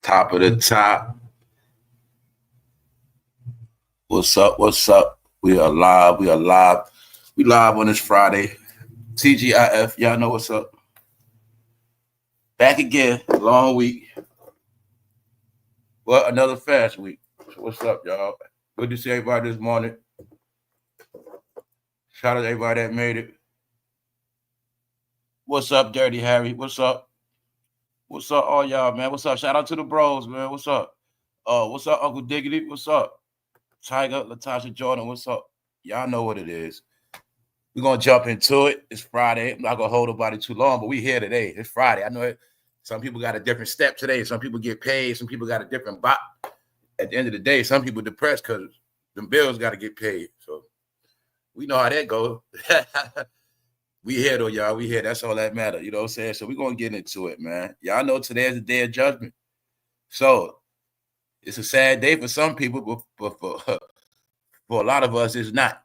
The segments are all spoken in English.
Top of the top. What's up? What's up? We are live. We are live. We live on this Friday. TGIF. Y'all know what's up. Back again. Long week. Well, another fast week. So what's up, y'all? Good to see everybody this morning. Shout out to everybody that made it. What's up, Dirty Harry? What's up? What's up, all y'all, man? What's up? Shout out to the bros, man. What's up? What's up, Uncle Diggity? What's up? Tiger, Latasha Jordan, what's up? Y'all know what it is. We're going to jump into it. It's Friday. I'm not going to hold nobody too long, but we here today. It's Friday. I know it. Some people got a different step today. Some people get paid. Some people got a different bop. At the end of the day, some people depressed because them bills got to get paid. So we know how that goes. We here, though, y'all. We here. That's all that matters. You know what I'm saying? So we're going to get into it, man. Y'all know today is the day of judgment. So it's a sad day for some people, but for a lot of us, it's not.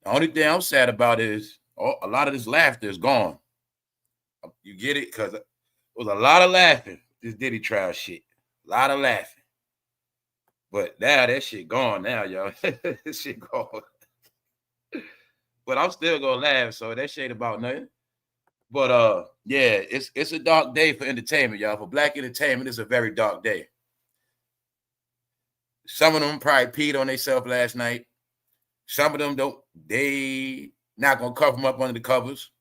The only thing I'm sad about is a lot of this laughter is gone. You get it? Because there was a lot of laughing, this Diddy trial shit. A lot of laughing. But now that shit gone now, y'all. This shit gone. But I'm still going to laugh, so that shit ain't about nothing. But, yeah, it's a dark day for entertainment, y'all. For black entertainment, it's a very dark day. Some of them probably peed on themselves last night. Some of them don't. They not gonna cover them up under the covers.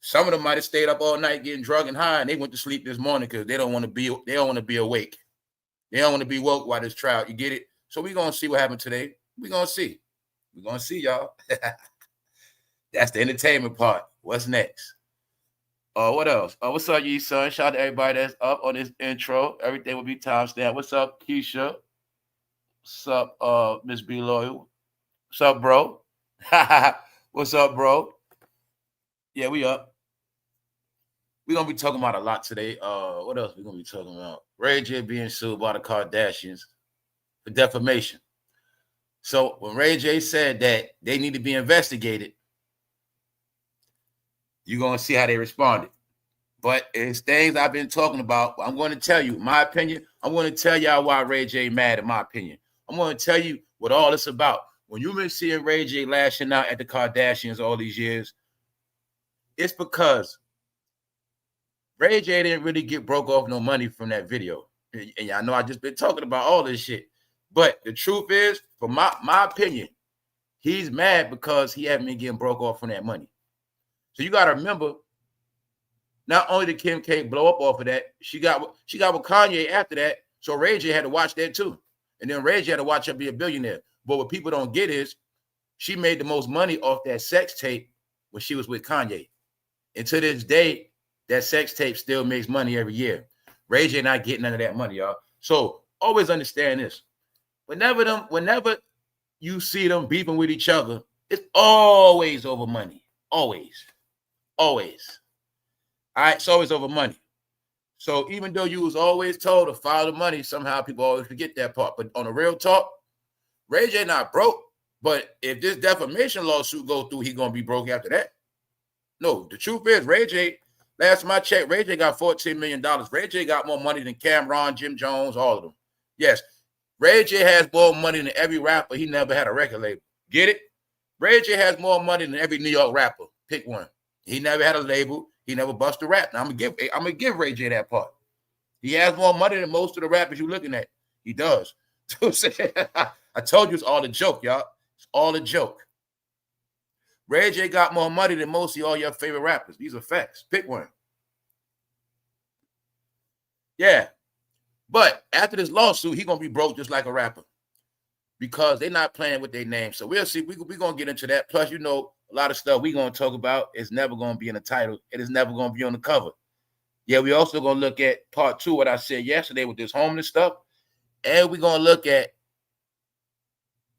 Some of them might have stayed up all night getting drunk and high, and they went to sleep this morning because they don't want to be. They don't want to be awake. They don't want to be woke while this trial. You get it? So we're gonna see what happened today. We're gonna see. We're gonna see, y'all. That's the entertainment part. What's next? What else? What's up, you son? Shout out to everybody that's up on this intro. Everything will be timestamped. What's up, Keisha? What's up, Miss B Loyal? What's up, bro? What's up, bro? Yeah, we up. We're gonna be talking about a lot today. What else we gonna be talking about? Rayj being sued by the Kardashians for defamation. So when Rayj said that they need to be investigated, you're gonna see how they responded. But it's things I've been talking about. I'm going to tell you my opinion. I'm going to tell y'all why Rayj mad, in my opinion. I'm going to tell you what all this about. When you've been seeing Rayj lashing out at the Kardashians all these years, it's because Rayj didn't really get broke off no money from that video. And y'all know I just been talking about all this shit. But the truth is, for my opinion, he's mad because he haven't been getting broke off from that money. So you got to remember, not only did Kim K blow up off of that, she got with Kanye after that. So Rayj had to watch that too. And then Rayj had to watch her be a billionaire. But what people don't get is she made the most money off that sex tape when she was with Kanye. And to this day, that sex tape still makes money every year. Rayj not getting none of that money, y'all. So always understand this. Whenever you see them beefing with each other, it's always over money. Always. Always. All right, it's always over money. So even though you was always told to follow the money, somehow people always forget that part. But on the real talk, Rayj not broke. But if this defamation lawsuit go through, he gonna be broke after that. No, the truth is, Rayj, last time I checked, Rayj got $14 million. Rayj got more money than Cameron, Jim Jones, all of them. Yes, Rayj has more money than every rapper. He never had a record label. Get it? Rayj has more money than every New York rapper. Pick one. He never had a label. He never bust a rap. Now I'm gonna give Rayj that part. He has more money than most of the rappers you're looking at. He does. I told you it's all a joke, y'all. It's all a joke. Rayj got more money than most of all your favorite rappers. These are facts. Pick one. Yeah. But after this lawsuit, he's gonna be broke just like a rapper. Because they're not playing with their name. So we'll see. We're gonna get into that. Plus, you know, a lot of stuff we're going to talk about is never going to be in the title. It is never going to be on the cover. Yeah, we also going to look at part 2, what I said yesterday with this homeless stuff. And we're going to look at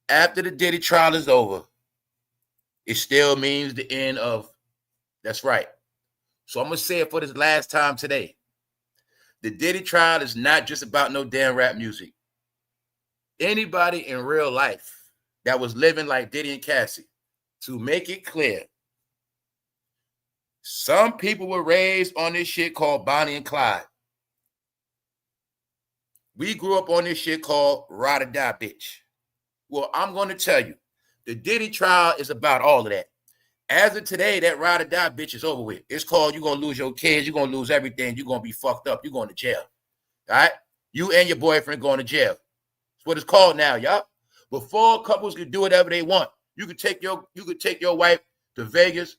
after the Diddy trial is over, it still means the end of, that's right. So I'm going to say it for this last time today. The Diddy trial is not just about no damn rap music. Anybody in real life that was living like Diddy and Cassie, to make it clear, some people were raised on this shit called Bonnie and Clyde. We grew up on this shit called ride or die, bitch. Well, I'm going to tell you, the Diddy trial is about all of that. As of today, that ride or die bitch is over with. It's called you're going to lose your kids, you're going to lose everything, you're going to be fucked up, you're going to jail. All right? You and your boyfriend going to jail. That's what it's called now, y'all. Before couples could do whatever they want, you could take your wife to Vegas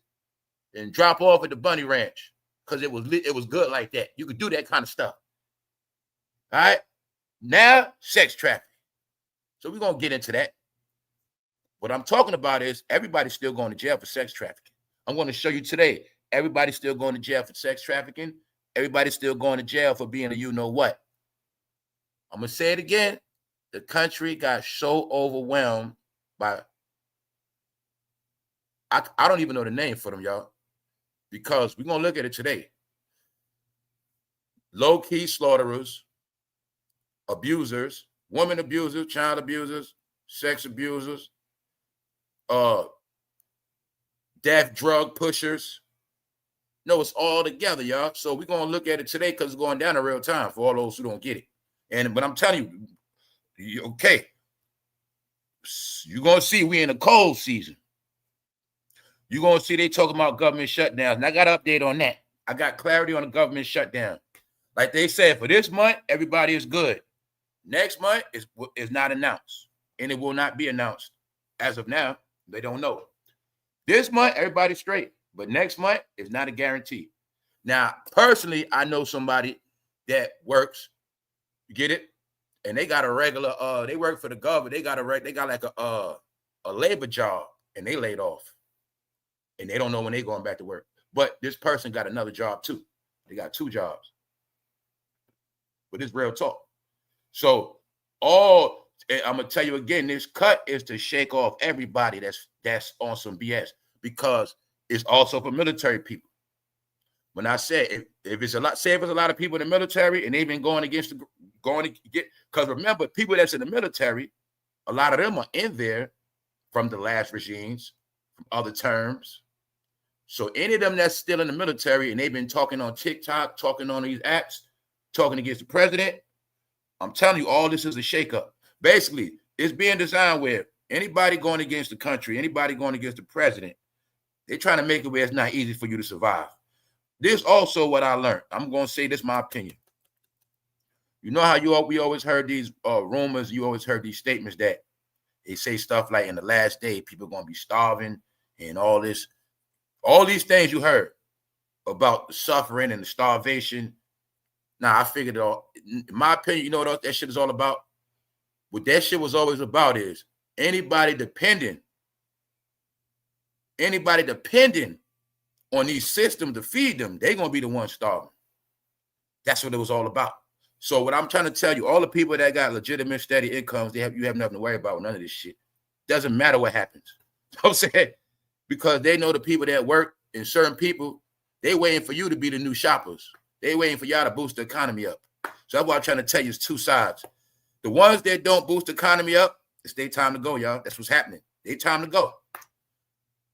and drop off at the Bunny Ranch because it was good like that. You could do that kind of stuff. All right? Now, sex trafficking. So we're going to get into that. What I'm talking about is everybody's still going to jail for sex trafficking. I'm going to show you today. Everybody's still going to jail for sex trafficking. Everybody's still going to jail for being a you-know-what. I'm going to say it again. The country got so overwhelmed by, I don't even know the name for them, y'all, because we're going to look at it today. Low-key slaughterers, abusers, woman abusers, child abusers, sex abusers, death drug pushers. No, it's all together, y'all. So we're going to look at it today because it's going down in real time for all those who don't get it. But I'm telling you, okay, you're going to see we in a cold season. You're going to see they talking about government shutdowns. And I got an update on that. I got clarity on the government shutdown. Like they said, for this month, everybody is good. Next month is not announced, and it will not be announced. As of now, they don't know. This month, everybody's straight, but next month is not a guarantee. Now, personally, I know somebody that works, you get it? And they got a regular, they work for the government. They got like a labor job, and they laid off. And they don't know when they're going back to work. But this person got another job too. They got 2 jobs. But it's real talk. So I'm gonna tell you again, this cut is to shake off everybody that's on some BS, because it's also for military people. When I said if it's a lot of people in the military and they've been because remember, people that's in the military, a lot of them are in there from the last regimes, from other terms. So any of them that's still in the military and they've been talking on TikTok, talking on these apps, talking against the president, I'm telling you, all this is a shakeup. Basically, it's being designed where anybody going against the country, anybody going against the president, they're trying to make it where it's not easy for you to survive. This also what I learned. I'm going to say this, my opinion. You know how we always heard these rumors, you always heard these statements that they say stuff like in the last day, people are going to be starving and all this. All these things you heard about the suffering and the starvation. Now, I figured it all. In my opinion, you know what that shit is all about? What that shit was always about is anybody depending on these systems to feed them, they're going to be the ones starving. That's what it was all about. So what I'm trying to tell you, all the people that got legitimate, steady incomes, you have nothing to worry about with none of this shit. Doesn't matter what happens. You know what I'm saying? Because they know the people that work and certain people, they waiting for you to be the new shoppers. They waiting for y'all to boost the economy up. So that's what I'm trying to tell you is 2 sides. The ones that don't boost the economy up, it's their time to go, y'all. That's what's happening. Their time to go.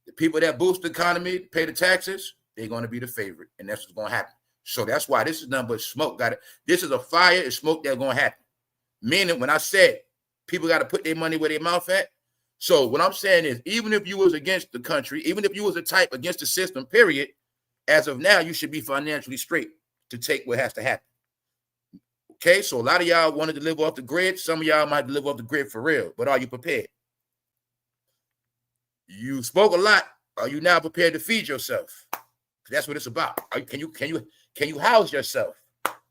The people that boost the economy, pay the taxes, they're going to be the favorite. And that's what's going to happen. So that's why this is nothing but smoke. This is a fire and smoke that's going to happen. Meaning when I said people got to put their money where their mouth at. So what I'm saying is, even if you was against the country, even if you was a type against the system, period, as of now, you should be financially straight to take what has to happen. Okay, so a lot of y'all wanted to live off the grid. Some of y'all might live off the grid for real, but are you prepared? You spoke a lot. Are you now prepared to feed yourself? That's what it's about. Can you house yourself?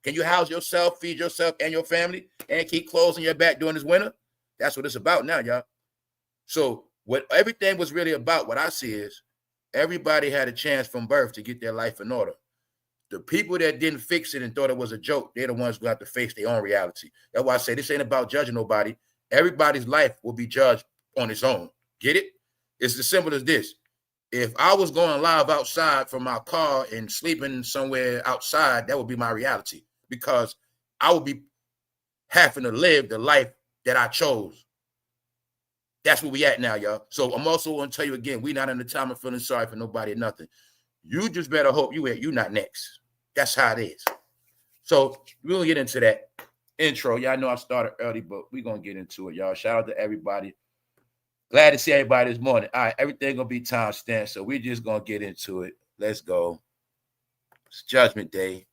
Can you house yourself, feed yourself and your family, and keep clothes on your back during this winter? That's what it's about now, y'all. So what everything was really about, what I see is everybody had a chance from birth to get their life in order. The people that didn't fix it and thought it was a joke, they're the ones who have to face their own reality. That's why I say this ain't about judging nobody. Everybody's life will be judged on its own. Get it? It's as simple as this. If I was going live outside from my car and sleeping somewhere outside, that would be my reality, because I would be having to live the life that I chose. That's where we at now, y'all. So I'm also going to tell you again, we not in the time of feeling sorry for nobody or nothing. You just better hope you not next. That's how it is. So we'll get into that. intro. Y'all know I started early, but we're going to get into it, y'all. Shout out to everybody. Glad to see everybody this morning. All right, everything going to be time stamped, so we're just going to get into it. Let's go. It's Judgment Day.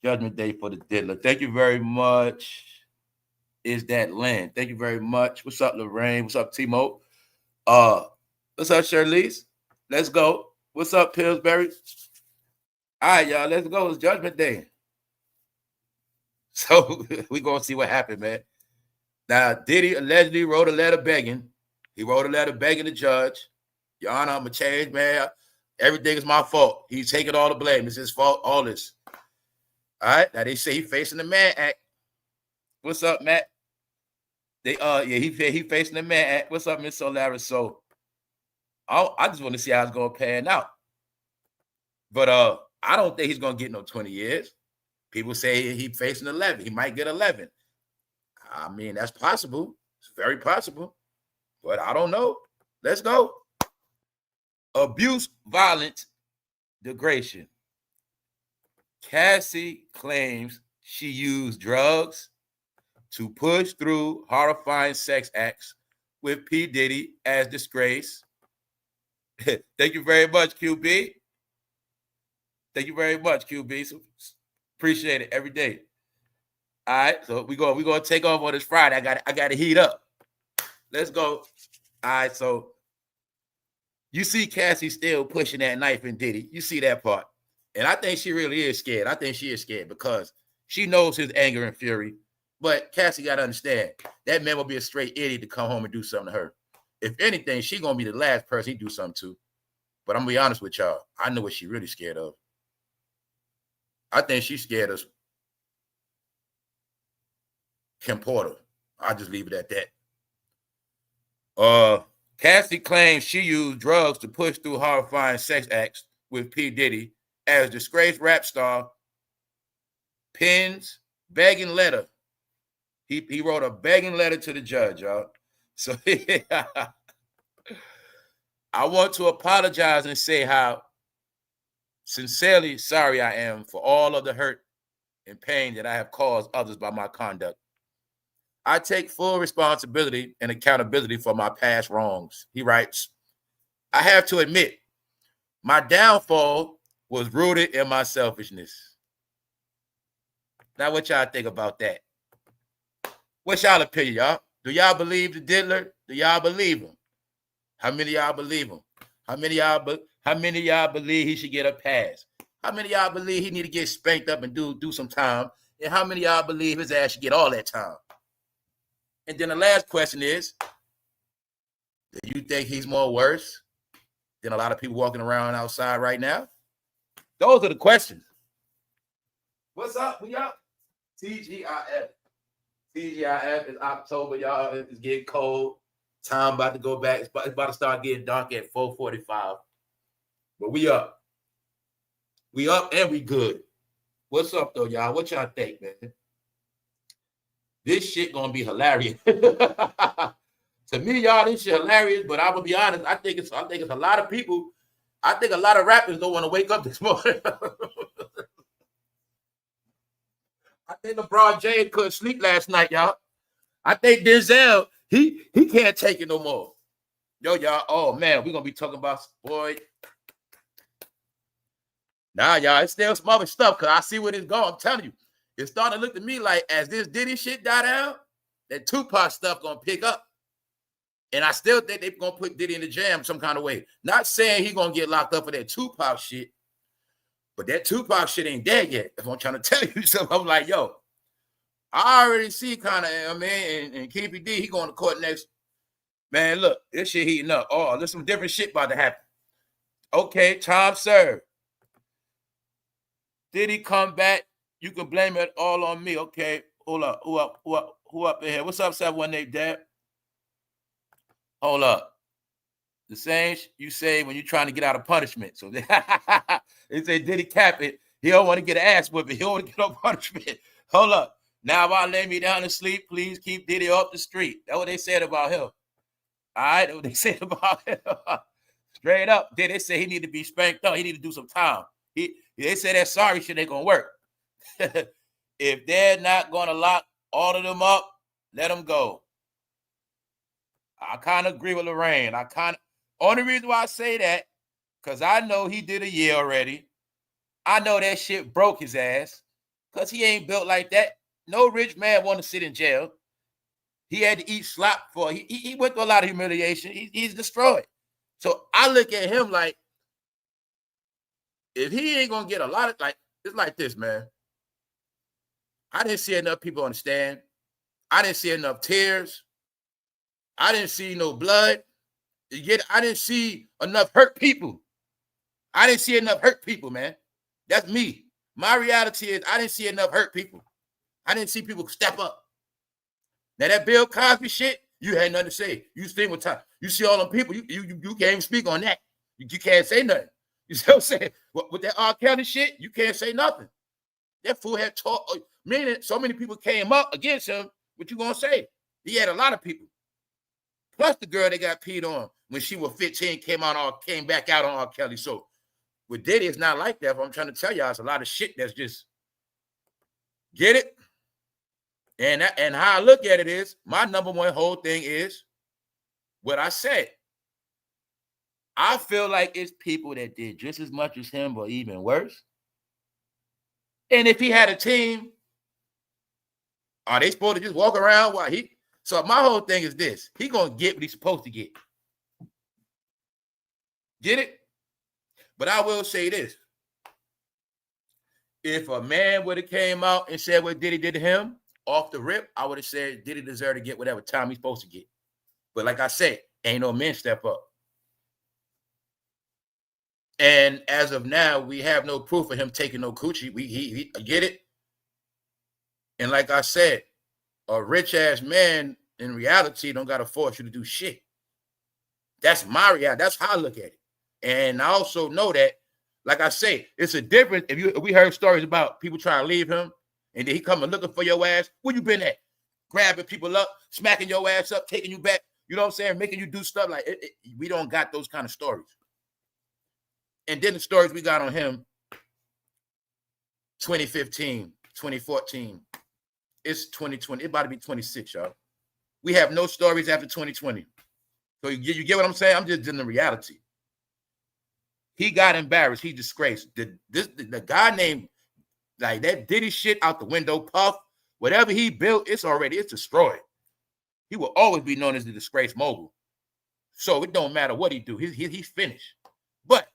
Judgment Day for the diddler. Thank you very much. Is that Lynn? Thank you very much. What's up, Lorraine? What's up, Timo? What's up, Shirley's? Let's go. What's up, Pillsbury? All right, y'all, let's go. It's Judgment Day. So we're going to see what happened, man. Now, Diddy allegedly wrote a letter begging. He wrote a letter begging the judge. Your Honor, I'm going to change, man. Everything is my fault. He's taking all the blame. It's his fault, all this. All right. Now, they say he's facing the Mann Act. What's up, Matt? He facing the Mann Act. What's up, Miss Solaris? So, I just want to see how it's going to pan out. But I don't think he's going to get no 20 years. People say he's facing 11. He might get 11. I mean, that's possible. It's very possible. But I don't know. Let's go. Abuse, violence, degradation. Cassie claims she used drugs to push through horrifying sex acts with P. Diddy as disgrace. Thank you very much, QB. Thank you very much, QB. So, appreciate it every day. All right, so we're gonna take off on this Friday. I got to heat up. Let's go. All right, so you see Cassie still pushing that knife in Diddy. You see that part. And I think she really is scared. I think she is scared because she knows his anger and fury. But Cassie got to understand, that man will be a straight idiot to come home and do something to her. If anything, she's going to be the last person he do something to. But I'm going to be honest with y'all. I know what she's really scared of. I think she's scared of Kim Porter. I'll just leave it at that. Cassie claims she used drugs to push through horrifying sex acts with P. Diddy as disgraced rap star pens begging letter. He wrote a begging letter to the judge, y'all. So I want to apologize and say how sincerely sorry I am for all of the hurt and pain that I have caused others by my conduct. I take full responsibility and accountability for my past wrongs. He writes, I have to admit, my downfall was rooted in my selfishness. Now, what y'all think about that? What's y'all opinion, y'all? Do y'all believe the diddler? Do y'all believe him? How many y'all believe him? How many y'all believe he should get a pass? How many y'all believe he need to get spanked up and do some time? And how many y'all believe his ass should get all that time? And then the last question is, do you think he's more worse than a lot of people walking around outside right now? Those are the questions. What's up? We up? TGIF. TGIF is October, y'all. It's getting cold. Time about to go back. It's about to start getting dark at 4:45. But we up. We up and we good. What's up, though, y'all? What y'all think, man? This shit gonna be hilarious. To me, y'all, this shit hilarious. But I'm gonna be honest. I think it's a lot of people. I think a lot of rappers don't want to wake up this morning. I think LeBron James couldn't sleep last night, y'all. I think Denzel, he can't take it no more. Yo, y'all. Oh man, we're gonna be talking about boy. Nah, y'all, it's still some other stuff because I see where it's going. I'm telling you. It's starting to look to me like as this Diddy shit die down, that Tupac stuff gonna pick up. And I still think they're gonna put Diddy in the jam some kind of way. Not saying he gonna get locked up for that Tupac shit, but that Tupac shit ain't dead yet. That's what I'm trying to tell you. So I'm like, yo, I already see kind of, I mean, and KPD, he going to court next. Man, look, this shit heating up. Oh, there's some different shit about to happen. Okay, time served. Did he come back? You can blame it all on me. Okay, hold up. Who up in here? What's up, 718 Dad? Hold up. The same you say when you're trying to get out of punishment. So they say, did he cap it? He don't want to get an ass whipping. He don't want to get no punishment. Hold up. Now, if I lay me down to sleep, please keep Diddy off the street. That's what they said about him. All right, that's what they said about him. Straight up. Then they say he need to be spanked up. He need to do some time. They say that sorry shit ain't gonna work. If they're not going to lock all of them up, let them go. I kind of agree with Lorraine. Only reason why I say that, because I know he did a year already. I know that shit broke his ass, because he ain't built like that. No rich man want to sit in jail. He had to eat slop for he went through a lot of humiliation. He's destroyed. So I look at him like, if he ain't gonna get a lot of, like, it's like this, man. I didn't see enough people on the stand. I didn't see enough tears. I didn't see no blood. I didn't see enough hurt people. I didn't see enough hurt people, man. That's me. My reality is I didn't see enough hurt people. I didn't see people step up. Now that Bill Cosby shit, you had nothing to say. You see what time. You see all them people, you can't even speak on that. You can't say nothing. You see what I'm saying? With that R. Kelly shit, you can't say nothing. That fool had talked, meaning so many people came up against him. What you gonna say? He had a lot of people. Plus the girl that got peed on when she was 15 came back out on R. Kelly. So with Diddy, it's not like that. But I'm trying to tell y'all, it's a lot of shit that's just, get it? And how I look at it is, my number one whole thing is what I said. I feel like it's people that did just as much as him, but even worse. And if he had a team, are they supposed to just walk around while he? So my whole thing is this: he gonna get what he's supposed to get. Get it? But I will say this: if a man would have came out and said what Diddy did to him off the rip, I would have said Diddy deserve to get whatever time he's supposed to get. But like I said, ain't no men step up. And as of now, we have no proof of him taking no coochie. He get it. And like I said, a rich ass man in reality don't gotta force you to do shit. That's my reality. That's how I look at it. And I also know that, like I say, it's a difference. If we heard stories about people trying to leave him, and then he coming looking for your ass, where you been at? Grabbing people up, smacking your ass up, taking you back. You know what I'm saying? Making you do stuff like we don't got those kind of stories. And then the stories we got on him, 2015, 2014, it's 2020. It's about to be 26, y'all. We have no stories after 2020. So you get what I'm saying? I'm just in the reality. He got embarrassed. He disgraced. The guy named, like, that Diddy shit out the window, Puff, whatever he built, it's destroyed. He will always be known as the disgraced mogul. So it don't matter what he do. He's finished. But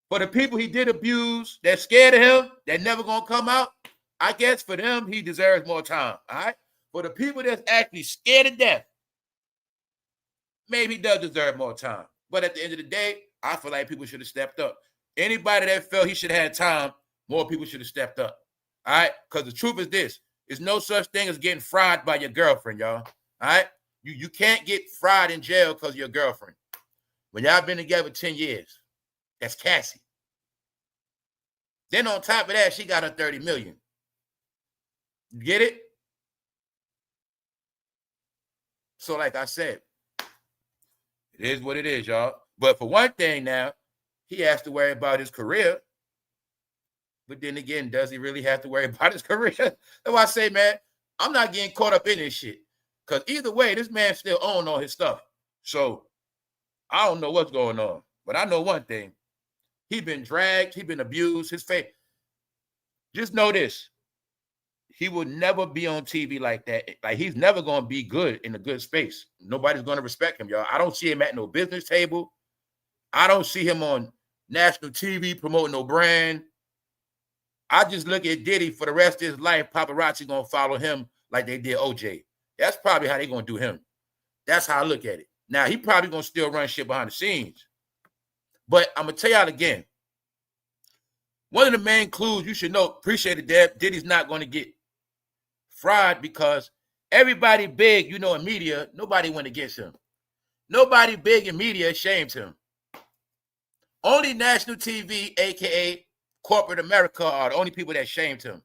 for the people he did abuse, that's scared of him, that never gonna come out, I guess for them, he deserves more time. All right? For the people that's actually scared to death, maybe he does deserve more time. But at the end of the day, I feel like people should have stepped up. Anybody that felt he should have had time, more people should have stepped up. All right? Because the truth is this: there's no such thing as getting fried by your girlfriend, y'all. All right? You can't get fried in jail because of your girlfriend. When y'all been together 10 years, that's Cassie. Then on top of that, she got her 30 million. You get it? So like I said, it is what it is, y'all. But for one thing now, he has to worry about his career. But then again, does he really have to worry about his career? That's why I say, man, I'm not getting caught up in this shit. Because either way, this man still owns all his stuff. So I don't know what's going on. But I know one thing. He's been dragged. He's been abused. His face. Just know this. He will never be on TV like that. Like, he's never going to be good in a good space. Nobody's going to respect him, y'all. I don't see him at no business table. I don't see him on national TV promoting no brand. I just look at Diddy for the rest of his life. Paparazzi going to follow him like they did OJ. That's probably how they going to do him. That's how I look at it. Now, he probably going to still run shit behind the scenes. But I'm going to tell y'all again. One of the main clues you should know, appreciate it, Deb, Diddy's not going to get fried because everybody big, you know, in media, nobody went against him. Nobody big in media shamed him. Only national TV, a.k.a. corporate America, are the only people that shamed him.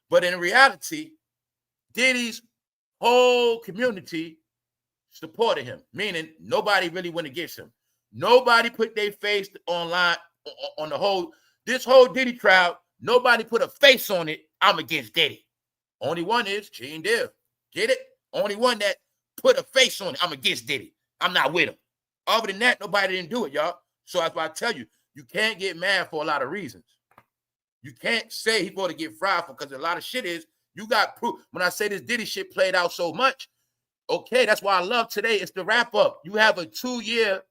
But in reality, Diddy's whole community supported him, meaning nobody really went against him. Nobody put their face online on this whole Diddy trial. Nobody put a face on it I'm against Diddy. Only one is Gene Deal. Get it? Only one that put a face on it. I'm against Diddy. I'm not with him. Other than that, nobody didn't do it, y'all. So that's why I tell you, you can't get mad for a lot of reasons. You can't say he's going to get fried for, because a lot of shit is, you got proof. When I say this Diddy shit played out so much, okay, that's why I love today. It's the wrap up. You have a 2-year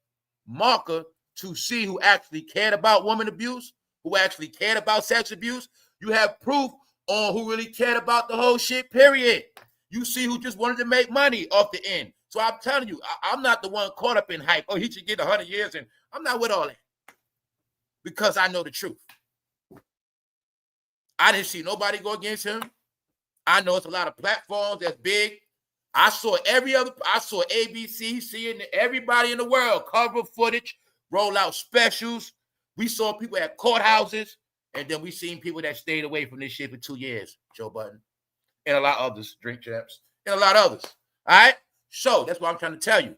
marker to see who actually cared about woman abuse, who actually cared about sex abuse. You have proof on who really cared about the whole shit, period. You see who just wanted to make money off the end. So I'm telling you, I'm not the one caught up in hype. Oh, he should get 100 years, and I'm not with all that, because I know the truth. I didn't see nobody go against him. I know it's a lot of platforms that's big. I saw ABC, seeing everybody in the world cover footage, roll out specials. We saw people at courthouses, and then we seen people that stayed away from this shit for 2 years. Joe Budden and a lot of others, Drink Champs, and a lot of others. All right, so that's what I'm trying to tell you.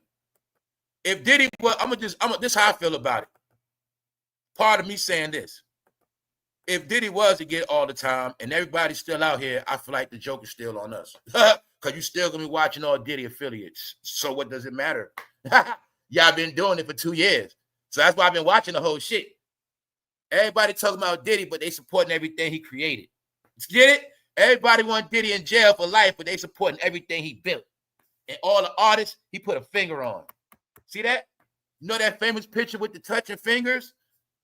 If Diddy, well, this is how I feel about it. Part of me saying this: if Diddy was to get all the time and everybody's still out here, I feel like the joke is still on us. Because you're still going to be watching all Diddy affiliates. So what does it matter? Y'all been doing it for 2 years. So that's why I've been watching the whole shit. Everybody talking about Diddy, but they supporting everything he created. Get it? Everybody want Diddy in jail for life, but they supporting everything he built. And all the artists he put a finger on. See that? You know that famous picture with the touching fingers?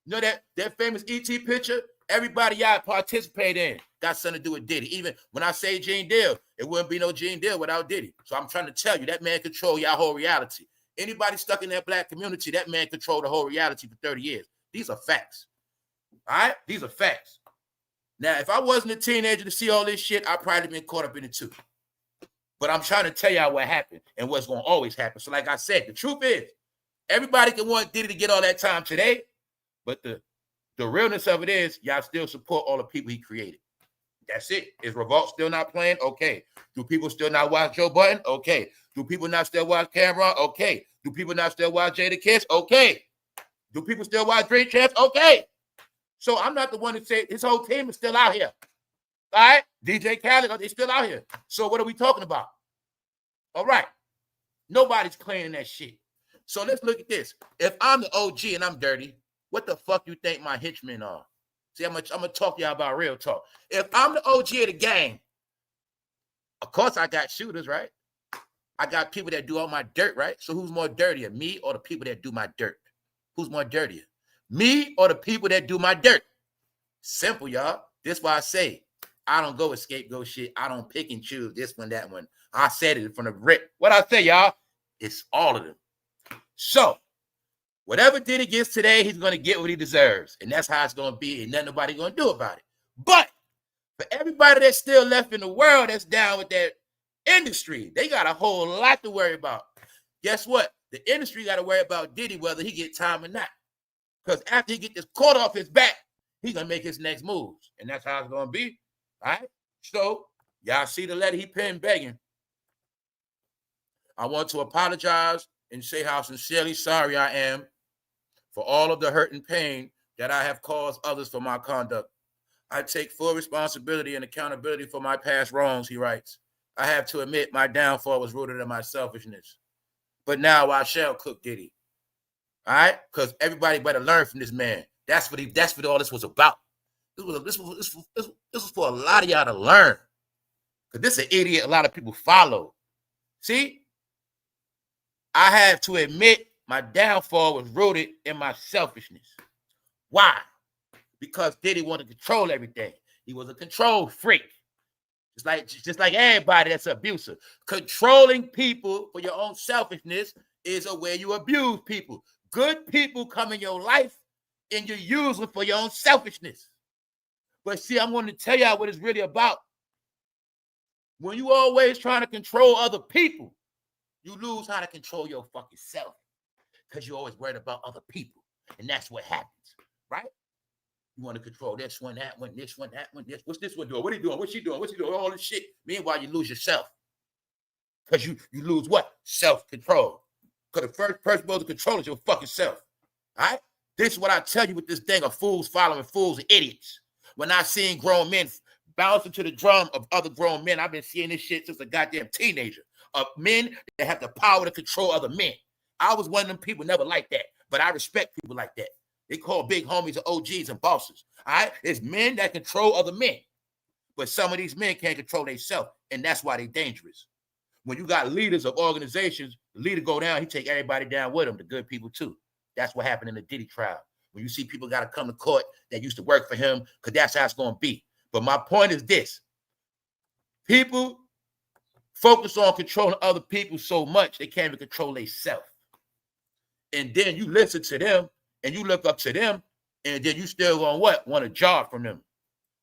You know that famous ET picture? Everybody y'all participate in got something to do with Diddy. Even when I say Gene Deal, it wouldn't be no Gene Deal without Diddy. So I'm trying to tell you, that man control y'all whole reality. Anybody stuck in that black community, that man controlled the whole reality for 30 years. These are facts. All right? These are facts. Now, if I wasn't a teenager to see all this shit, I'd probably been caught up in it too. But I'm trying to tell y'all what happened and what's going to always happen. So like I said, the truth is, everybody can want Diddy to get all that time today, but the realness of it is, y'all still support all the people he created. That's it. Is Revolt still not playing? Okay. Do people still not watch Joe Budden? Okay. Do people not still watch Cameron? Okay. Do people not still watch Jadakiss? Okay. Do people still watch Drink Champs? Okay. So I'm not the one to say his whole team is still out here. All right? DJ Khaled, they're still out here. So what are we talking about? All right. Nobody's claiming that shit. So let's look at this. If I'm the OG and I'm dirty, what the fuck you think my henchmen are? See, I'm gonna talk to y'all about real talk. If I'm the OG of the gang, of course I got shooters, right? I got people that do all my dirt, right? So who's more dirtier, me or the people that do my dirt? Who's more dirtier, me or the people that do my dirt? Simple, y'all. This is why I say I don't go with scapegoat shit. I don't pick and choose this one, that one. I said it from the rip. What I say, y'all? It's all of them. So whatever Diddy gets today, he's going to get what he deserves. And that's how it's going to be, and nothing nobody going to do about it. But for everybody that's still left in the world that's down with that industry, they got a whole lot to worry about. Guess what? The industry got to worry about Diddy, whether he get time or not. Because after he get this court off his back, he's going to make his next moves. And that's how it's going to be. All right? So, y'all see the letter he penned begging. I want to apologize and say how sincerely sorry I am for all of the hurt and pain that I have caused others for my conduct. I take full responsibility and accountability for my past wrongs, he writes. I have to admit my downfall was rooted in my selfishness. But now I shall cook Diddy. All right? Because everybody better learn from this man. That's what all this was about. This was for a lot of y'all to learn. Because this is an idiot a lot of people follow. See? I have to admit my downfall was rooted in my selfishness. Why? Because Diddy wanted to control everything. He was a control freak. Just like everybody that's abusive. Controlling people for your own selfishness is a way you abuse people. Good people come in your life and you use them for your own selfishness. But see, I'm going to tell y'all what it's really about. When you always trying to control other people, you lose how to control your fucking self. Because you're always worried about other people. And that's what happens, right? You want to control this one, that one, this one, that one, this. What's this one doing? What are you doing? What's she doing? What's he doing? All this shit. Meanwhile, you lose yourself. Because you lose what? Self-control. Because the first person supposed to control is your fucking self. All right? This is what I tell you with this thing of fools following fools and idiots. When I seen grown men bouncing to the drum of other grown men. I've been seeing this shit since a goddamn teenager. Of men that have the power to control other men. I was one of them people never like that, but I respect people like that. They call big homies and OGs and bosses. All right, it's men that control other men, but some of these men can't control themselves, and that's why they're dangerous. When you got leaders of organizations, the leader go down, he take everybody down with him, the good people too. That's what happened in the Diddy trial. When you see people got to come to court that used to work for him, because that's how it's going to be. But my point is this. People focus on controlling other people so much, they can't even control themselves. And then you listen to them, and you look up to them, and then you still going what? Want a job from them.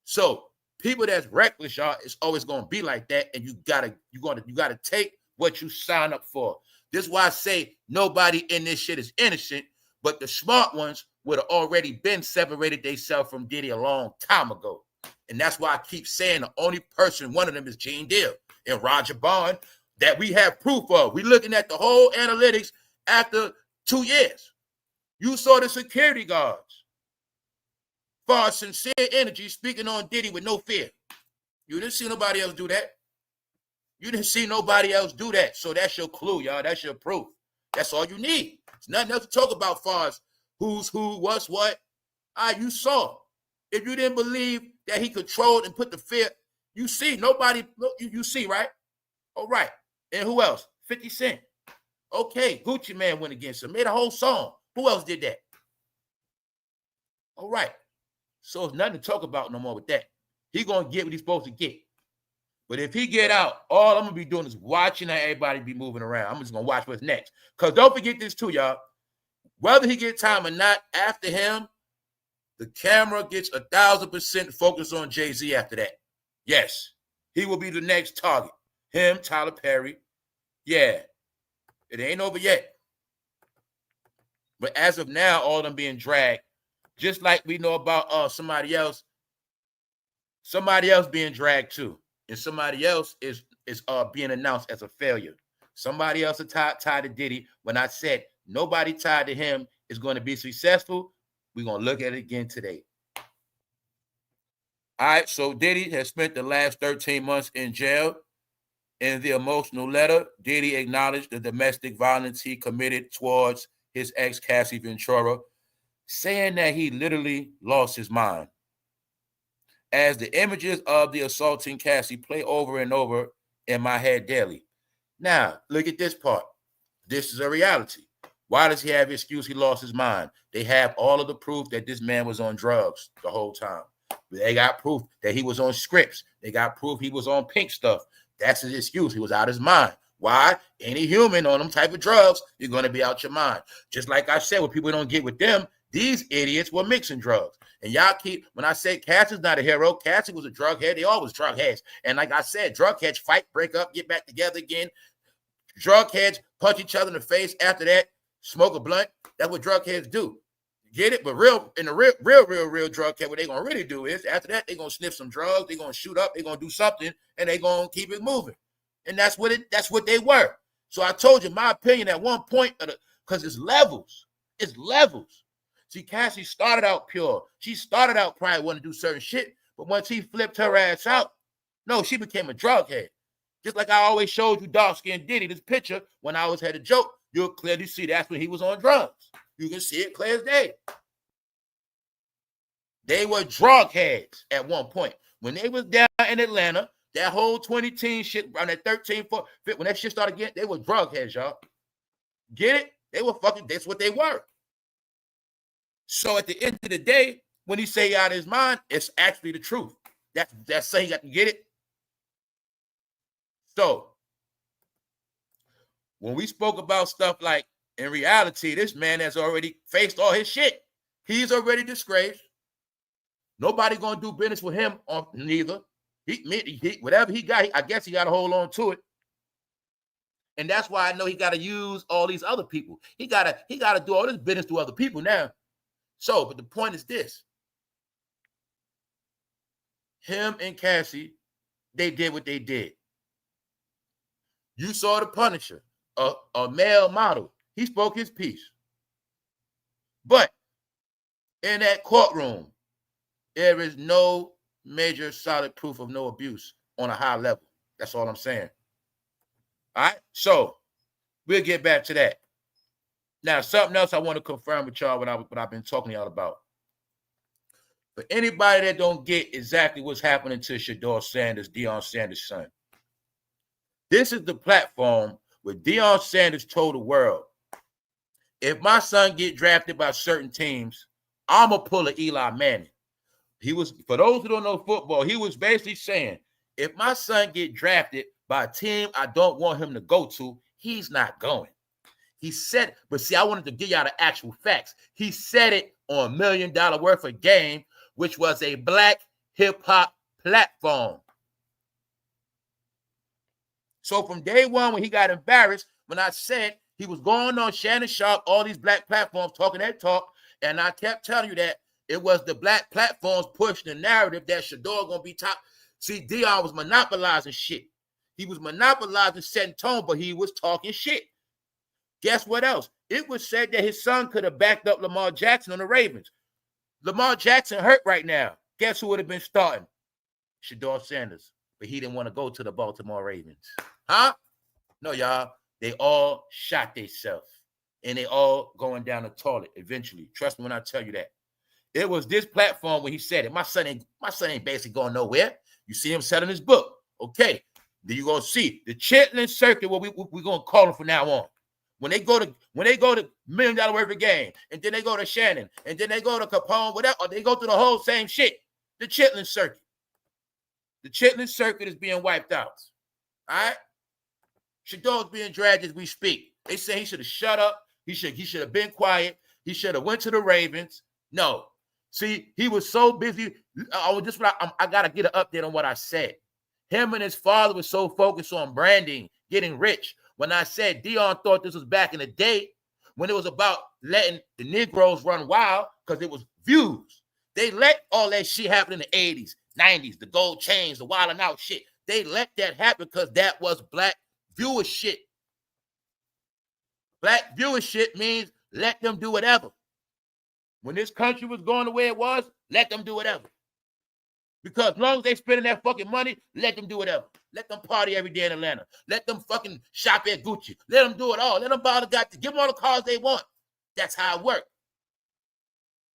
So people that's reckless, y'all, it's always going to be like that, and you gotta take what you sign up for. This is why I say nobody in this shit is innocent, but the smart ones would have already been separated themselves from Diddy a long time ago. And that's why I keep saying the only person, one of them is Gene Deal and Roger Bond, that we have proof of. We looking at the whole analytics after 2 years. You saw the security guards, far sincere energy, speaking on Diddy with no fear. You didn't see nobody else do that. You didn't see nobody else do that. So that's your clue, y'all. That's your proof. That's all you need. It's nothing else to talk about far as who's who, what's what. You saw. If you didn't believe that he controlled and put the fear, you see, nobody, you see, right? All right. And who else? 50 Cent. Okay, Gucci Man went against him, made a whole song. Who else did that? All right. So it's nothing to talk about no more with that. He gonna get what he's supposed to get. But if he get out, all I'm gonna be doing is watching how everybody be moving around. I'm just gonna watch what's next. Because don't forget this too, y'all. Whether he get time or not, after him, the camera gets 1,000% focused on Jay-Z after that. Yes, he will be the next target. Him, Tyler Perry. Yeah, it ain't over yet. But as of now, all of them being dragged, just like we know about somebody else being dragged too. And somebody else is being announced as a failure. Somebody else is tied to Diddy. When I said nobody tied to him is going to be successful, we're going to look at it again today. All right, so Diddy has spent the last 13 months in jail. In the emotional letter, Diddy acknowledged the domestic violence he committed towards his ex, Cassie Ventura, saying that he literally lost his mind. As the images of the assaulting Cassie play over and over in my head daily. Now, look at this part. This is a reality. Why does he have excuse he lost his mind? They have all of the proof that this man was on drugs the whole time. They got proof that he was on scripts. They got proof he was on pink stuff. That's his excuse. He was out of his mind. Why? Any human on them type of drugs, you're going to be out your mind. Just like I said, what people don't get with them, these idiots were mixing drugs. And y'all keep, when I say Cassie's not a hero, Cassie was a drug head. They always drug heads. And like I said, drug heads fight, break up, get back together again. Drug heads punch each other in the face. After that, smoke a blunt. That's what drug heads do. Get it? But real drug head, what they're going to really do is, after that, they're going to sniff some drugs. They're going to shoot up. They're going to do something, and they're going to keep it moving. And that's what they were. So I told you my opinion at one point, because it's levels. It's levels. See, Cassie started out pure. She started out probably wanting to do certain shit, but once he flipped her ass out, no, she became a drug head. Just like I always showed you dark-skinned Diddy, this picture, when I always had a joke, you'll clearly see that's when he was on drugs. You can see it clear as day. They were drug heads at one point. When they was down in Atlanta, that whole 2010 shit, around that 13, 14, when that shit started again, they were drug heads, y'all. Get it? They were fucking, that's what they were. So at the end of the day, when he say out of his mind, it's actually the truth. That's saying you got to get it. So when we spoke about stuff like, in reality, this man has already faced all his shit. He's already disgraced. Nobody gonna do business with him on neither. He whatever he got, I guess he got to hold on to it. And that's why I know he got to use all these other people. He gotta do all this business to other people now. So, but the point is this. Him and Cassie, they did what they did. You saw the Punisher, a male model. He spoke his piece. But in that courtroom, there is no major solid proof of no abuse on a high level. That's all I'm saying. All right, so we'll get back to that. Now, something else I want to confirm with y'all what I've been talking to y'all about. For anybody that don't get exactly what's happening to Shedeursanders, Deionsanders' son, this is the platform where Deionsanders told the world, if my son get drafted by certain teams, I'm going to pull a Eli Manning. He was, for those who don't know football, he was basically saying, if my son get drafted by a team I don't want him to go to, he's not going. He said, but see, I wanted to give y'all the actual facts. He said it on $1 Million Worth of Game, which was a black hip-hop platform. So from day one, when he got embarrassed, when I said he was going on Shannon Sharp, all these black platforms talking that talk, and I kept telling you that it was the black platforms pushing the narrative that Shedeur going to be top. See, Deion was monopolizing shit. He was monopolizing setting tone, but he was talking shit. Guess what else? It was said that his son could have backed up Lamar Jackson on the Ravens. Lamar Jackson hurt right now. Guess who would have been starting? Shedeursanders. But he didn't want to go to the Baltimore Ravens. Huh? No, y'all. They all shot themselves. And they all going down the toilet eventually. Trust me when I tell you that. It was this platform where he said it. My son ain't basically going nowhere. You see him selling his book. Okay. Then you're going to see the Chitlin circuit, what we're going to call him from now on. When they go to $1 Million Worth of Game, and then they go to Shannon, and then they go to Capone, whatever, or they go through the whole same shit. The Chitlin circuit. The Chitlin circuit is being wiped out. All right? Shedeur's being dragged as we speak. They say he should have shut up. He should have been quiet. He should have went to the Ravens. No. See, he was so busy. I got to get an update on what I said. Him and his father was so focused on branding, getting rich. When I said Deion thought this was back in the day, when it was about letting the Negroes run wild because it was views. They let all that shit happen in the 80s, 90s, the gold chains, the wilding out shit. They let that happen because that was black viewership. Black viewership means let them do whatever. When this country was going the way it was, let them do whatever. Because as long as they spending that fucking money, let them do whatever. Let them party every day in Atlanta. Let them fucking shop at Gucci. Let them do it all. Let them buy give them all the cars they want. That's how it works.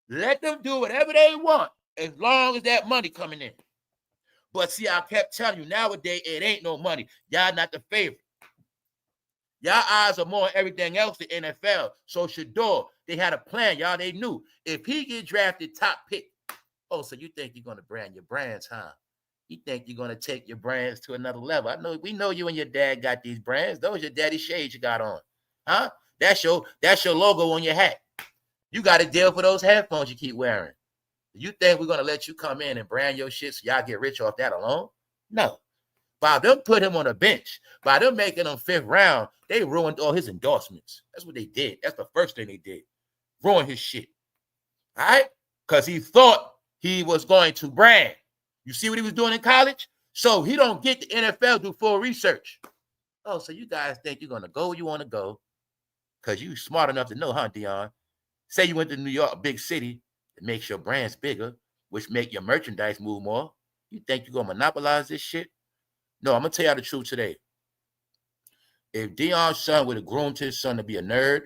Let them do whatever they want as long as that money coming in. But see, I kept telling you, nowadays, it ain't no money. Y'all not the favorite. Y'all eyes are more on everything else than NFL. So Shedeur, they had a plan, y'all. They knew if he get drafted top pick, oh, so you think you're going to brand your brands, huh? You think you're going to take your brands to another level. We know you and your dad got these brands. Those are your daddy shades you got on. Huh? That's your logo on your hat. You got a deal for those headphones you keep wearing. You think we're going to let you come in and brand your shit so y'all get rich off that alone? No. By them put him on a bench, by them making him 5th round, they ruined all his endorsements. That's what they did. That's the first thing they did. Ruin his shit. All right? Because he thought he was going to brand. You see what he was doing in college? So he don't get the NFL do full research. Oh, so you guys think you're going to go where you want to go because you smart enough to know, huh, Deion? Say you went to New York, a big city, it makes your brands bigger, which make your merchandise move more. You think you're going to monopolize this shit? No, I'm going to tell you the truth today. If Deion's son would have groomed his son to be a nerd,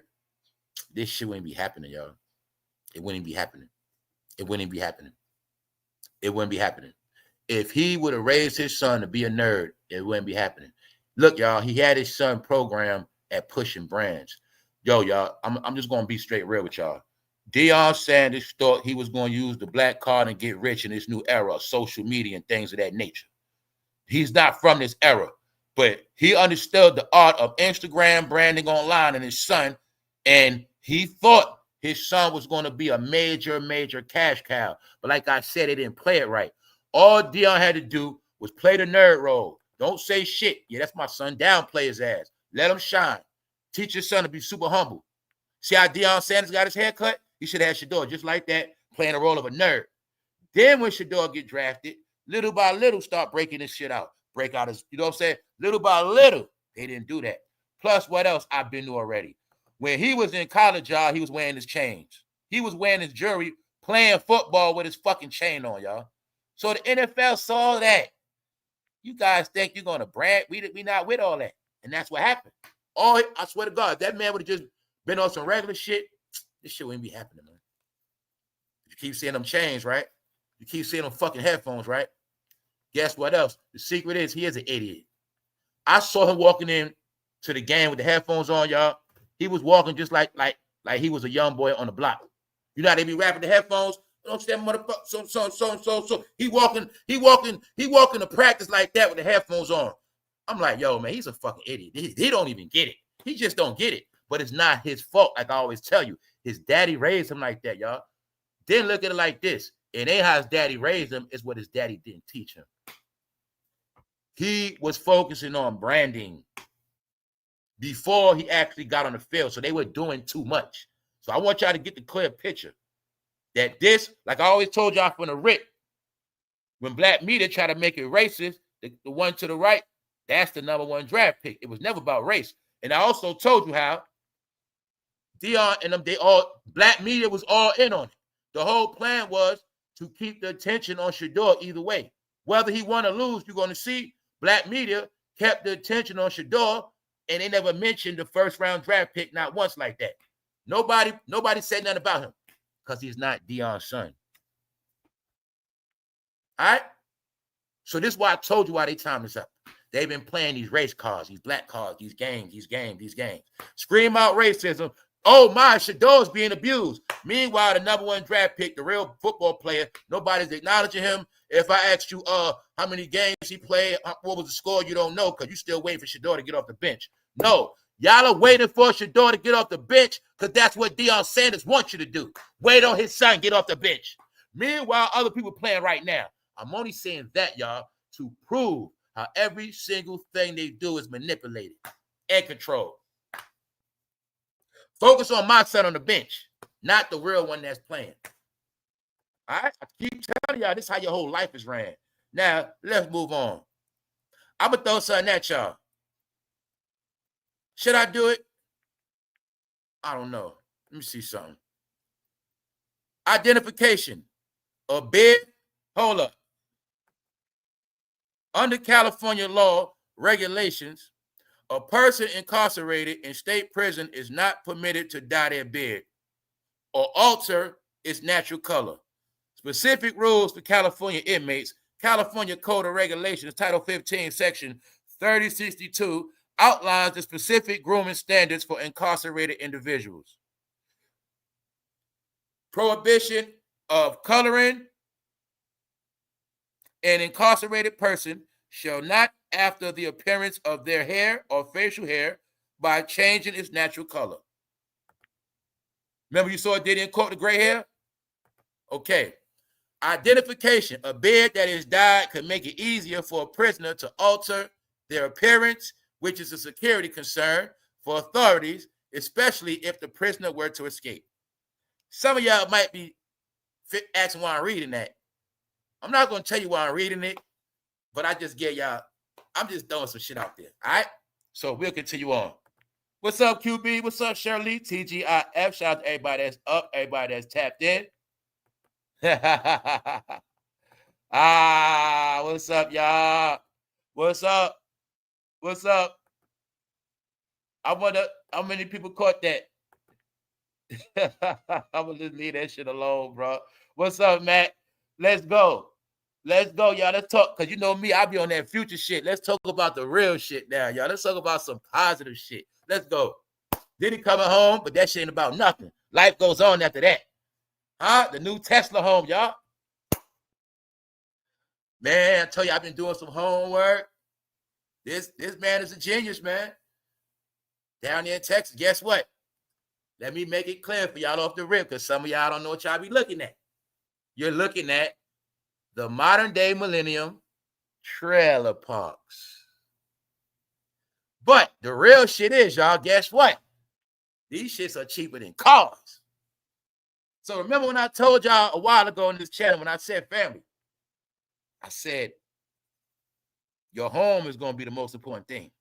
this shit wouldn't be happening, y'all. It wouldn't be happening. It wouldn't be happening. It wouldn't be happening. If he would have raised his son to be a nerd, it wouldn't be happening. Look, y'all, he had his son programmed at pushing brands. Yo, y'all, I'm just going to be straight real with y'all. Deionsanders thought he was going to use the black card and get rich in this new era of social media and things of that nature. He's not from this era, but he understood the art of Instagram branding online and his son, and he thought his son was going to be a major, major cash cow. But like I said, he didn't play it right. All Deion had to do was play the nerd role. Don't say shit. Yeah, that's my son. Downplay his ass. Let him shine. Teach your son to be super humble. See how Deionsanders got his haircut? He should have Shedeur just like that, playing the role of a nerd. Then when Shedeur get drafted, little by little start breaking this shit out. Break out his, you know what I'm saying? Little by little. They didn't do that. Plus, what else I've been to already? When he was in college, y'all, he was wearing his chains. He was wearing his jewelry, playing football with his fucking chain on, y'all. So the NFL saw that. You guys think you're gonna brag? We not with all that, and that's what happened. Oh, I swear to God, that man would have just been on some regular shit. This shit wouldn't be happening, man. You keep seeing them chains, right? You keep seeing them fucking headphones, right? Guess what else? The secret is he is an idiot. I saw him walking in to the game with the headphones on, y'all. He was walking just like he was a young boy on the block. You know how they be rapping the headphones? Don't stand motherfucker. So. He walking to practice like that with the headphones on. I'm like, yo, man, he's a fucking idiot. He don't even get it. He just don't get it. But it's not his fault, like I always tell you. His daddy raised him like that, y'all. Then look at it like this. It ain't how his daddy raised him, it's what his daddy didn't teach him. He was focusing on branding before he actually got on the field. So they were doing too much. So I want y'all to get the clear picture that this, like I always told y'all from the rip, when black media try to make it racist, the one to the right, that's the #1 draft pick. It was never about race. And I also told you how Deion and them, black media was all in on it. The whole plan was to keep the attention on Shedeur either way. Whether he won or lose, you're going to see black media kept the attention on Shedeur, and they never mentioned the first-round draft pick, not once like that. Nobody said nothing about him because he's not Deion's son. All right? So this is why I told you why they time is up. They've been playing these race cards, these black cards, these games. Scream out racism. Oh, my, Shedeur's being abused. Meanwhile, the #1 draft pick, the real football player, nobody's acknowledging him. If I asked you how many games he played, what was the score, you don't know because you're still waiting for Shedeur to get off the bench. No, y'all are waiting for Shedeur to get off the bench because that's what Deionsanders wants you to do. Wait on his son, get off the bench. Meanwhile, other people playing right now. I'm only saying that, y'all, to prove how every single thing they do is manipulated and controlled. Focus on my son on the bench, not the real one that's playing. All right? I keep telling y'all, this is how your whole life is ran. Now, let's move on. I'm going to throw something at y'all. Should I do it? I don't know. Let me see something. Identification. A bid. Hold up. Under California law regulations, a person incarcerated in state prison is not permitted to dye their beard or alter its natural color. Specific rules for California inmates, California Code of Regulations, Title 15, Section 3062, outlines the specific grooming standards for incarcerated individuals. Prohibition of coloring. An incarcerated person shall not alter the appearance of their hair or facial hair by changing its natural color. Remember you saw Diddy in court, the gray hair? Okay. Identification. A beard that is dyed could make it easier for a prisoner to alter their appearance, which is a security concern for authorities, especially if the prisoner were to escape. Some of y'all might be asking why I'm reading that. I'm not going to tell you why I'm reading it, but I just get y'all, I'm just throwing some shit out there. All right? So we'll continue on. What's up, QB? What's up, Shirley? TGIF. Shout out to everybody that's up, everybody that's tapped in. What's up, y'all? What's up? What's up? I wonder how many people caught that. I'm going to just leave that shit alone, bro. What's up, Matt? Let's go. Let's go, y'all. Let's talk. Because you know me, I be on that future shit. Let's talk about the real shit now, y'all. Let's talk about some positive shit. Let's go. Diddy coming home, but that shit ain't about nothing. Life goes on after that. Huh? The new Tesla home, y'all. Man, I tell you, I've been doing some homework. This man is a genius, man. Down there in Texas, guess what? Let me make it clear for y'all off the rip, because some of y'all don't know what y'all be looking at. You're looking at the modern day millennium trailer parks. But the real shit is, y'all, guess what? These shits are cheaper than cars. So remember when I told y'all a while ago in this channel, when I said family, I said, your home is going to be the most important thing.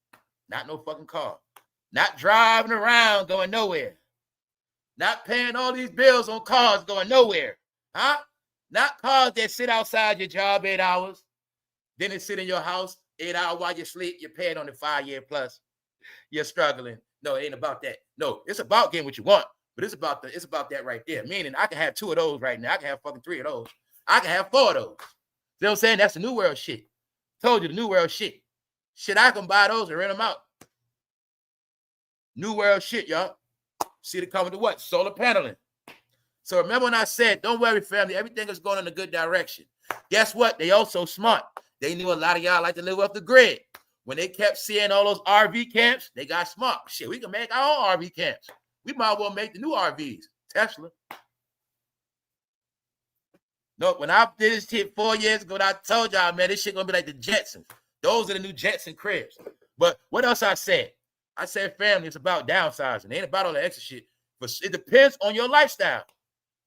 Not no fucking car. Not driving around going nowhere. Not paying all these bills on cars going nowhere. Huh? Not cars that sit outside your job 8 hours, then it sit in your house 8 hours while you sleep. You're paying on the 5-year plus. You're struggling. No, it ain't about that. No, it's about getting what you want, but it's about that right there. Meaning I can have 2 of those right now. I can have fucking 3 of those. I can have 4 of those. You know what I'm saying? That's the new world shit. Told you the new world shit. Shit, I can buy those and rent them out. New world shit, y'all. See the coming to what? Solar paneling. So remember when I said, don't worry, family, everything is going in a good direction. Guess what? They also smart. They knew a lot of y'all like to live off the grid. When they kept seeing all those RV camps, they got smart. Shit, we can make our own RV camps. We might as well make the new RVs. Tesla. No, when I did this shit 4 years ago, I told y'all, man, this shit gonna be like the Jetsons. Those are the new Jetson cribs. But what else I said? I said, family, it's about downsizing. It ain't about all the extra shit. But it depends on your lifestyle.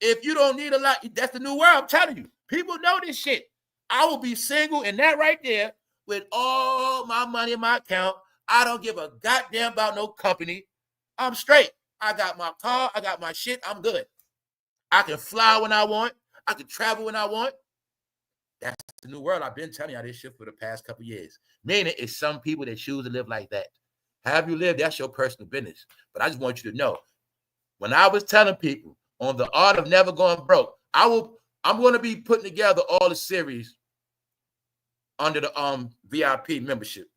If you don't need a lot, that's the new world. I'm telling you. People know this shit. I will be single and that right there with all my money in my account. I don't give a goddamn about no company. I'm straight. I got my car. I got my shit. I'm good. I can fly when I want. I can travel when I want. That's the new world. I've been telling y'all this shit for the past couple years. Meaning it's some people that choose to live like that. Have you lived? That's your personal business. But I just want you to know, when I was telling people on the art of never going broke, I'm going to be putting together all the series under the VIP membership.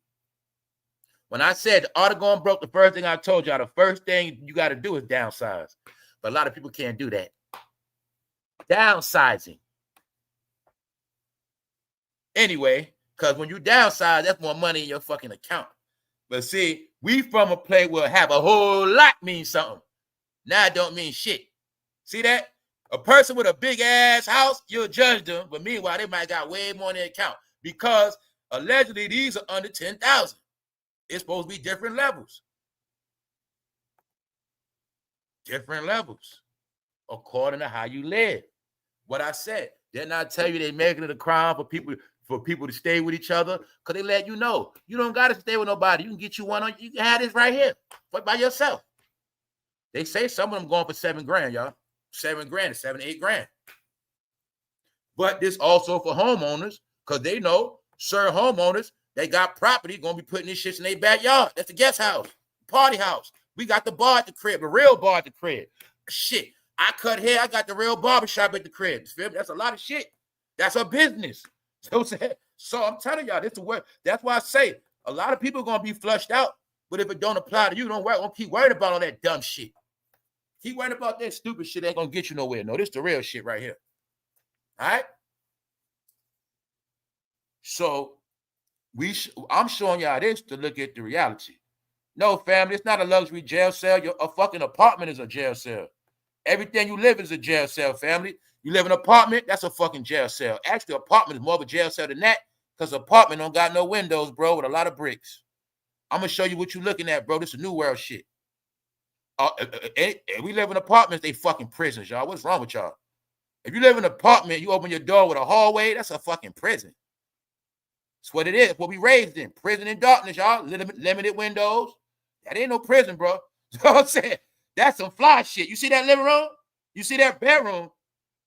When I said the art of going broke, the first thing I told y'all, the first thing you got to do is downsize. But a lot of people can't do that. Downsizing. Anyway, because when you downsize, that's more money in your fucking account. But see, we from a place where have a whole lot means something. Now it don't mean shit. See that? A person with a big ass house, you'll judge them. But meanwhile, they might got way more in their account because allegedly these are under 10,000. It's supposed to be different levels. Different levels according to how you live. What I said, didn't I tell you they making it a crime for people to stay with each other? Because they let you know you don't got to stay with nobody. You can get you one on. You can have this right here by yourself. They say some of them going for $7,000, y'all. $7,000 to $7,000 to $8,000. But this also for homeowners because they know certain homeowners, they got property going to be putting these shits in their backyard. That's the guest house, party house. We got the bar at the crib, the real bar at the crib. Shit, I cut hair. I got the real barbershop at the crib. That's a lot of shit. That's a business. So I'm telling y'all, this is where. That's why I say a lot of people are going to be flushed out. But if it don't apply to you, don't keep worrying about all that dumb shit. Keep worrying about that stupid shit. Ain't going to get you nowhere. No, this is the real shit right here. All right? So I'm showing y'all this to look at the reality. No, family, it's not a luxury jail cell. A fucking apartment is a jail cell. Everything you live is a jail cell, family. You live in an apartment, that's a fucking jail cell. Actually, apartment is more of a jail cell than that because apartment don't got no windows, bro, with a lot of bricks. I'm going to show you what you're looking at, bro. This is new world shit. We live in apartments, they fucking prisons, y'all. What's wrong with y'all? If you live in an apartment, you open your door with a hallway, that's a fucking prison. That's what it is. What we raised in. Prison in darkness, y'all. Limited windows. That ain't no prison, bro. You know what I'm saying? That's some fly shit. You see that living room? You see that bedroom?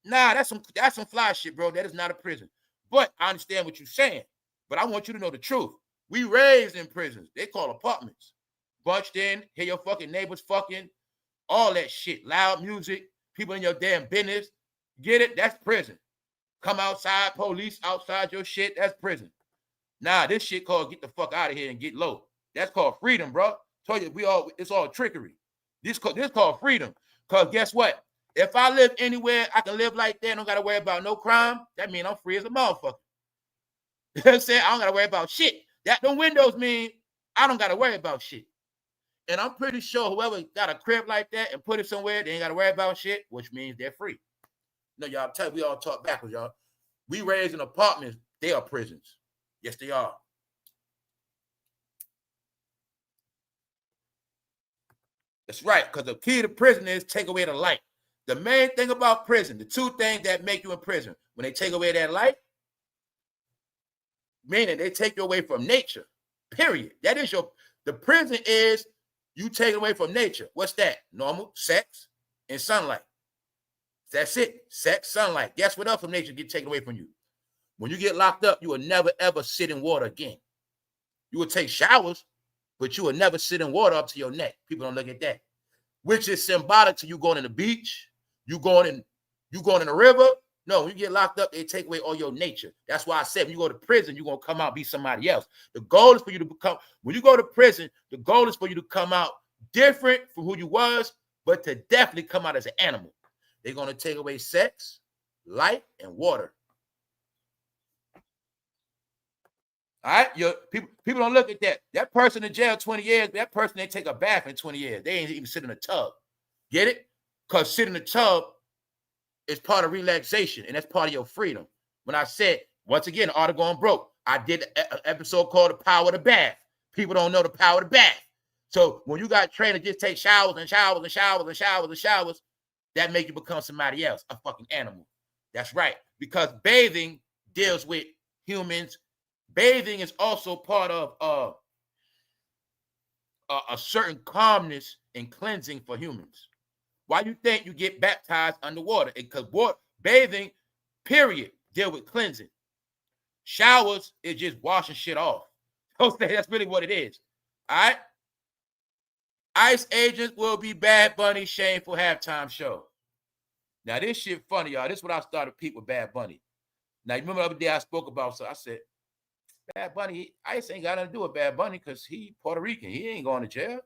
Nah, that's some fly shit, bro. That is not a prison. But I understand what you're saying. But I want you to know the truth. We raised in prisons. They call apartments. Bunched in, hear your fucking neighbors fucking, all that shit. Loud music, people in your damn business. Get it? That's prison. Come outside, police outside your shit. That's prison. Nah, this shit called get the fuck out of here and get low. That's called freedom, bro. Told you it's all trickery. This called freedom. Because guess what? If I live anywhere, I can live like that. Don't got to worry about no crime. That means I'm free as a motherfucker. You know what I'm saying? I don't got to worry about shit. That them windows mean I don't got to worry about shit. And I'm pretty sure whoever got a crib like that and put it somewhere, they ain't got to worry about shit, which means they're free. No, y'all, tell you, we all talk backwards, y'all. We raised in apartments. They are prisons. Yes, they are. That's right, because the key to prison is take away the light. The main thing about prison, the two things that make you in prison, when they take away that light, meaning they take you away from nature, period. That is the prison is you take away from nature. What's that? Normal sex and sunlight. That's it. Sex, sunlight. Guess what else from nature get taken away from you? When you get locked up, you will never, ever sit in water again. You will take showers, but you will never sit in water up to your neck. People don't look at that. Which is symbolic to you going in the beach, you going in the river. No, when you get locked up, they take away all your nature. That's why I said when you go to prison, you're going to come out, be somebody else. The goal is for you to become, when you go to prison, the goal is for you to come out different from who you was, but to definitely come out as an animal. They're going to take away sex, light, and water. All right, people don't look at that. That person in jail 20 years, that person ain't take a bath in 20 years. They ain't even sit in a tub. Get it? Because sitting in a tub is part of relaxation, and that's part of your freedom. When I said, once again, the art of going broke, I did an episode called The Power of the Bath. People don't know the power of the bath. So when you got trained to just take showers and showers and showers and showers and showers, that make you become somebody else, a fucking animal. That's right. Because bathing deals with humans. Bathing is also part of a certain calmness and cleansing for humans. Why you think you get baptized underwater? Because bathing, period, deal with cleansing. Showers is just washing shit off. That's really what it is. All right? Ice Agents will be Bad Bunny's shameful halftime show. Now, this shit funny, y'all. This is what I started peep with Bad Bunny. Now, you remember the other day I spoke about, so I said, Bad Bunny, Ice ain't got nothing to do with Bad Bunny because he Puerto Rican. He ain't going to jail.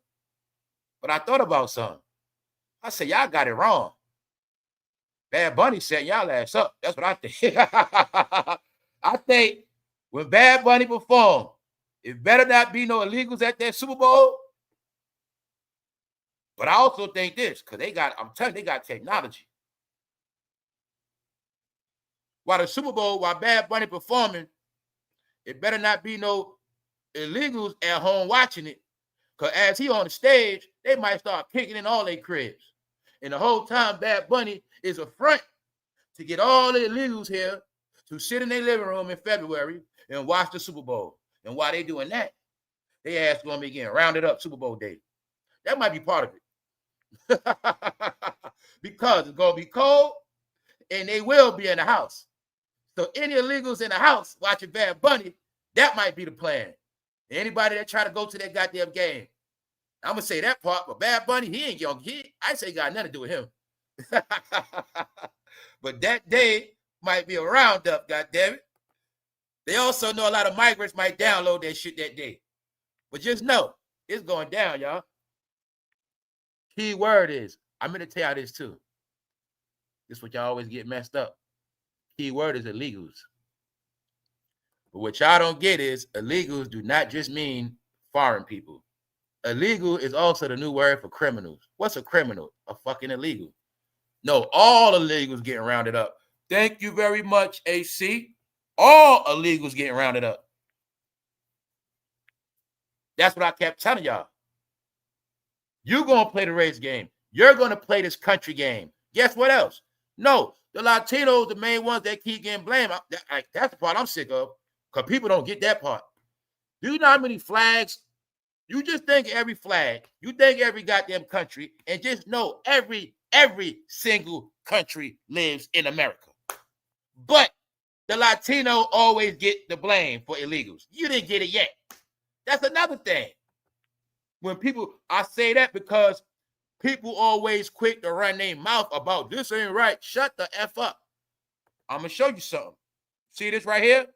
But I thought about something. I said, y'all got it wrong. Bad Bunny set y'all ass up. That's what I think. I think when Bad Bunny perform, it better not be no illegals at that Super Bowl. But I also think this, because I'm telling you, they got technology. While the Super Bowl, while Bad Bunny performing, it better not be no illegals at home watching it. Because as he on the stage, they might start kicking in all their cribs. And the whole time, Bad Bunny is a front to get all the illegals here to sit in their living room in February and watch the Super Bowl. And while they doing that, they ass going to be getting rounded up Super Bowl day. That might be part of it. Because it's going to be cold and they will be in the house. So any illegals in the house watching Bad Bunny, that might be the plan. Anybody that try to go to that goddamn game, I'm going to say that part, but Bad Bunny, he ain't young. I say got nothing to do with him. But that day might be a roundup, goddammit. They also know a lot of migrants might download that shit that day. But just know, it's going down, y'all. Key word is, I'm going to tell y'all this too. This is what y'all always get messed up. Key word is illegals. But what y'all don't get is illegals do not just mean foreign people. Illegal is also the new word for criminals. What's a criminal? A fucking illegal. No, all illegals getting rounded up. Thank you very much, AC. All illegals getting rounded up. That's what I kept telling y'all. You're going to play the race game. You're going to play this country game. Guess what else? No, the Latinos, the main ones that keep getting blamed. That's the part I'm sick of, because people don't get that part. Do you know how many flags? You just think every flag. You think every goddamn country, and just know every single country lives in America. But the Latino always get the blame for illegals. You didn't get it yet. That's another thing. When people, I say that because people always quick to run their mouth about this ain't right. Shut the F up. I'm going to show you something. See this right here?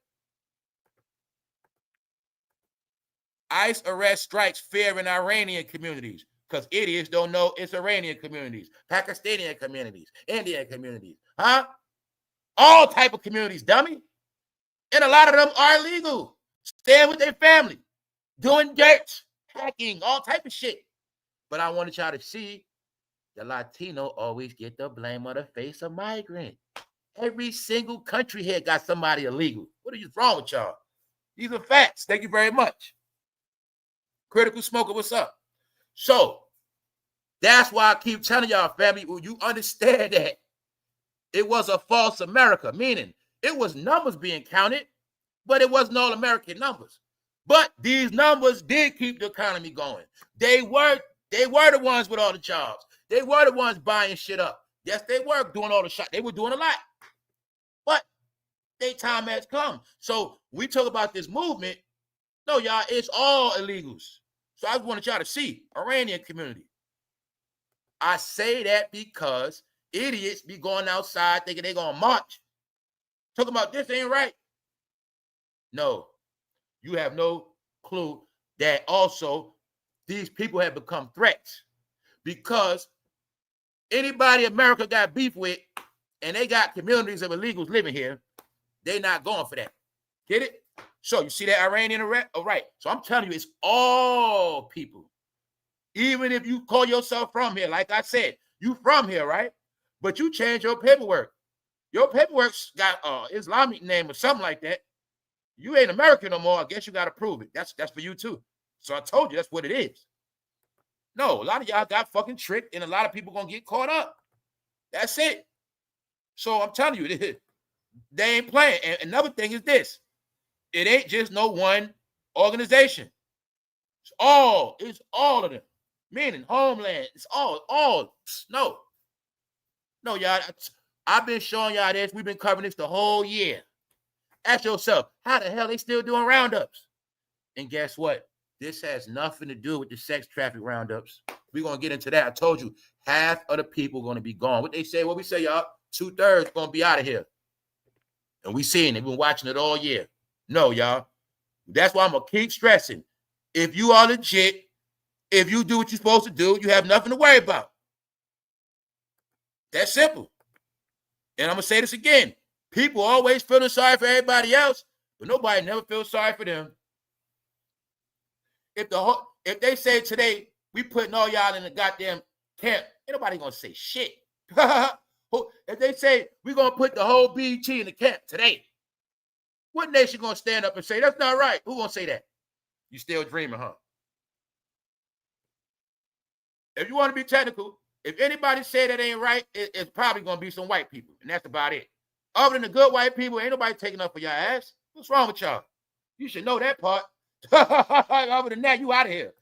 ICE arrest strikes fear in Iranian communities because idiots don't know it's Iranian communities, Pakistani communities, Indian communities, huh? All type of communities, dummy. And a lot of them are illegal. Staying with their family, doing dirt, hacking, all type of shit. But I wanted y'all to see the Latino always get the blame on the face of migrant. Every single country here got somebody illegal. What is wrong with y'all? These are facts. Thank you very much. Critical Smoker, what's up? So that's why I keep telling y'all, family, well, you understand that it was a false America, meaning it was numbers being counted, but it wasn't all American numbers. But these numbers did keep the economy going. They were the ones with all the jobs. They were the ones buying shit up. Yes, they were doing all the shot. They were doing a lot. But their time has come. So we talk about this movement. No, y'all, it's all illegals. So I wanted y'all to see Iranian community. I say that because idiots be going outside thinking they're going to march. Talking about this ain't right. No, you have no clue that also these people have become threats because anybody America got beef with and they got communities of illegals living here, they're not going for that. Get it? So you see that Iranian arrest? All right. So I'm telling you, it's all people. Even if you call yourself from here, like I said, you from here, right? But you change your paperwork. Your paperwork's got Islamic name or something like that. You ain't American no more. I guess you got to prove it. That's for you too. So I told you that's what it is. No, a lot of y'all got fucking tricked, and a lot of people gonna get caught up. That's it. So I'm telling you, they ain't playing. And another thing is this: it ain't just no one organization. It's all of them. Meaning Homeland. It's all. No, y'all. I've been showing y'all this. We've been covering this the whole year. Ask yourself, how the hell they still doing roundups? And guess what? This has nothing to do with the sex traffic roundups. We're going to get into that. I told you, half of the people are going to be gone. What we say, y'all, 2/3 going to be out of here. And we seeing it. We've been watching it all year. No, y'all. That's why I'm going to keep stressing. If you are legit, if you do what you're supposed to do, you have nothing to worry about. That's simple. And I'm going to say this again. People always feeling sorry for everybody else, but nobody never feels sorry for them. If they say today, we putting all y'all in the goddamn camp, ain't nobody going to say shit. If they say we're going to put the whole BET in the camp today, what nation going to stand up and say, that's not right? Who going to say that? You still dreaming, huh? If you want to be technical, if anybody say that ain't right, it's probably going to be some white people, and that's about it. Other than the good white people, ain't nobody taking up for your ass. What's wrong with y'all? You should know that part. Other than that, you out of here.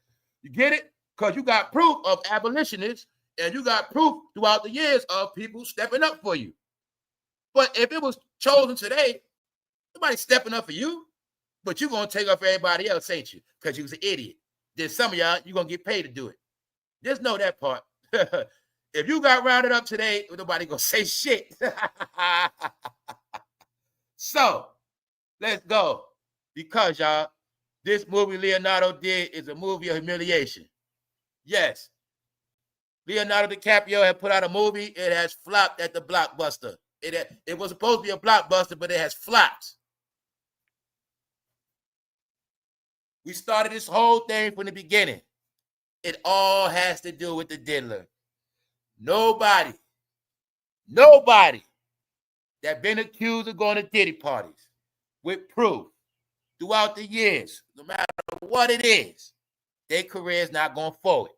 You get it? Because you got proof of abolitionists, and you got proof throughout the years of people stepping up for you. But if it was chosen today, nobody's stepping up for you, but you're going to take up for everybody else, ain't you? Because you was an idiot. Then some of y'all, you're going to get paid to do it. Just know that part. If you got rounded up today, nobody gonna say shit. So let's go. Because y'all, this movie Leonardo did is a movie of humiliation. Yes. Leonardo DiCaprio had put out a movie. It has flopped at the Blockbuster. It was supposed to be a blockbuster, but it has flopped. We started this whole thing from the beginning. It all has to do with the diddler. Nobody that been accused of going to Diddy parties with proof throughout the years, no matter what it is, their career is not going forward.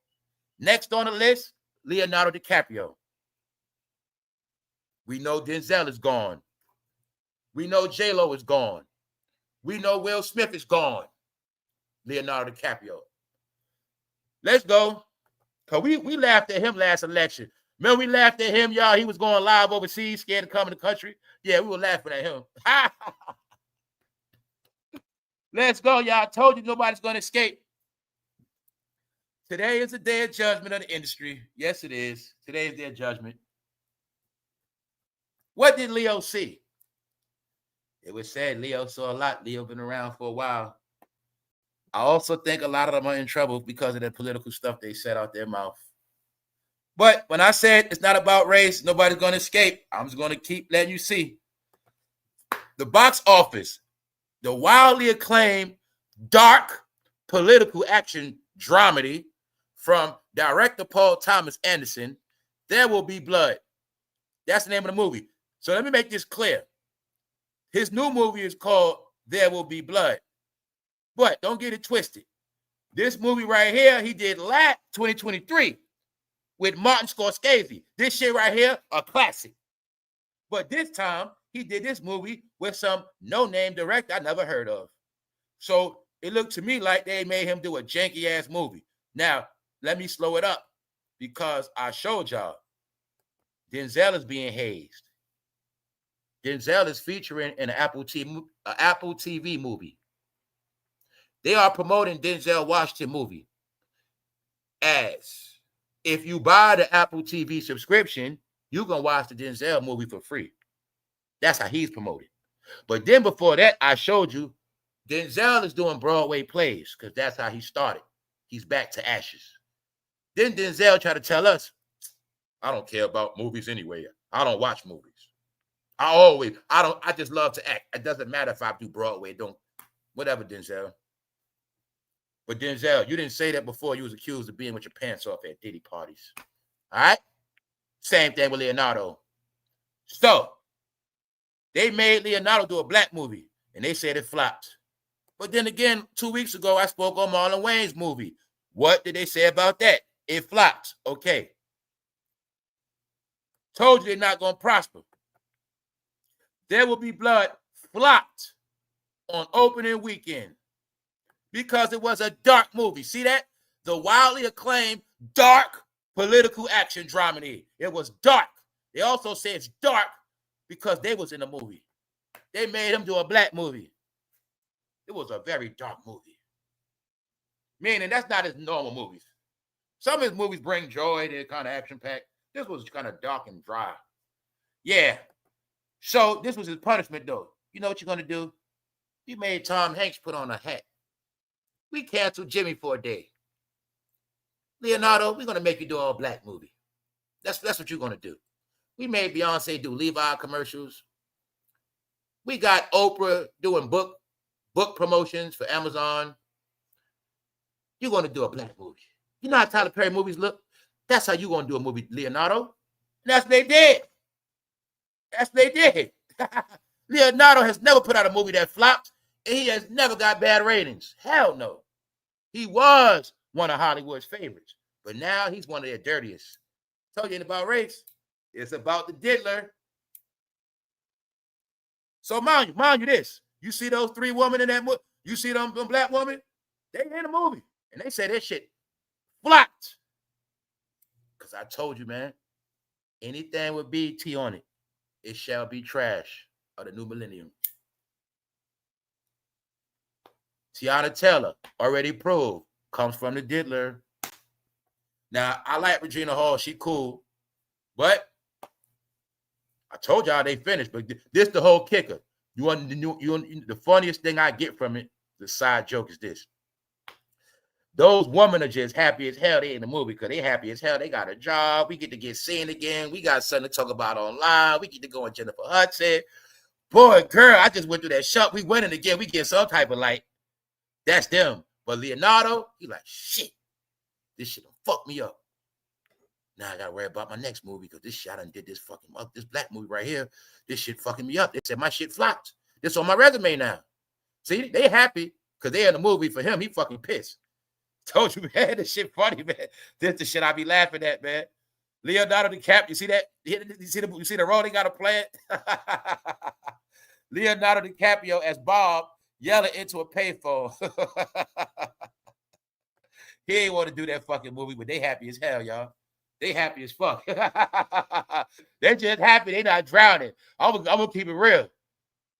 Next on the list, Leonardo DiCaprio. We know Denzel is gone. We know J-Lo is gone. We know Will Smith is gone. Leonardo DiCaprio. Let's go. Because we laughed at him last election. Remember we laughed at him, y'all? He was going live overseas, scared to come in the country. Yeah, we were laughing at him. Let's go, y'all. I told you nobody's going to escape. Today is the day of judgment of the industry. Yes, it is. Today is their judgment. What did Leo see? It was said Leo saw a lot. Leo been around for a while. I also think a lot of them are in trouble because of the political stuff they said out their mouth. But when I said it's not about race, nobody's going to escape. I'm just going to keep letting you see. The box office, the wildly acclaimed dark political action dramedy from director Paul Thomas Anderson, There Will Be Blood. That's the name of the movie. So let me make this clear. His new movie is called There Will Be Blood. But don't get it twisted. This movie right here, he did last 2023 with Martin Scorsese. This shit right here, a classic. But this time, he did this movie with some no-name director I never heard of. So it looked to me like they made him do a janky-ass movie. Now, let me slow it up because I showed y'all Denzel is being hazed. Denzel is featuring in an Apple TV movie. They are promoting Denzel Washington movie as if you buy the Apple TV subscription, you can watch the Denzel movie for free. That's how he's promoted. But then before that, I showed you Denzel is doing Broadway plays because that's how he started. He's back to ashes. Then Denzel tried to tell us, I don't care about movies anyway. I don't watch movies. I just love to act. It doesn't matter if I do Broadway. Whatever, Denzel. But Denzel, you didn't say that before you was accused of being with your pants off at Diddy parties. All right? Same thing with Leonardo. So, they made Leonardo do a black movie, and they said it flopped. But then again, 2 weeks ago, I spoke on Marlon Wayne's movie. What did they say about that? It flopped. Okay. Told you they're not going to prosper. There Will Be Blood flopped on opening weekend because it was a dark movie. See that? The wildly acclaimed dark political action dramedy. It was dark. They also say it's dark because they was in the movie. They made him do a black movie. It was a very dark movie. Meaning that's not his normal movies. Some of his movies bring joy. They're kind of action-packed. This was kind of dark and dry. Yeah. So this was his punishment, though. You know what you're going to do? You made Tom Hanks put on a hat. We canceled Jimmy for a day. Leonardo, we're going to make you do an all-black movie. That's what you're going to do. We made Beyonce do Levi commercials. We got Oprah doing book promotions for Amazon. You're going to do a black movie. You know how Tyler Perry movies look? That's how you're going to do a movie, Leonardo. And that's what they did. That's what they did. Leonardo has never put out a movie that flopped, and he has never got bad ratings. Hell no. He was one of Hollywood's favorites, but now he's one of their dirtiest. Told you about race. It's about the diddler. So mind you this. You see those three women in that movie? You see them black women? They in the movie. And they say that shit flopped. Because I told you, man, anything with BT on it, it shall be trash of the new millennium. Tiana Taylor, already proved, comes from the diddler. Now, I like Regina Hall. She cool. But I told y'all they finished. But this the whole kicker. The funniest thing I get from it, the side joke is this. Those women are just happy as hell they in the movie because they happy as hell. They got a job. We get to get seen again. We got something to talk about online. We get to go on Jenniferhudson. Boy, girl, I just went through that shop. We winning again. We get some type of like, that's them. But Leonardo, he like, shit, this shit done fuck me up. Now I gotta worry about my next movie because this shit I done did this fucking up. This black movie right here, this shit fucking me up. They said my shit flopped. This on my resume now. See, they happy because they in the movie. For him, he fucking pissed. Told you, man, this shit funny, man. This the shit I be laughing at, man. Leonardo DiCaprio, you see that? You see the role they got to play it? Leonardo DiCaprio as Bob yelling into a payphone. He ain't want to do that fucking movie, but they happy as hell, y'all. They happy as fuck. They just happy they not drowning. I'm gonna keep it real.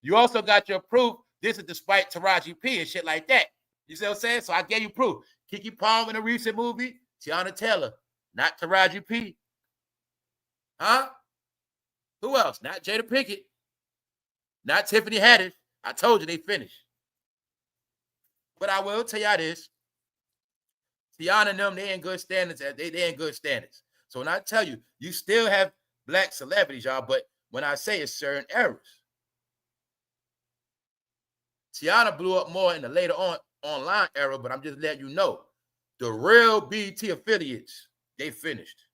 You also got your proof. This is despite Taraji P and shit like that. You see what I'm saying? So I gave you proof. Kiki Palmer in a recent movie, Tiana Taylor, not Taraji P. Huh? Who else? Not Jada Pinkett. Not Tiffany Haddish. I told you they finished. But I will tell y'all this. Tiana and them, they in good standards. They in good standards. So when I tell you, you still have black celebrities, y'all, but when I say it's certain eras. Tiana blew up more in the later on online era, but I'm just letting you know. The real BT affiliates, they finished.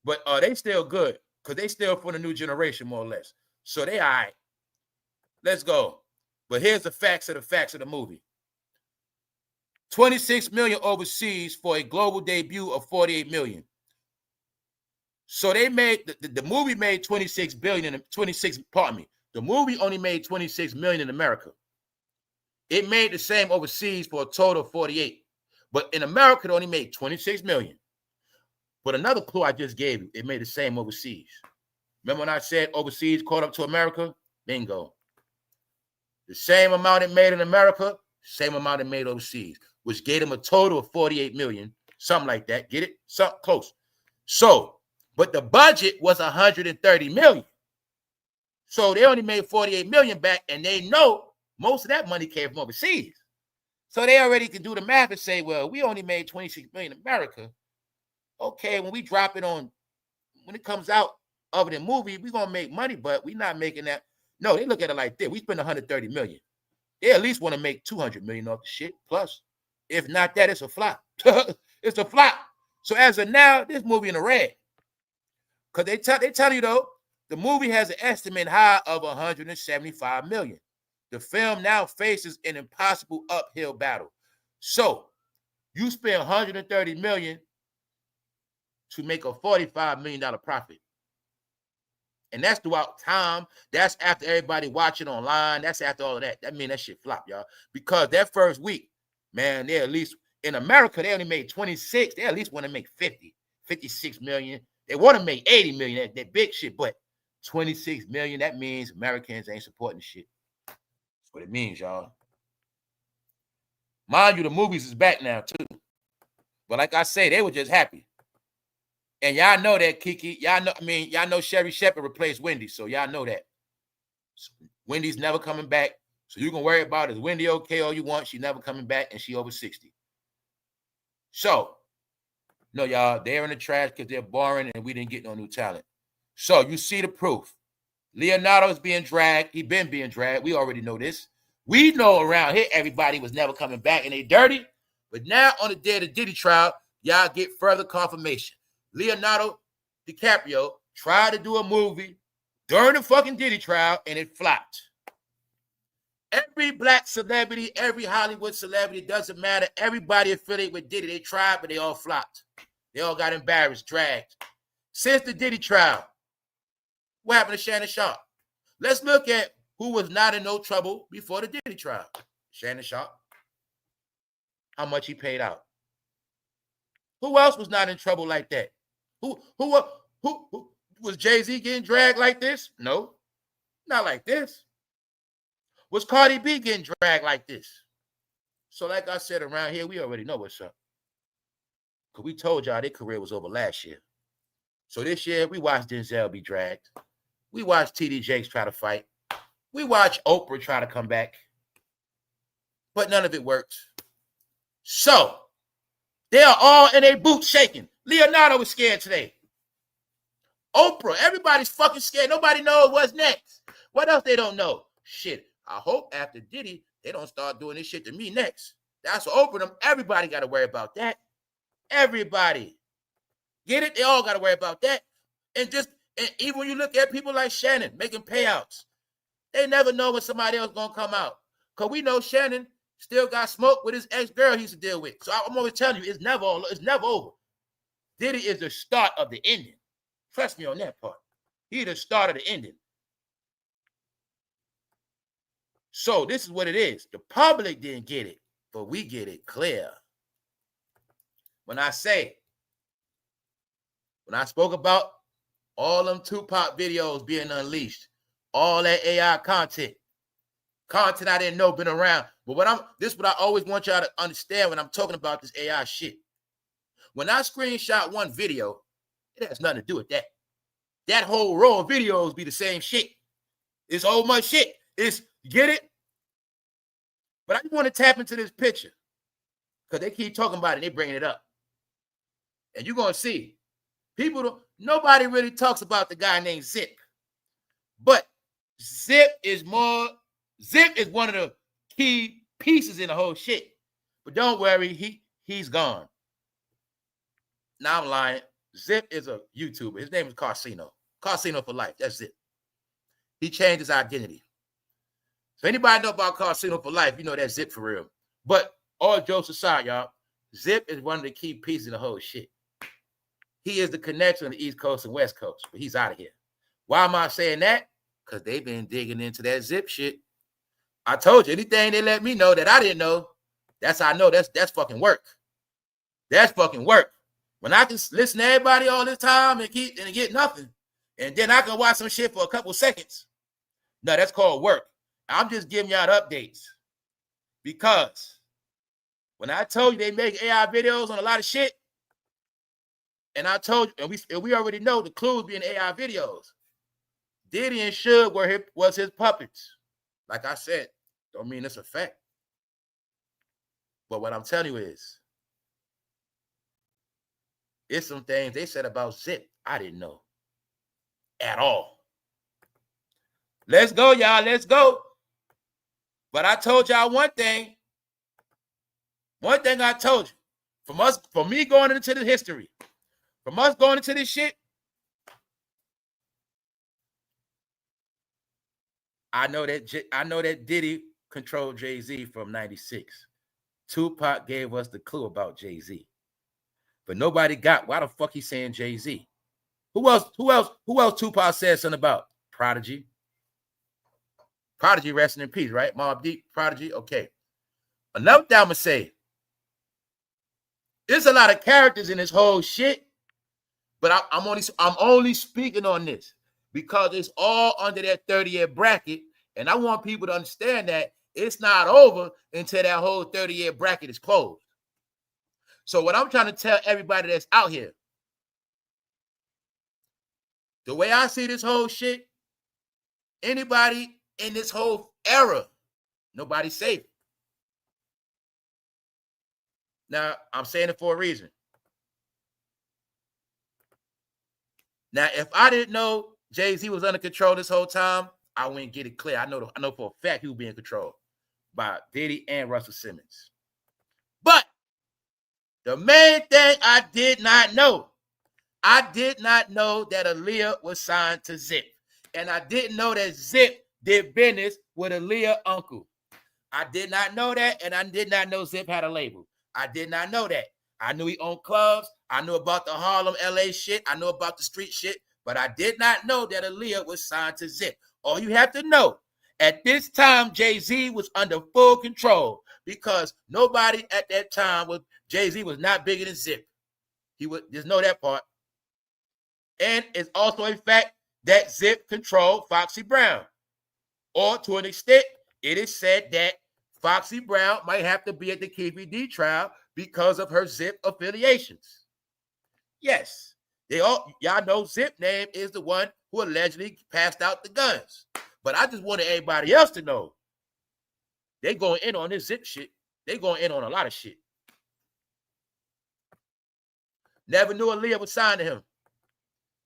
But they still good because they still for the new generation, more or less. So they all right. Let's go. But here's the facts of the movie. 26 million overseas for a global debut of 48 million. So they made the movie made 26 billion, 26, pardon me. The movie only made 26 million in America. It made the same overseas for a total of 48. But in America, it only made 26 million. But another clue I just gave you, it made the same overseas. Remember when I said overseas caught up to America? Bingo. The same amount it made in America, same amount it made overseas, which gave them a total of 48 million, something like that. Get it? Something close. So, but the budget was 130 million. So they only made 48 million back, and they know most of that money came from overseas. So they already can do the math and say, well, we only made 26 million in America. Okay, when we drop it on, when it comes out of the movie, we're going to make money, but we're not making that. No, they look at it like this. We spend 130 million. They at least want to make 200 million off the shit. Plus, if not that, it's a flop. It's a flop. So as of now, this movie in the red. Because they tell you, though, the movie has an estimate high of 175 million. The film now faces an impossible uphill battle. So you spend 130 million to make a $45 million profit. And that's throughout time. That's after everybody watching online. That's after all of that. That means that shit flop, y'all. Because that first week, man, they at least, in America, they only made 26. They at least want to make 50, 56 million. They want to make 80 million. That big shit. But 26 million, that means Americans ain't supporting shit. That's what it means, y'all. Mind you, the movies is back now, too. But like I say, they were just happy. And y'all know that, Kiki. Y'all know Sherry Shepherd replaced Wendy, so y'all know that. So Wendy's never coming back. So you can worry about, is Wendy okay all you want? She's never coming back, and she over 60. So, no, y'all, they're in the trash because they're boring and we didn't get no new talent. So you see the proof. Leonardo's being dragged. He been being dragged. We already know this. We know around here everybody was never coming back and they dirty. But now on the day of the Diddy trial, y'all get further confirmation. Leonardo DiCaprio tried to do a movie during the fucking Diddy trial and it flopped. Every black celebrity, every Hollywood celebrity, doesn't matter. Everybody affiliated with Diddy, they tried, but they all flopped. They all got embarrassed, dragged. Since the Diddy trial, what happened to Shannon Sharp? Let's look at who was not in no trouble before the Diddy trial. Shannon Sharp. How much he paid out. Who else was not in trouble like that? Who was Jay-Z getting dragged like this? No, not like this. Was Cardi B getting dragged like this? So like I said, around here, we already know what's up. Because we told y'all their career was over last year. So this year, we watched Denzel be dragged. We watched TD Jakes try to fight. We watched Oprah try to come back. But none of it worked. So they are all in their boots shaking. Leonardo was scared today. Oprah, everybody's fucking scared. Nobody knows what's next. What else they don't know? Shit, I hope after Diddy, they don't start doing this shit to me next. That's what Oprah them. Everybody got to worry about that. Everybody. Get it? They all got to worry about that. And even when you look at people like Shannon making payouts, they never know when somebody else going to come out. Because we know Shannon still got smoke with his ex-girl he used to deal with. So I'm always telling you, it's never over. Diddy is the start of the ending. Trust me on that part. He's the start of the ending. So this is what it is. The public didn't get it, but we get it clear. When I spoke about all them Tupac videos being unleashed, all that AI content I didn't know been around. But this is what I always want y'all to understand when I'm talking about this AI shit. When I screenshot one video, it has nothing to do with that. That whole row of videos be the same shit. It's so much shit. Get it? But I just want to tap into this picture because they keep talking about it and they bringing it up. And you're going to see. Nobody really talks about the guy named Zip. But Zip is one of the key pieces in the whole shit. But don't worry, he's gone. Now I'm lying. Zip is a YouTuber. His name is Carsino. Carsino for life. That's Zip. He changed his identity. So anybody know about Carsino for life, you know that's Zip for real. But all jokes aside, y'all, Zip is one of the key pieces in the whole shit. He is the connection on the East Coast and West Coast, but he's out of here. Why am I saying that? Because they've been digging into that Zip shit. I told you, anything they let me know that I didn't know, that's how I know that's fucking work. That's fucking work. When I can listen to everybody all this time and get nothing, and then I can watch some shit for a couple seconds. No, that's called work. I'm just giving y'all the updates. Because when I told you they make AI videos on a lot of shit, and I told you, and we already know the clues being AI videos. Diddy and Suge was his puppets. Like I said, don't mean it's a fact. But what I'm telling you is, it's some things they said about Zip I didn't know at all. Let's go, y'all. Let's go. But I told y'all one thing. One thing I told you. From me going into the history, from us going into this shit, I know that Diddy controlled Jay-Z from 96. Tupac gave us the clue about Jay-Z. But nobody got why the fuck he saying Jay-Z. Who else Tupac said something about? Prodigy. Prodigy resting in peace, right? Mobb Deep, Prodigy. Okay. Another thing I'm gonna say. There's a lot of characters in this whole shit, but I'm only speaking on this because it's all under that 30-year bracket, and I want people to understand that it's not over until that whole 30-year bracket is closed. So what I'm trying to tell everybody that's out here, the way I see this whole shit, anybody in this whole era, nobody's safe. Now, I'm saying it for a reason. Now, if I didn't know Jay-Z was under control this whole time, I wouldn't get it clear. I know for a fact he was being controlled by Diddy and Russell Simmons. But the main thing I did not know that Aaliyah was signed to Zip. And I didn't know that Zip did business with Aaliyah uncle. I did not know that, and I did not know Zip had a label. I did not know that. I knew he owned clubs. I knew about the Harlem, LA shit. I knew about the street shit. But I did not know that Aaliyah was signed to Zip. All you have to know, at this time, Jay-Z was under full control because nobody at that time Jay-Z was not bigger than Zip. Just know that part. And it's also a fact that Zip controlled Foxy Brown. Or to an extent, it is said that Foxy Brown might have to be at the KPD trial because of her Zip affiliations. Yes, y'all know Zip name is the one who allegedly passed out the guns. But I just wanted everybody else to know they going in on this Zip shit. They going in on a lot of shit. Never knew Aaliyah was signed to him.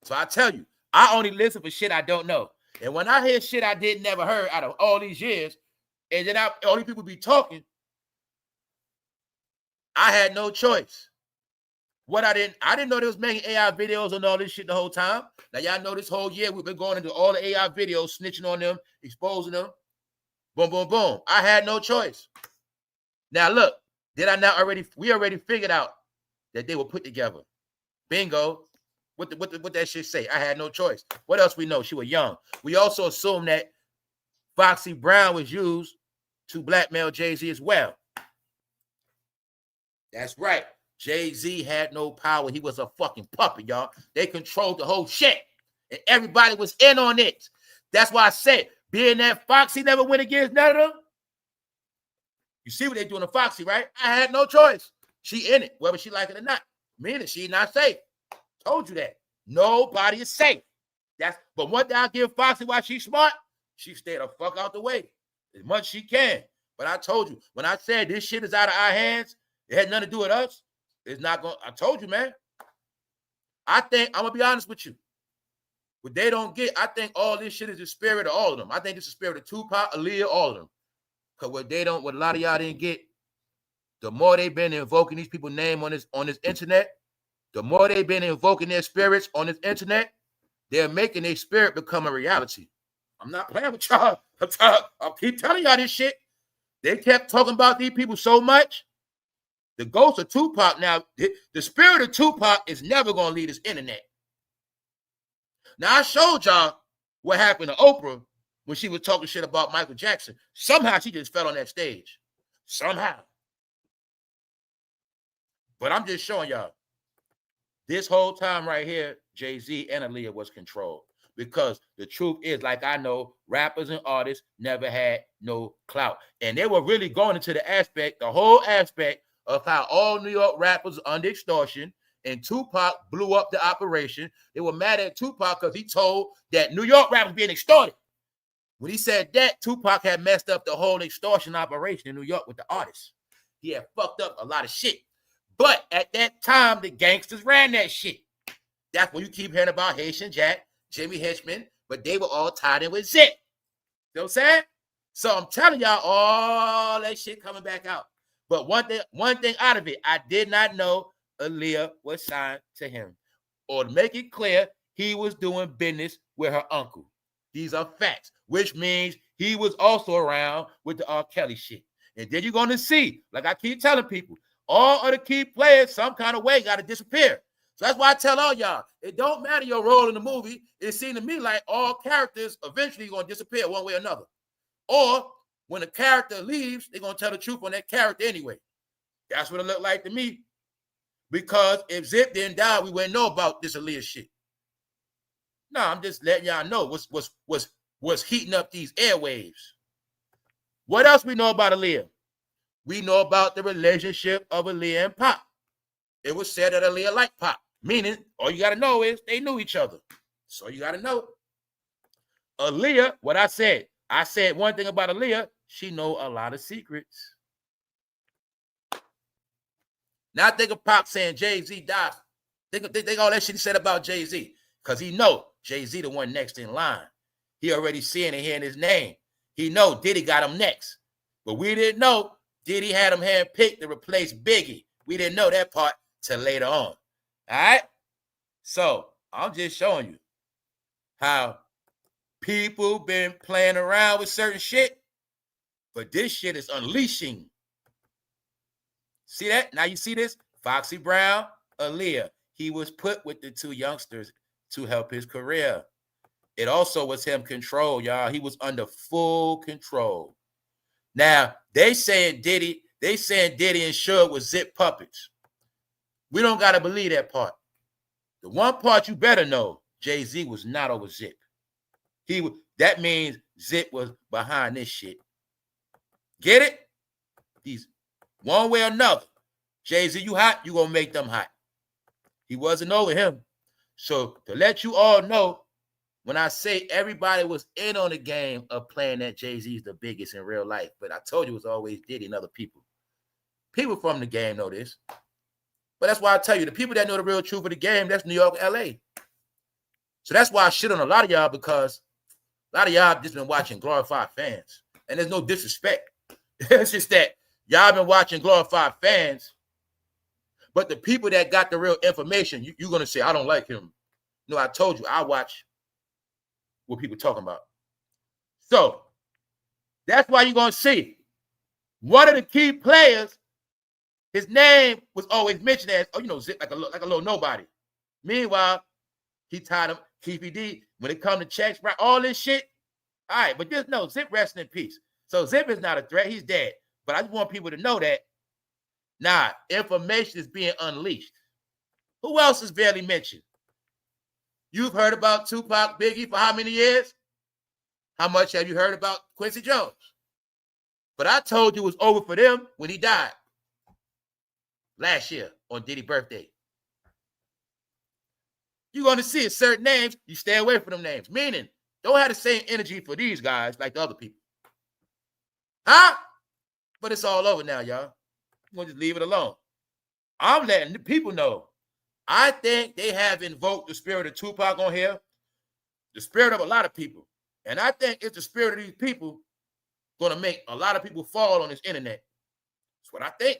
So I tell you, I only listen for shit I don't know. And when I hear shit I never heard out of all these years, and then all these people be talking, I had no choice. I didn't know they was making AI videos and all this shit the whole time. Now y'all know this whole year we've been going into all the AI videos, snitching on them, exposing them. Boom, boom, boom. I had no choice. Now look, we already figured out that they were put together. Bingo. What that shit say? I had no choice. What else we know? She was young. We also assume that Foxy Brown was used to blackmail Jay-Z as well. That's right. Jay-Z had no power. He was a fucking puppet, y'all. They controlled the whole shit. And everybody was in on it. That's why I said, being that Foxy never went against none of them. You see what they doing to Foxy, right? I had no choice. She in it, whether she like it or not. Meaning she not safe. Told you that. Nobody is safe. But one thing I give Foxy while she's smart, she stay the fuck out the way as much as she can. But I told you, when I said this shit is out of our hands, it had nothing to do with us. It's not going. I told you, man. I think, I'm going to be honest with you. What they don't get, I think all this shit is the spirit of all of them. I think it's the spirit of Tupac, Aaliyah, all of them. Because what a lot of y'all didn't get, the more they've been invoking these people's name on this internet, the more they've been invoking their spirits on this internet, they're making their spirit become a reality. I'm not playing with y'all. I'll keep telling y'all this shit. They kept talking about these people so much. The ghost of Tupac now, the spirit of Tupac is never going to leave this internet. Now, I showed y'all what happened to Oprah when she was talking shit about Michael Jackson. Somehow she just fell on that stage. Somehow. But I'm just showing y'all. This whole time right here, Jay-Z and Aaliyah was controlled. Because the truth is, like I know, rappers and artists never had no clout. And they were really going into the whole aspect of how all New York rappers were under extortion, and Tupac blew up the operation. They were mad at Tupac because he told that New York rappers being extorted. When he said that, Tupac had messed up the whole extortion operation in New York with the artists. He had fucked up a lot of shit. But at that time, the gangsters ran that shit. That's when you keep hearing about Haitian Jack, Jimmy Hitchman, but they were all tied in with Zip. You know what I'm saying? So I'm telling y'all, all that shit coming back out. But one thing out of it, I did not know Aaliyah was signed to him. Or to make it clear, he was doing business with her uncle. These are facts, which means he was also around with the R. Kelly shit. And then you're going to see, like I keep telling people, all of the key players some kind of way got to disappear. So that's why I tell all y'all, it don't matter your role in the movie. It seems to me like all characters eventually going to disappear one way or another. Or when a character leaves, they're going to tell the truth on that character anyway. That's what it looked like to me. Because if Zip didn't die, we wouldn't know about this Aaliyah shit. No, I'm just letting y'all know what's heating up these airwaves. What else we know about Aaliyah? We know about the relationship of Aaliyah and Pop. It was said that Aaliyah liked Pop, meaning all you got to know is they knew each other. So you got to know. Aaliyah, what I said one thing about Aaliyah, she know a lot of secrets. Now think of Pop saying Jay-Z died. Think all that shit he said about Jay-Z. Because he know Jay-Z the one next in line. He already seeing and hearing his name. He know Diddy got him next. But we didn't know Diddy had him handpicked to replace Biggie. We didn't know that part till later on. All right? So I'm just showing you how people been playing around with certain shit, but this shit is unleashing. See that? Now you see this? Foxy Brown, Aaliyah. He was put with the two youngsters to help his career. It also was him control, y'all. He was under full control. Now, they saying Diddy and Suge was Zip puppets. We don't got to believe that part. The one part you better know, Jay-Z was not over Zip. That means Zip was behind this shit. Get it? He's one way or another. Jay-Z, you hot, you gonna make them hot. He wasn't over him. So to let you all know, when I say everybody was in on the game of playing that Jay-Z's the biggest in real life, but I told you it was always Diddy and other people. People from the game know this. But that's why I tell you, the people that know the real truth of the game, that's New York and LA. So that's why I shit on a lot of y'all, because a lot of y'all just been watching glorified fans. And there's no disrespect. It's just that y'all been watching glorified fans, but the people that got the real information, you're going to say, I don't like him. No, I told you, I watch what people talking about. So that's why you're going to see one of the key players, his name was always mentioned as, Zip, like a little nobody. Meanwhile, he tied him, Keefy D, when it comes to checks, right, all this shit. All right, but just know, Zip resting in peace. So Zip is not a threat. He's dead. But I just want people to know that, information is being unleashed. Who else is barely mentioned? You've heard about Tupac, Biggie for how many years? How much have you heard about Quincy Jones? But I told you it was over for them when he died last year on Diddy's birthday. You're going to see certain names, you stay away from them names. Meaning, don't have the same energy for these guys like the other people. Huh? But it's all over now, y'all. I'm going to just leave it alone. I'm letting the people know. I think they have invoked the spirit of Tupac on here, the spirit of a lot of people. And I think it's the spirit of these people going to make a lot of people fall on this internet. That's what I think.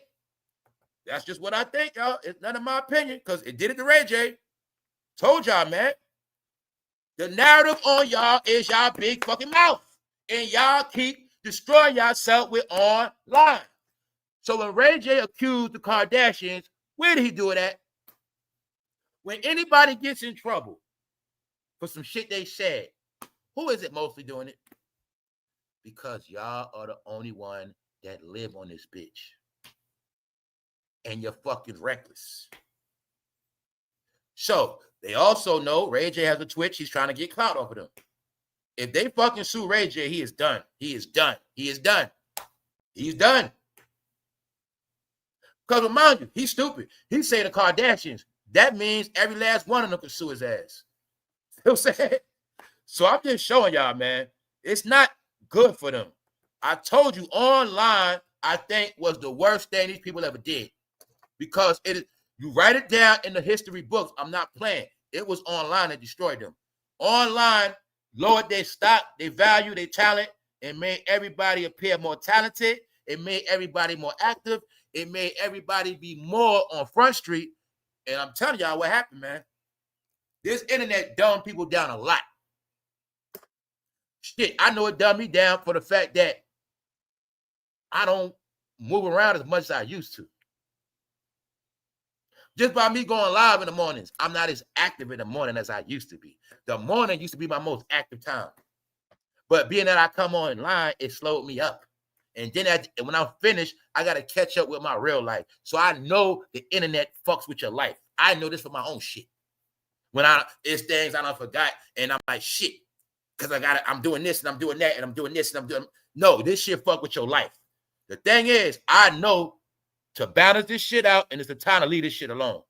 That's just what I think, y'all. It's none of my opinion, because it did it to rayj. Told y'all, man. The narrative on y'all is y'all big fucking mouth. And y'all keep destroying yourself with online. So when rayj accused the Kardashians, where did he do it at? When anybody gets in trouble for some shit they said, who is it mostly doing it? Because y'all are the only one that live on this bitch. And you're fucking reckless. So they also know Ray J has a Twitch. He's trying to get clout off of them. If they fucking sue Ray J, he is done. He is done. He is done. He's done. Because remind you, he's stupid. He say the Kardashians. That means every last one of them can sue his ass. You know what I'm saying? So I'm just showing y'all, man, it's not good for them. I told you online, I think, was the worst thing these people ever did. Because it is, you write it down in the history books. I'm not playing. It was online that destroyed them. Online lowered their stock, their value, their talent, and made everybody appear more talented. It made everybody more active. It made everybody be more on Front Street. And I'm telling y'all what happened, man. This internet dumbed people down a lot. Shit, I know it dumbed me down for the fact that I don't move around as much as I used to. Just by me going live in the mornings, I'm not as active in the morning as I used to be. The morning used to be my most active time. But being that I come online, it slowed me up. And then when I'm finished, I got to catch up with my real life. So I know the internet fucks with your life. I know this for my own shit. When it's things I done forgot, and I'm like, shit, because I'm doing this, and I'm doing that, and I'm doing this, and I'm doing... No, this shit fuck with your life. The thing is, I know to balance this shit out, and it's the time to leave this shit alone.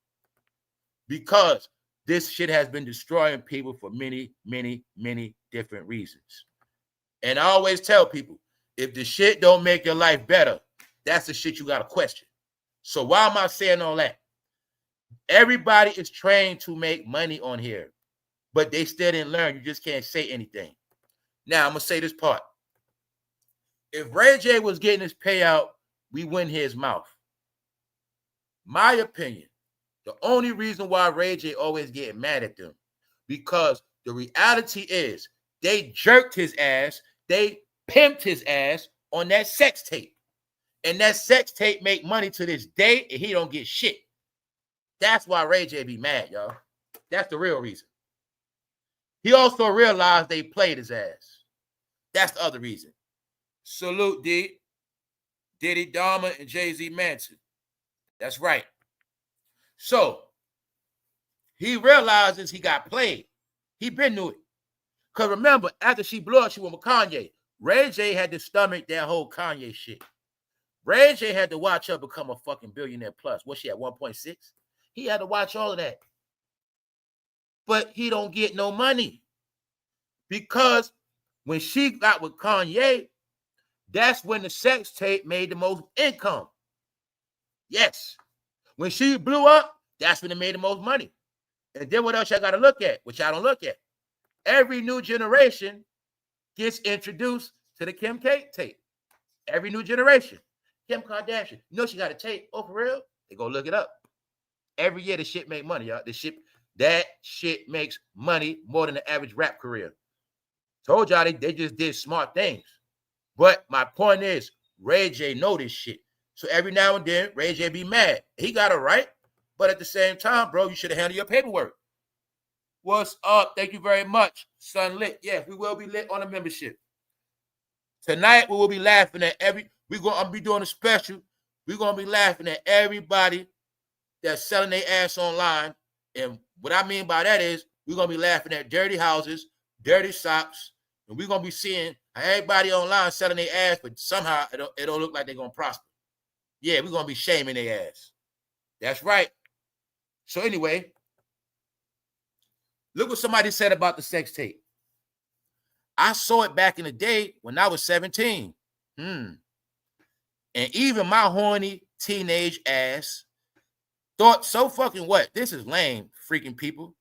Because this shit has been destroying people for many, many, many different reasons. And I always tell people, if the shit don't make your life better, that's the shit you got to question. So why am I saying all that? Everybody is trained to make money on here, but they still didn't learn. You just can't say anything. Now, I'm going to say this part. If Ray J was getting his payout, we wouldn't hear his mouth. My opinion, the only reason why Ray J always getting mad at them, because the reality is they jerked his ass, they pimped his ass on that sex tape. And that sex tape make money to this day, and he don't get shit. That's why Ray J be mad, y'all. That's the real reason. He also realized they played his ass. That's the other reason. Salute, D. Diddy, Dharma, and Jay-Z Manson. That's right. So, he realizes he got played. He been knew it. Because remember, after she blew up, she went with Kanye. Ray J had to stomach that whole Kanye shit. Ray J had to watch her become a fucking billionaire plus. What's she at, 1.6? He had to watch all of that. But he don't get no money. Because when she got with Kanye, that's when the sex tape made the most income. Yes. When she blew up, that's when it made the most money. And then what else y'all got to look at, which I don't look at? Every new generation gets introduced to the Kim K tape. Every new generation. Kim Kardashian. You know she got a tape. Oh, for real? They go look it up. Every year, the shit make money, y'all. That shit makes money more than the average rap career. Told y'all they just did smart things. But my point is, Ray J know this shit. So every now and then, Ray J be mad. He got it right. But at the same time, bro, you should have handled your paperwork. What's up? Thank you very much. Sunlit. Yes, we will be lit on a membership. Tonight, we will be laughing at I'm going to be doing a special. We're going to be laughing at everybody that's selling their ass online. And what I mean by that is we're going to be laughing at dirty houses, dirty socks, and we're going to be seeing everybody online selling their ass, but somehow it don't look like they're going to prosper. Yeah, we're going to be shaming their ass. That's right. So anyway, look what somebody said about the sex tape. I saw it back in the day when I was 17. And even my horny teenage ass thought, so fucking what? This is lame, freaking people.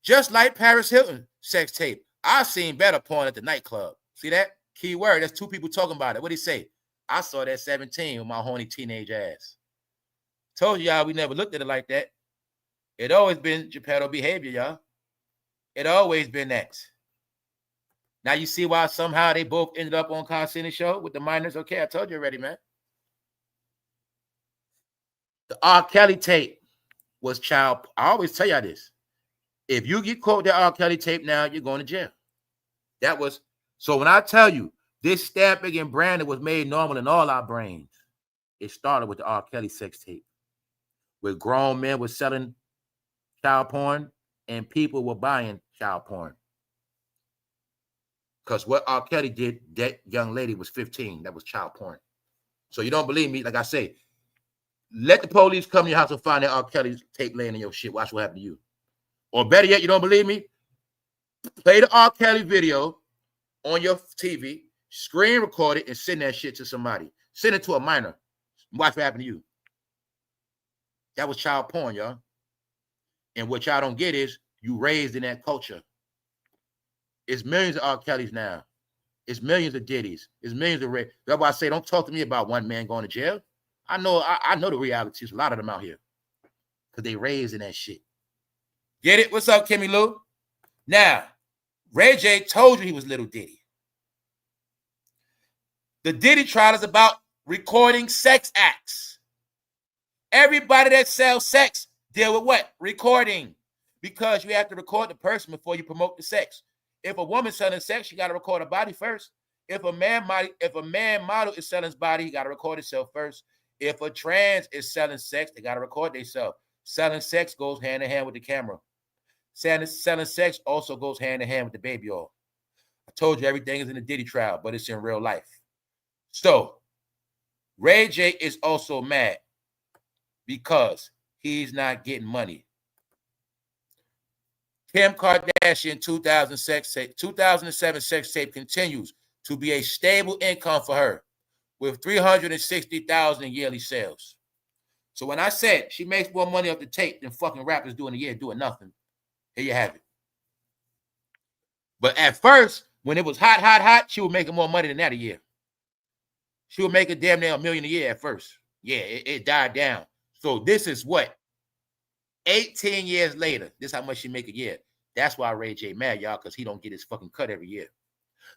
Just like Paris Hilton sex tape. I've seen better porn at the nightclub. See that? Key word. That's two people talking about it. What'd he say? I saw that 17 with my horny teenage ass. Told y'all we never looked at it like that. It always been Geppetto behavior, y'all. It always been that. Now you see why somehow they both ended up on Carcini show with the minors. Okay, I told you already, man. The R. Kelly tape was child. I always tell y'all this. If you get caught with the R. Kelly tape now, you're going to jail. That was, so when I tell you this stamping and branding was made normal in all our brains, it started with the R. Kelly sex tape. Where grown men were selling child porn, and people were buying child porn. Because what R. Kelly did, that young lady was 15. That was child porn. So you don't believe me? Like I say, let the police come to your house and find that R. Kelly's tape laying in your shit. Watch what happened to you. Or better yet, you don't believe me? Play the R. Kelly video on your TV, screen record it, and send that shit to somebody. Send it to a minor. Watch what happened to you. That was child porn, y'all. And what y'all don't get is you raised in that culture. It's millions of R. Kellys now. It's millions of Diddy's. It's millions of Ray. That's why I say, don't talk to me about one man going to jail. I know the reality. There's a lot of them out here. Because they raised in that shit. Get it? What's up, Kimmy Lou? Now, Ray J told you he was Little Diddy. The Diddy trial is about recording sex acts. Everybody that sells sex deal with what? Recording. Because you have to record the person before you promote the sex. If a woman's selling sex, you got to record her body first. If a man model is selling his body, he got to record himself first. If a trans is selling sex, they got to record themselves. Selling sex goes hand in hand with the camera. Selling sex also goes hand in hand with the baby oil. I told you everything is in the Diddy trial, but it's in real life. So, Ray J is also mad because he's not getting money. Kim Kardashian 2007 sex tape continues to be a stable income for her with 360,000 yearly sales. So when I said she makes more money off the tape than fucking rappers doing a year doing nothing, here you have it. But at first, when it was hot, she was making more money than that a year. She would make a damn near $1 million a year at first. Yeah, it died down. So this is what? 18 years later, this is how much she make a year. That's why Ray J mad, y'all, because he don't get his fucking cut every year.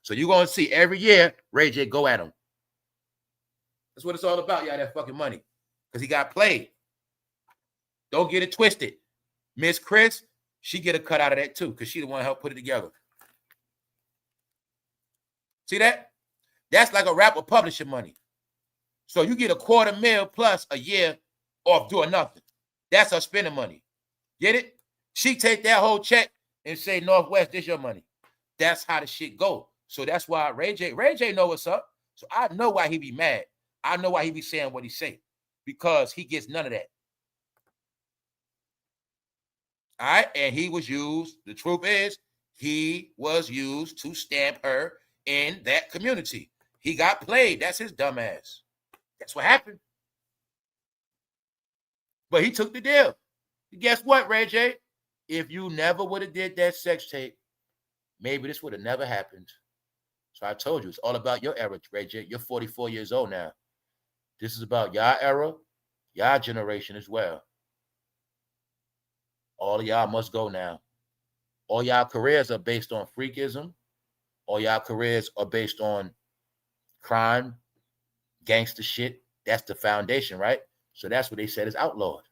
So you're going to see every year Ray J go at him. That's what it's all about, y'all, that fucking money. Because he got played. Don't get it twisted. Miss Chris, she get a cut out of that too, because she the one who helped put it together. See that? That's like a rapper publishing money. So you get $250,000 plus a year off doing nothing. That's her spending money. Get it? She take that whole check and say, Northwest, this your money. That's how the shit go. So that's why Ray J know what's up. So I know why he be mad. I know why he be saying what he say. Because he gets none of that. All right? And he was used. The truth is, he was used to stamp her in that community. He got played. That's his dumb ass. That's what happened. But he took the deal. Guess what, Ray J? If you never would have did that sex tape, maybe this would have never happened. So I told you, it's all about your era, Ray J. You're 44 years old now. This is about your era, your generation as well. All of y'all must go now. All y'all careers are based on freakism. All y'all careers are based on crime, gangster shit. That's the foundation, right? So that's what they said is outlawed.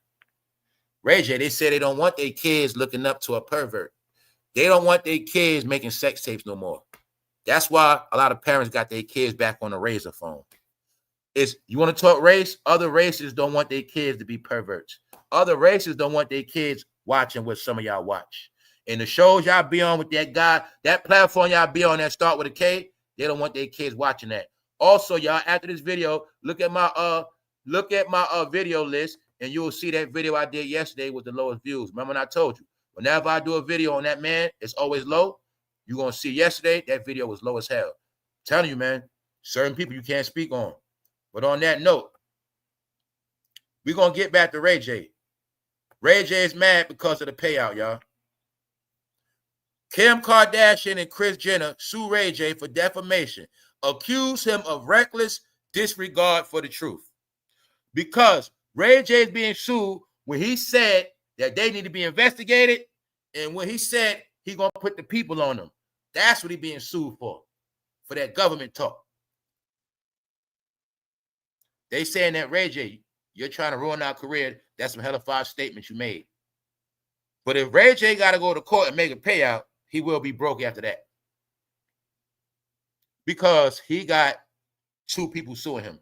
Ray J, they say they don't want their kids looking up to a pervert. They don't want their kids making sex tapes no more. That's why a lot of parents got their kids back on the razor phone. You want to talk race? Other races don't want their kids to be perverts. Other races don't want their kids watching what some of y'all watch. And the shows y'all be on with that guy, that platform y'all be on that start with a K, they don't want their kids watching that. Also, y'all, after this video, look at my video list, and you will see that video I did yesterday with the lowest views. Remember when I told you, whenever I do a video on that man, it's always low. You're going to see yesterday, that video was low as hell. I'm telling you, man, certain people you can't speak on. But on that note, we're going to get back to Ray J. Ray J is mad because of the payout, y'all. Kim Kardashian and Kris Jenner sue Ray J for defamation, accuse him of reckless disregard for the truth. Because Ray J is being sued when he said that they need to be investigated, and when he said he's going to put the people on them. That's what he's being sued for that government talk. They saying that, Ray J, you're trying to ruin our career. That's some hella five statements you made. But if Ray J got to go to court and make a payout, he will be broke after that. Because he got two people suing him.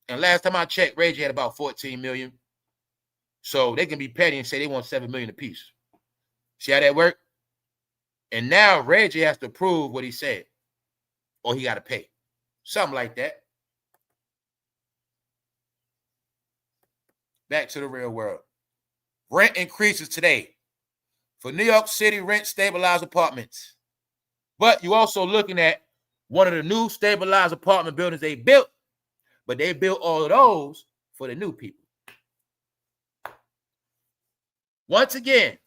And last time I checked, Ray J had about 14 million. So they can be petty and say they want $7 million apiece. See how that work? And now Reggie has to prove what he said, or he got to pay. Something like that. Back to the real world. Rent increases today for New York City rent stabilized apartments. But you also looking at one of the new stabilized apartment buildings they built, but they built all of those for the new people. Once again,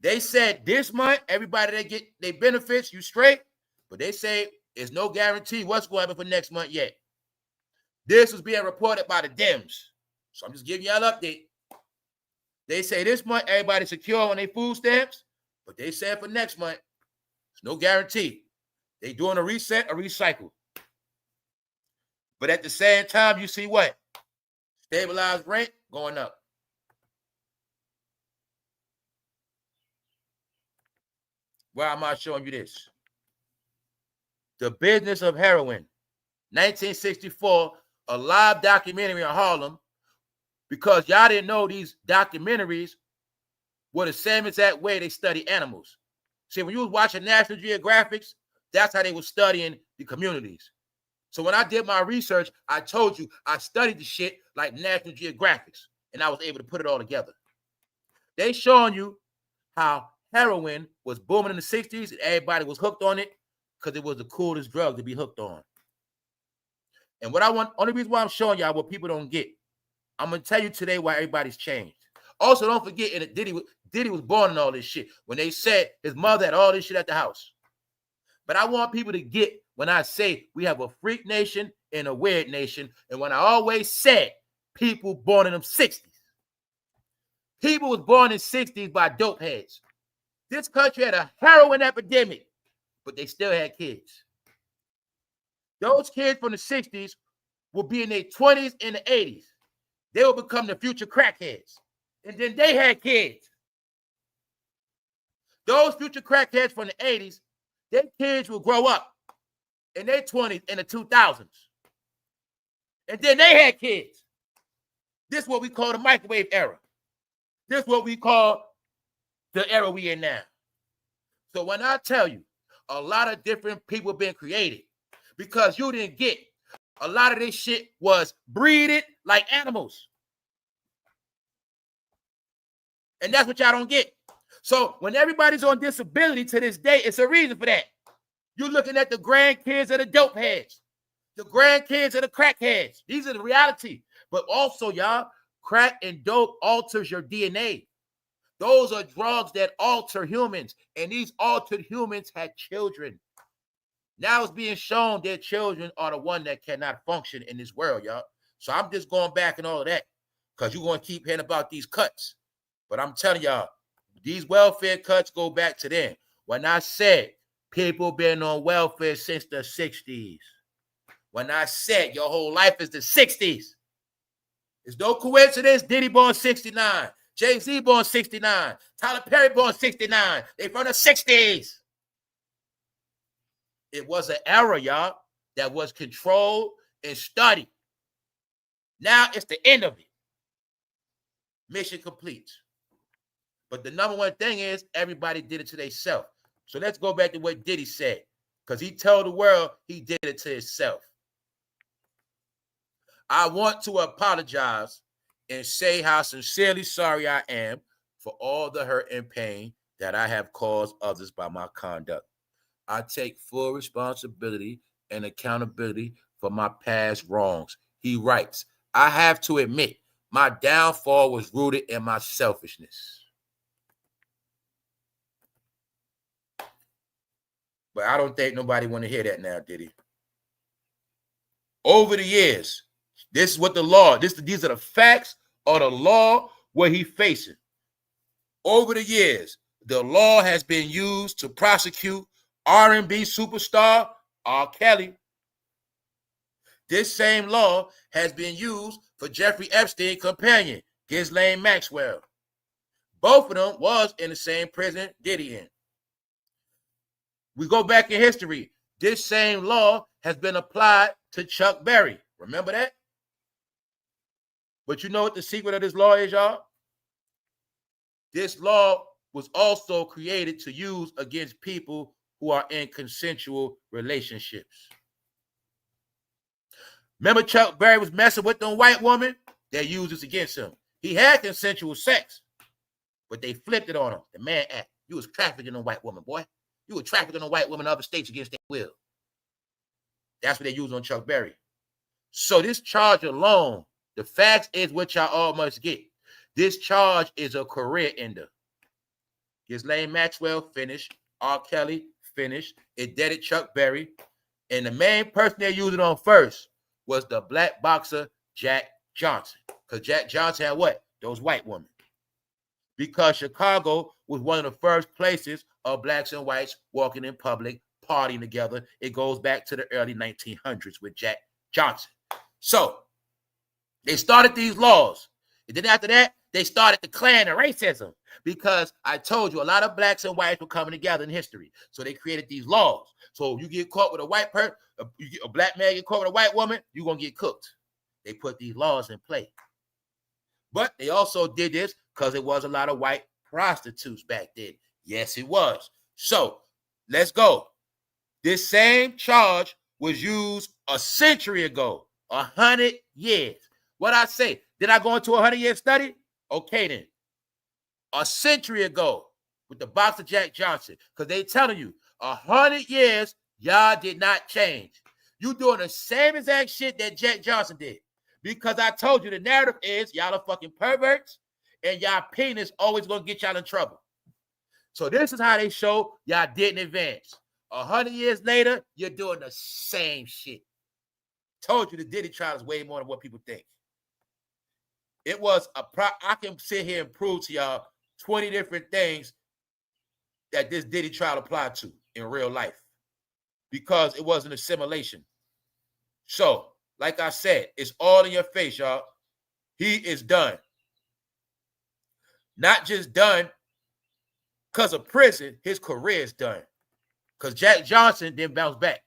they said this month, everybody that get their benefits, you straight, but they say there's no guarantee what's going to happen for next month yet. This was being reported by the Dems. So I'm just giving y'all an update. They say this month, everybody's secure on their food stamps, but they said for next month, there's no guarantee. They doing a reset, a recycle. But at the same time, you see what? Stabilized rent going up. Why am I showing you this? The Business of Heroin, 1964, a live documentary in Harlem, because y'all didn't know these documentaries were the same exact way they study animals. See, when you was watching National Geographics, that's how they were studying the communities. So when I did my research, I told you I studied the shit like National Geographics, and I was able to put it all together. They showing you how heroin was booming in the 60s and everybody was hooked on it because it was the coolest drug to be hooked on. And what I want, only reason why I'm showing y'all what people don't get, I'm going to tell you today why everybody's changed. Also, don't forget, and Diddy was born in all this shit when they said his mother had all this shit at the house. But I want people to get when I say we have a freak nation and a weird nation, and when I always said people born in them 60s. People was born in 60s by dope heads. This country had a heroin epidemic, but they still had kids. Those kids from the 60s will be in their 20s and the 80s. They will become the future crackheads. And then they had kids. Those future crackheads from the 80s, their kids will grow up in their 20s in the 2000s. And then they had kids. This is what we call the microwave era. This is what we call the era we in now. So when I tell you a lot of different people being created because you didn't get a lot of this shit was breeded like animals. And that's what y'all don't get. So when everybody's on disability to this day, it's a reason for that. You're looking at the grandkids of the dope heads, the grandkids of the crackheads. These are the reality. But also, y'all, crack and dope alters your DNA. Those are drugs that alter humans. And these altered humans had children. Now it's being shown their children are the one that cannot function in this world, y'all. So I'm just going back and all of that because you're going to keep hearing about these cuts. But I'm telling y'all, these welfare cuts go back to them. When I said people been on welfare since the 60s. When I said your whole life is the 60s. It's no coincidence Diddy born 69. Jay-Z born 69. Tyler Perry born 69. They from the 60s. It was an era, y'all, that was controlled and studied. Now it's the end of it. Mission complete. But the number one thing is everybody did it to themselves. So let's go back to what Diddy said, because he told the world he did it to himself. I want to apologize and say how sincerely sorry I am for all the hurt and pain that I have caused others by my conduct. I take full responsibility and accountability for my past wrongs. He writes, I have to admit, my downfall was rooted in my selfishness. But I don't think nobody want to hear that now, Diddy. Over the years, this is what the law, these are the facts of the law where he's facing. Over the years, the law has been used to prosecute R&B superstar R. Kelly. This same law has been used for Jeffrey Epstein's companion, Ghislaine Maxwell. Both of them was in the same prison Diddy in. We go back in history. This same law has been applied to Chuck Berry. Remember that? But you know what the secret of this law is, y'all? This law was also created to use against people who are in consensual relationships. Remember Chuck Berry was messing with them white woman? They used this against him. He had consensual sex, but they flipped it on him. The Mann Act. You was trafficking a white woman, boy. You were trafficking a white woman in other states against their will. That's what they used on Chuck Berry. So this charge alone, the facts is what y'all all must get. This charge is a career ender. Ghislaine Maxwell finished. R. Kelly finished. It deaded Chuck Berry. And the main person they used it on first was the black boxer Jack Johnson. Because Jack Johnson had what? Those white women. Because Chicago was one of the first places of blacks and whites walking in public, partying together. It goes back to the early 1900s with Jack Johnson. So they started these laws. And then after that, they started the Klan and racism. Because I told you, a lot of blacks and whites were coming together in history. So they created these laws. So you get caught with a white person, a black man get caught with a white woman, you're going to get cooked. They put these laws in play. But they also did this because it was a lot of white prostitutes back then. Yes, it was. So let's go. This same charge was used a century ago, 100 years. What I say? Did I go into a 100-year study? Okay, then. A century ago with the boxer Jack Johnson, because they telling you 100 years, y'all did not change. You doing the same exact shit that Jack Johnson did. Because I told you the narrative is y'all are fucking perverts and y'all penis always gonna get y'all in trouble. So this is how they show y'all didn't advance. 100 years later, you're doing the same shit. Told you the Diddy trial is way more than what people think. It was I can sit here and prove to y'all 20 different things that this Diddy trial applied to in real life because it was an assimilation. So, like I said, it's all in your face, y'all. He is done. Not just done because of prison, his career is done. Because Jack Johnson didn't bounce back.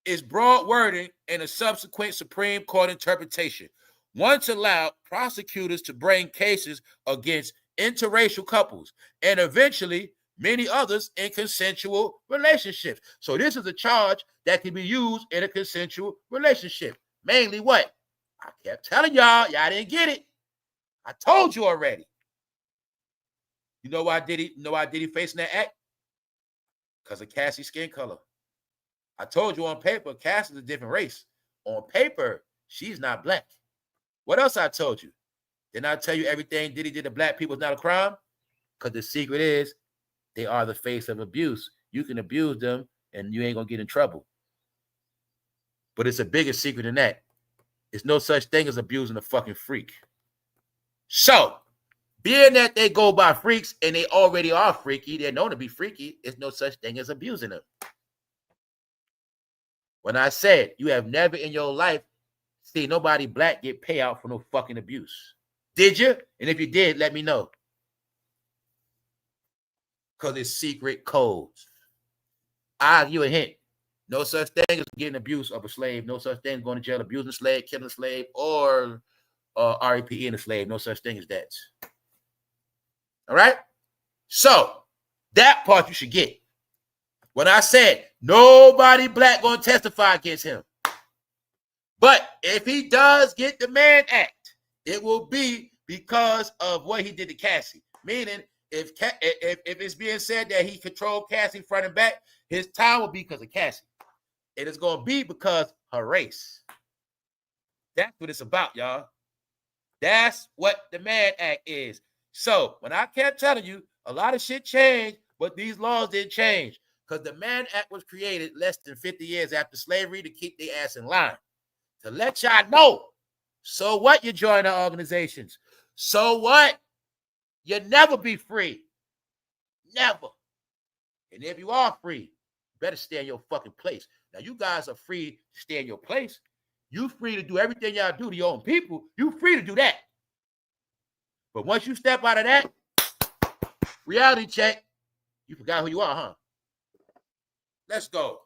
It's broad wording and a subsequent Supreme Court interpretation. Once allowed prosecutors to bring cases against interracial couples and eventually many others in consensual relationships. So this is a charge that can be used in a consensual relationship. Mainly what? I kept telling y'all didn't get it. I told you already. You know why Diddy facing that act? Because of Cassie's skin color. I told you on paper, Cassie's a different race. On paper, she's not black. What else I told you? Didn't I tell you everything Diddy did to black people is not a crime? Because the secret is they are the face of abuse. You can abuse them and you ain't going to get in trouble. But it's a bigger secret than that. There's no such thing as abusing a fucking freak. So, being that they go by freaks and they already are freaky, they're known to be freaky, there's no such thing as abusing them. When I said you have never in your life seen nobody black get payout for no fucking abuse. Did you? And if you did, let me know. Because it's secret codes. I'll give you a hint. No such thing as getting abuse of a slave. No such thing as going to jail, abusing a slave, killing a slave, or REPE in a slave. No such thing as that. All right? So, that part you should get. When I said nobody black going to testify against him. But if he does get the Mann Act, it will be because of what he did to Cassie. Meaning, if it's being said that he controlled Cassie front and back, his time will be because of Cassie. It is going to be because her race. That's what it's about, y'all. That's what the Mann Act is. So, when I kept telling you, a lot of shit changed, but these laws didn't change. Because the Mann Act was created less than 50 years after slavery to keep their ass in line. To let y'all know. So what, you join the organizations? So what? You never be free. Never. And if you are free, you better stay in your fucking place. Now, you guys are free to stay in your place. You free to do everything y'all do to your own people. You free to do that. But once you step out of that, reality check, you forgot who you are, huh? Let's go.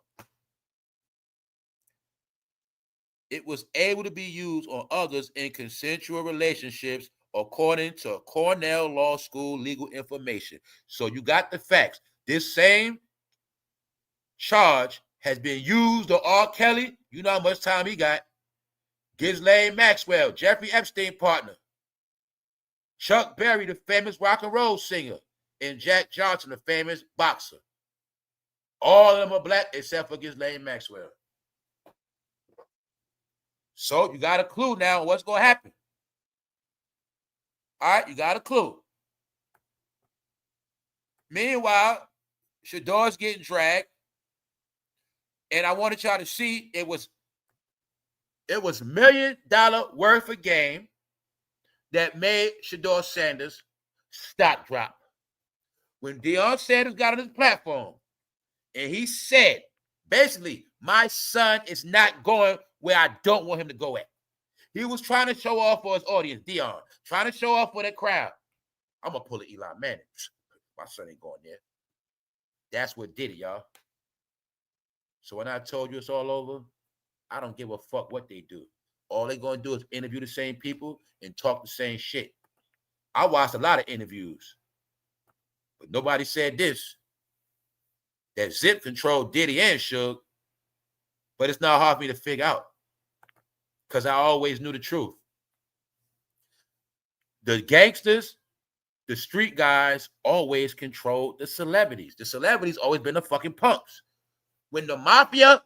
it was able to be used on others in consensual relationships, according to Cornell Law School legal information. So you got the facts. This same charge has been used on R. Kelly. You know how much time he got. Ghislaine Maxwell, Jeffrey Epstein partner. Chuck Berry, the famous rock and roll singer. And Jack Johnson, the famous boxer. All of them are black except for Ghislaine Maxwell. So you got a clue now on what's going to happen. All right, you got a clue. Meanwhile, Shedeur's getting dragged. And I wanted y'all to see it was $1 million worth of game that made Shedeursanders stock drop. When Deionsanders got on his platform and he said, basically, my son is not going where I don't want him to go at. He was trying to show off for his audience, Dion, trying to show off for that crowd. I'm going to pull an Eli Manning. My son ain't going there. That's what did it, y'all. So when I told you it's all over, I don't give a fuck what they do. All they're going to do is interview the same people and talk the same shit. I watched a lot of interviews, but nobody said this, that Zip controlled Diddy and Suge, but it's not hard for me to figure out because I always knew the truth. The gangsters, the street guys always controlled the celebrities. The celebrities always been the fucking punks. When the mafia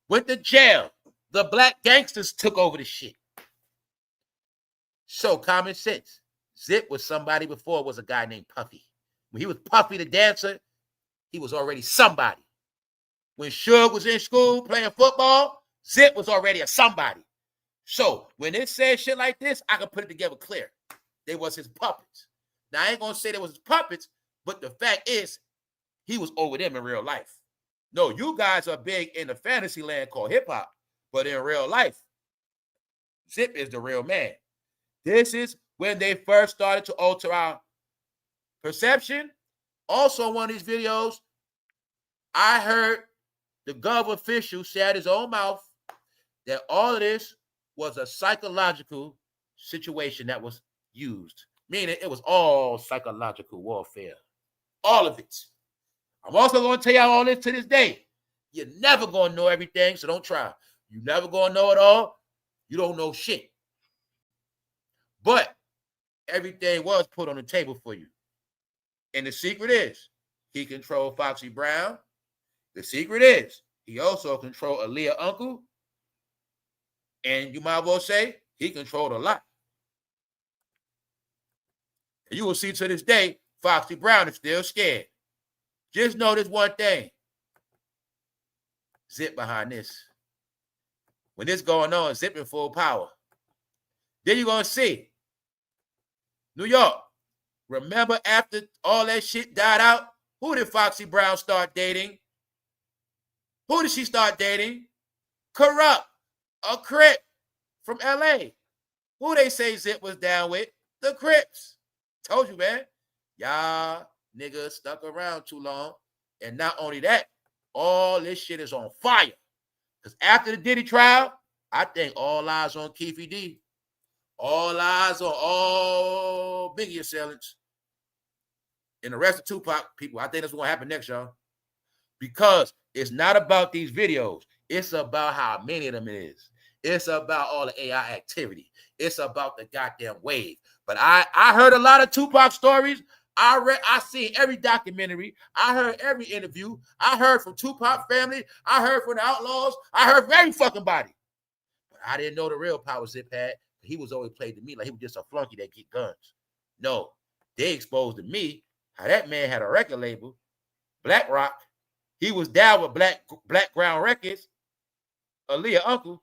went to jail, the black gangsters took over the shit. So common sense. Zip was somebody before was a guy named Puffy. When he was Puffy the dancer, he was already somebody. When Suge was in school playing football, Zip was already a somebody. So when it says shit like this, I can put it together clear. They was his puppets. Now, I ain't going to say they was his puppets, but the fact is, he was over them in real life. No, you guys are big in the fantasy land called hip-hop, but in real life, Zip is the real man. This is when they first started to alter our perception. Also, one of these videos, I heard the gov official say out his own mouth that all of this was a psychological situation that was used, meaning it was all psychological warfare. All of it. I'm also going to tell y'all all this to this day. You're never going to know everything, so don't try. You're never going to know it all. You don't know shit. But everything was put on the table for you. And the secret is, he controlled Foxy Brown. The secret is, he also controlled Aaliyah's uncle. And you might well say, he controlled a lot. And you will see to this day, Foxy Brown is still scared. Just know this one thing. Zip behind this. When this going on, Zip in full power. Then you're going to see New York. Remember after all that shit died out, who did Foxy Brown start dating? Who did she start dating? Corrupt, a Crip from LA. Who they say Zip was down with? The Crips. Told you, man. Y'all niggas stuck around too long. And not only that, all this shit is on fire. Because after the Diddy trial, I think all eyes on Keefy D. All eyes on all Biggie assailants. And the rest of Tupac people. I think that's what's going to happen next, y'all. Because it's not about these videos. It's about how many of them it is. It's about all the AI activity. It's about the goddamn wave. But I heard a lot of Tupac stories. I seen every documentary. I heard every interview. I heard from Tupac family. I heard from the Outlaws. I heard from every fucking body. But I didn't know the real power Zip had. He was always played to me like he was just a flunky that get guns. No, they exposed to me how that man had a record label, Black Rock. He was down with Black Ground Records, Aaliyah's uncle,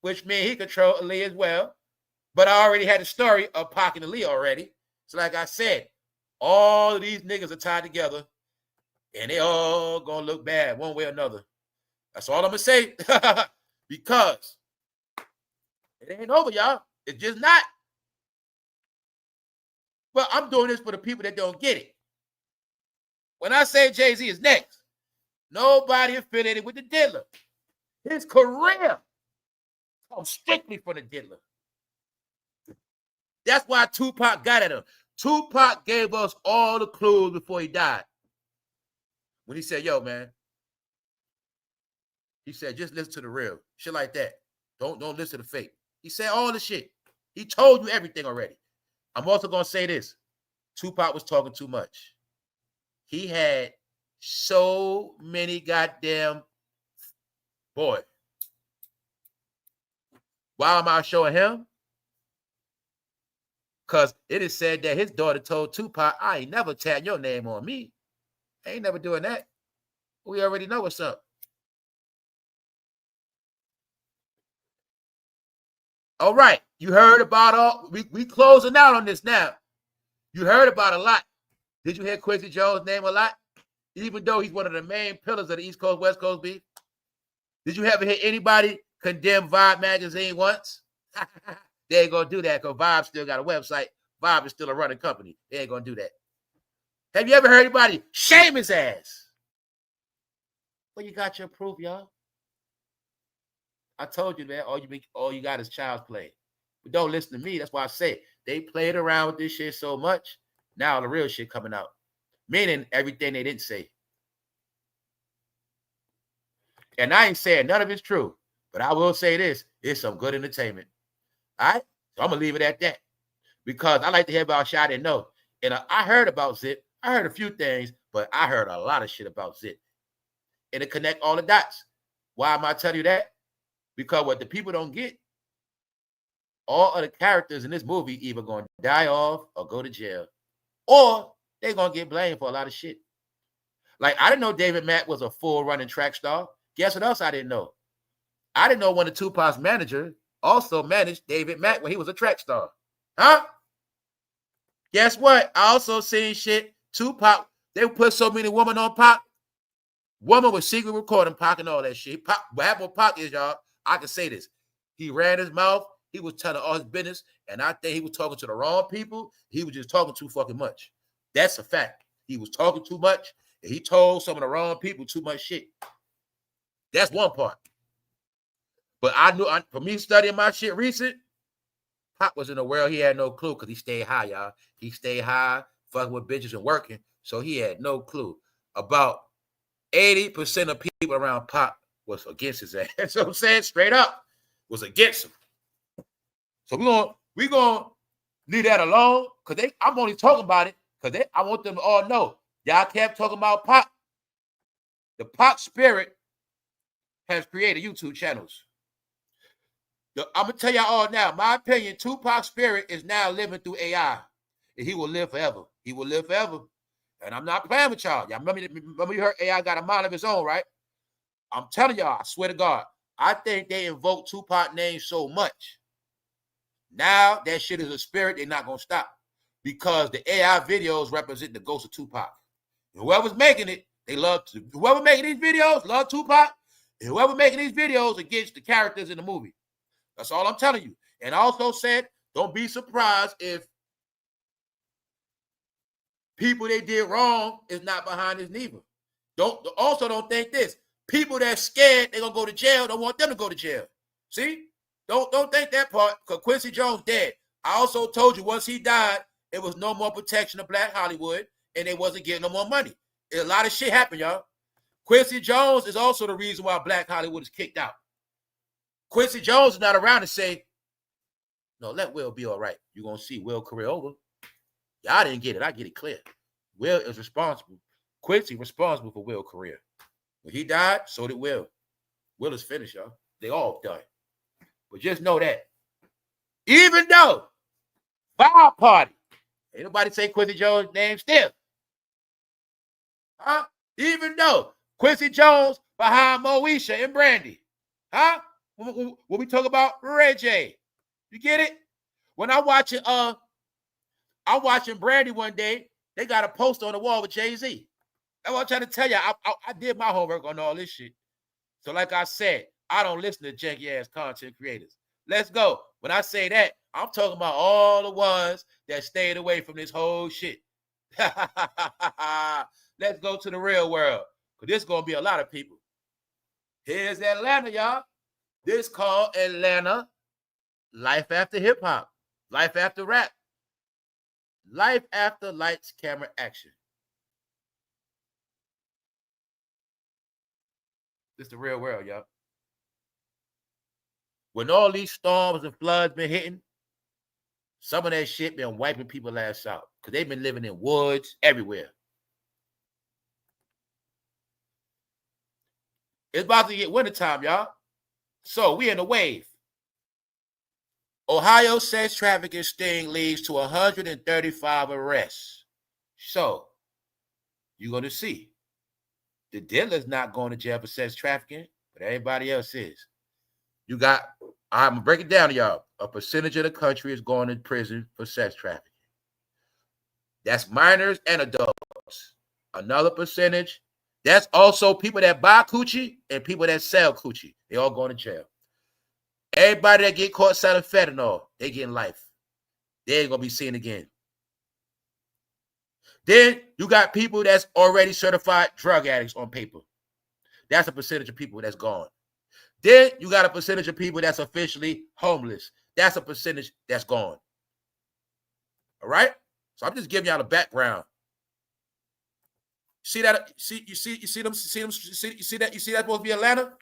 which meant he controlled Aaliyah as well. But I already had the story of Pac and Aaliyah already. So like I said, all of these niggas are tied together, and they all gonna look bad one way or another. That's all I'm gonna say. Because it ain't over, y'all. It's just not. But I'm doing this for the people that don't get it. When I say Jay-Z is next, nobody affiliated with the diddler. His career Come strictly from the diddler. That's why Tupac got at him. Tupac gave us all the clues before he died. When he said, yo, man, he said, just listen to the real. Shit like that. Don't listen to the fake. He said all the shit. He told you everything already. I'm also going to say this. Tupac was talking too much. He had so many goddamn... Boy. Why am I showing him? Because it is said that his daughter told Tupac, I ain't never tagged your name on me. I ain't never doing that. We already know what's up. All right. You heard about all... We closing out on this now. You heard about a lot. Did you hear Quincy Jones' name a lot? Even though he's one of the main pillars of the East Coast, West Coast beef. Did you ever hear anybody condemn Vibe magazine once? They ain't going to do that because Vibe still got a website. Vibe is still a running company. They ain't going to do that. Have you ever heard anybody shame his ass? Well, you got your proof, y'all. I told you, man, all you got is child's play. But don't listen to me. That's why I say they played around with this shit so much. Now the real shit coming out. Meaning everything they didn't say. And I ain't saying none of it's true. But I will say this. It's some good entertainment. All right? So I'm going to leave it at that. Because I like to hear about shit I didn't know. And I heard about Zip. I heard a few things. But I heard a lot of shit about Zip. And to connect all the dots. Why am I telling you that? Because what the people don't get, all of the characters in this movie either going to die off or go to jail. Or they're going to get blamed for a lot of shit. Like, I didn't know David Mack was a full running track star. Guess what else I didn't know? I didn't know one of Tupac's managers also managed David Mack when he was a track star. Huh? Guess what? I also seen shit. Tupac, they put so many women on Pac. Woman was secret recording Pac and all that shit. Pac, what happened with Pac is, y'all, I can say this. He ran his mouth. He was telling all his business. And I think he was talking to the wrong people. He was just talking too fucking much. That's a fact. He was talking too much. And he told some of the wrong people too much shit. That's one part. But I knew, for me studying my shit recent, Pac was in a world he had no clue because he stayed high, y'all. He stayed high, fucking with bitches and working. So he had no clue. About 80% of people around Pac was against his ass. That's what I'm saying, straight up, was against him. So we're gonna leave that alone because I'm only talking about it because I want them to all know. Y'all kept talking about Pac. The Pac spirit has created YouTube channels. I'm gonna tell y'all all now, my opinion, Tupac's spirit is now living through AI. And he will live forever. He will live forever. And I'm not playing with y'all. Y'all remember you heard AI got a mind of his own, right? I'm telling y'all, I swear to God, I think they invoke Tupac name so much. Now that shit is a spirit, they're not gonna stop. Because the AI videos represent the ghost of Tupac. And whoever's making it, they love to. Whoever making these videos love Tupac. And whoever making these videos against the characters in the movie. That's all I'm telling you. And I also said, don't be surprised if people they did wrong is not behind this neither. Don't think this. People that's scared they're gonna go to jail don't want them to go to jail. See? Don't think that part because Quincy Jones dead. I also told you once he died, there was no more protection of Black Hollywood and they wasn't getting no more money. A lot of shit happened, y'all. Quincy Jones is also the reason why Black Hollywood is kicked out. Quincy Jones is not around to say, no, let Will be all right. You're going to see Will's career over. Y'all didn't get it. I get it clear. Will is responsible. Quincy responsible for Will's career. When he died, so did Will. Will is finished, y'all. They all done. But just know that. Even though Vibe Party, ain't nobody say Quincy Jones' name still. Huh? Even though Quincy Jones behind Moesha and Brandy. Huh? When we talk about rayj, you get it? When I'm watching Brandy one day, they got a poster on the wall with Jayz. That's what I'm trying to tell you. I did my homework on all this shit. So like I said, I don't listen to janky ass content creators. Let's go. When I say that, I'm talking about all the ones that stayed away from this whole shit. Let's go to the real world. Because there's going to be a lot of people. Here's Atlanta, y'all. This called Atlanta Life After Hip Hop, Life After Rap, Life After Lights, Camera, Action. This the real world, y'all. When all these storms and floods been hitting, some of that shit been wiping people's ass out because they've been living in woods everywhere. It's about to get wintertime, y'all. So we in a wave. Ohio sex trafficking sting leads to 135 arrests. So you're going to see. The dealer's not going to jail for sex trafficking, but everybody else is. You got, I'm going to break it down to y'all. A percentage of the country is going to prison for sex trafficking. That's minors and adults. Another percentage, that's also people that buy coochie and people that sell coochie. They all going to jail. Everybody that get caught selling fentanyl, they getting life. They ain't going to be seen again. Then you got people that's already certified drug addicts on paper. That's a percentage of people that's gone. Then you got a percentage of people that's officially homeless. That's a percentage that's gone. All right? So I'm just giving y'all the background. See that? You see that supposed to be Atlanta?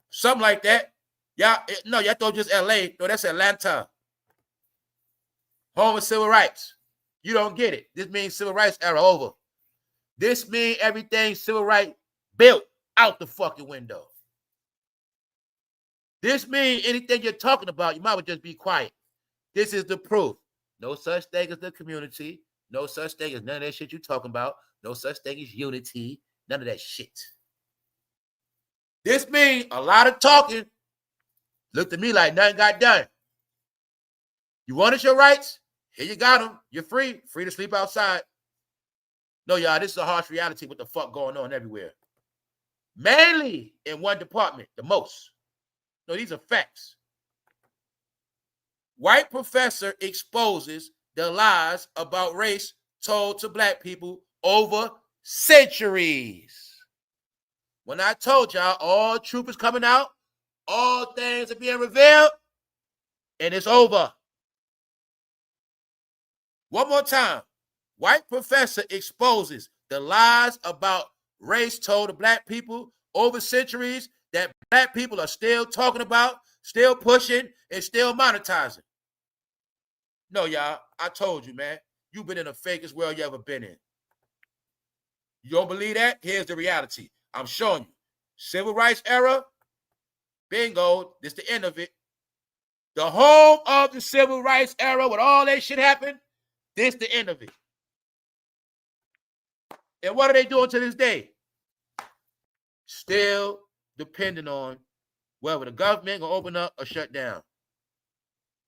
Something like that. Y'all thought just LA. No, that's Atlanta. Home of civil rights. You don't get it. This means civil rights era over. This means everything civil rights built out the fucking window. This means anything you're talking about, you might as well just be quiet. This is the proof. No such thing as the community. No such thing as none of that shit you're talking about. No such thing as unity. None of that shit. This means a lot of talking looked at me like nothing got done. You wanted your rights? Here you got them. You're free. Free to sleep outside. No, y'all, this is a harsh reality. What the fuck going on everywhere? Mainly in one department, the most. No, these are facts. White professor exposes the lies about race told to black people over centuries. When I told y'all all truth is coming out, all things are being revealed, and it's over. One more time. White professor exposes the lies about race told to black people over centuries that black people are still talking about, still pushing, and still monetizing. No, y'all, I told you, man. You've been in the fakest world you ever been in. You don't believe that? Here's the reality. I'm showing you. Civil rights era, bingo, this is the end of it. The home of the civil rights era, when all that shit happened, this is the end of it. And what are they doing to this day? Still depending on whether the government gonna open up or shut down.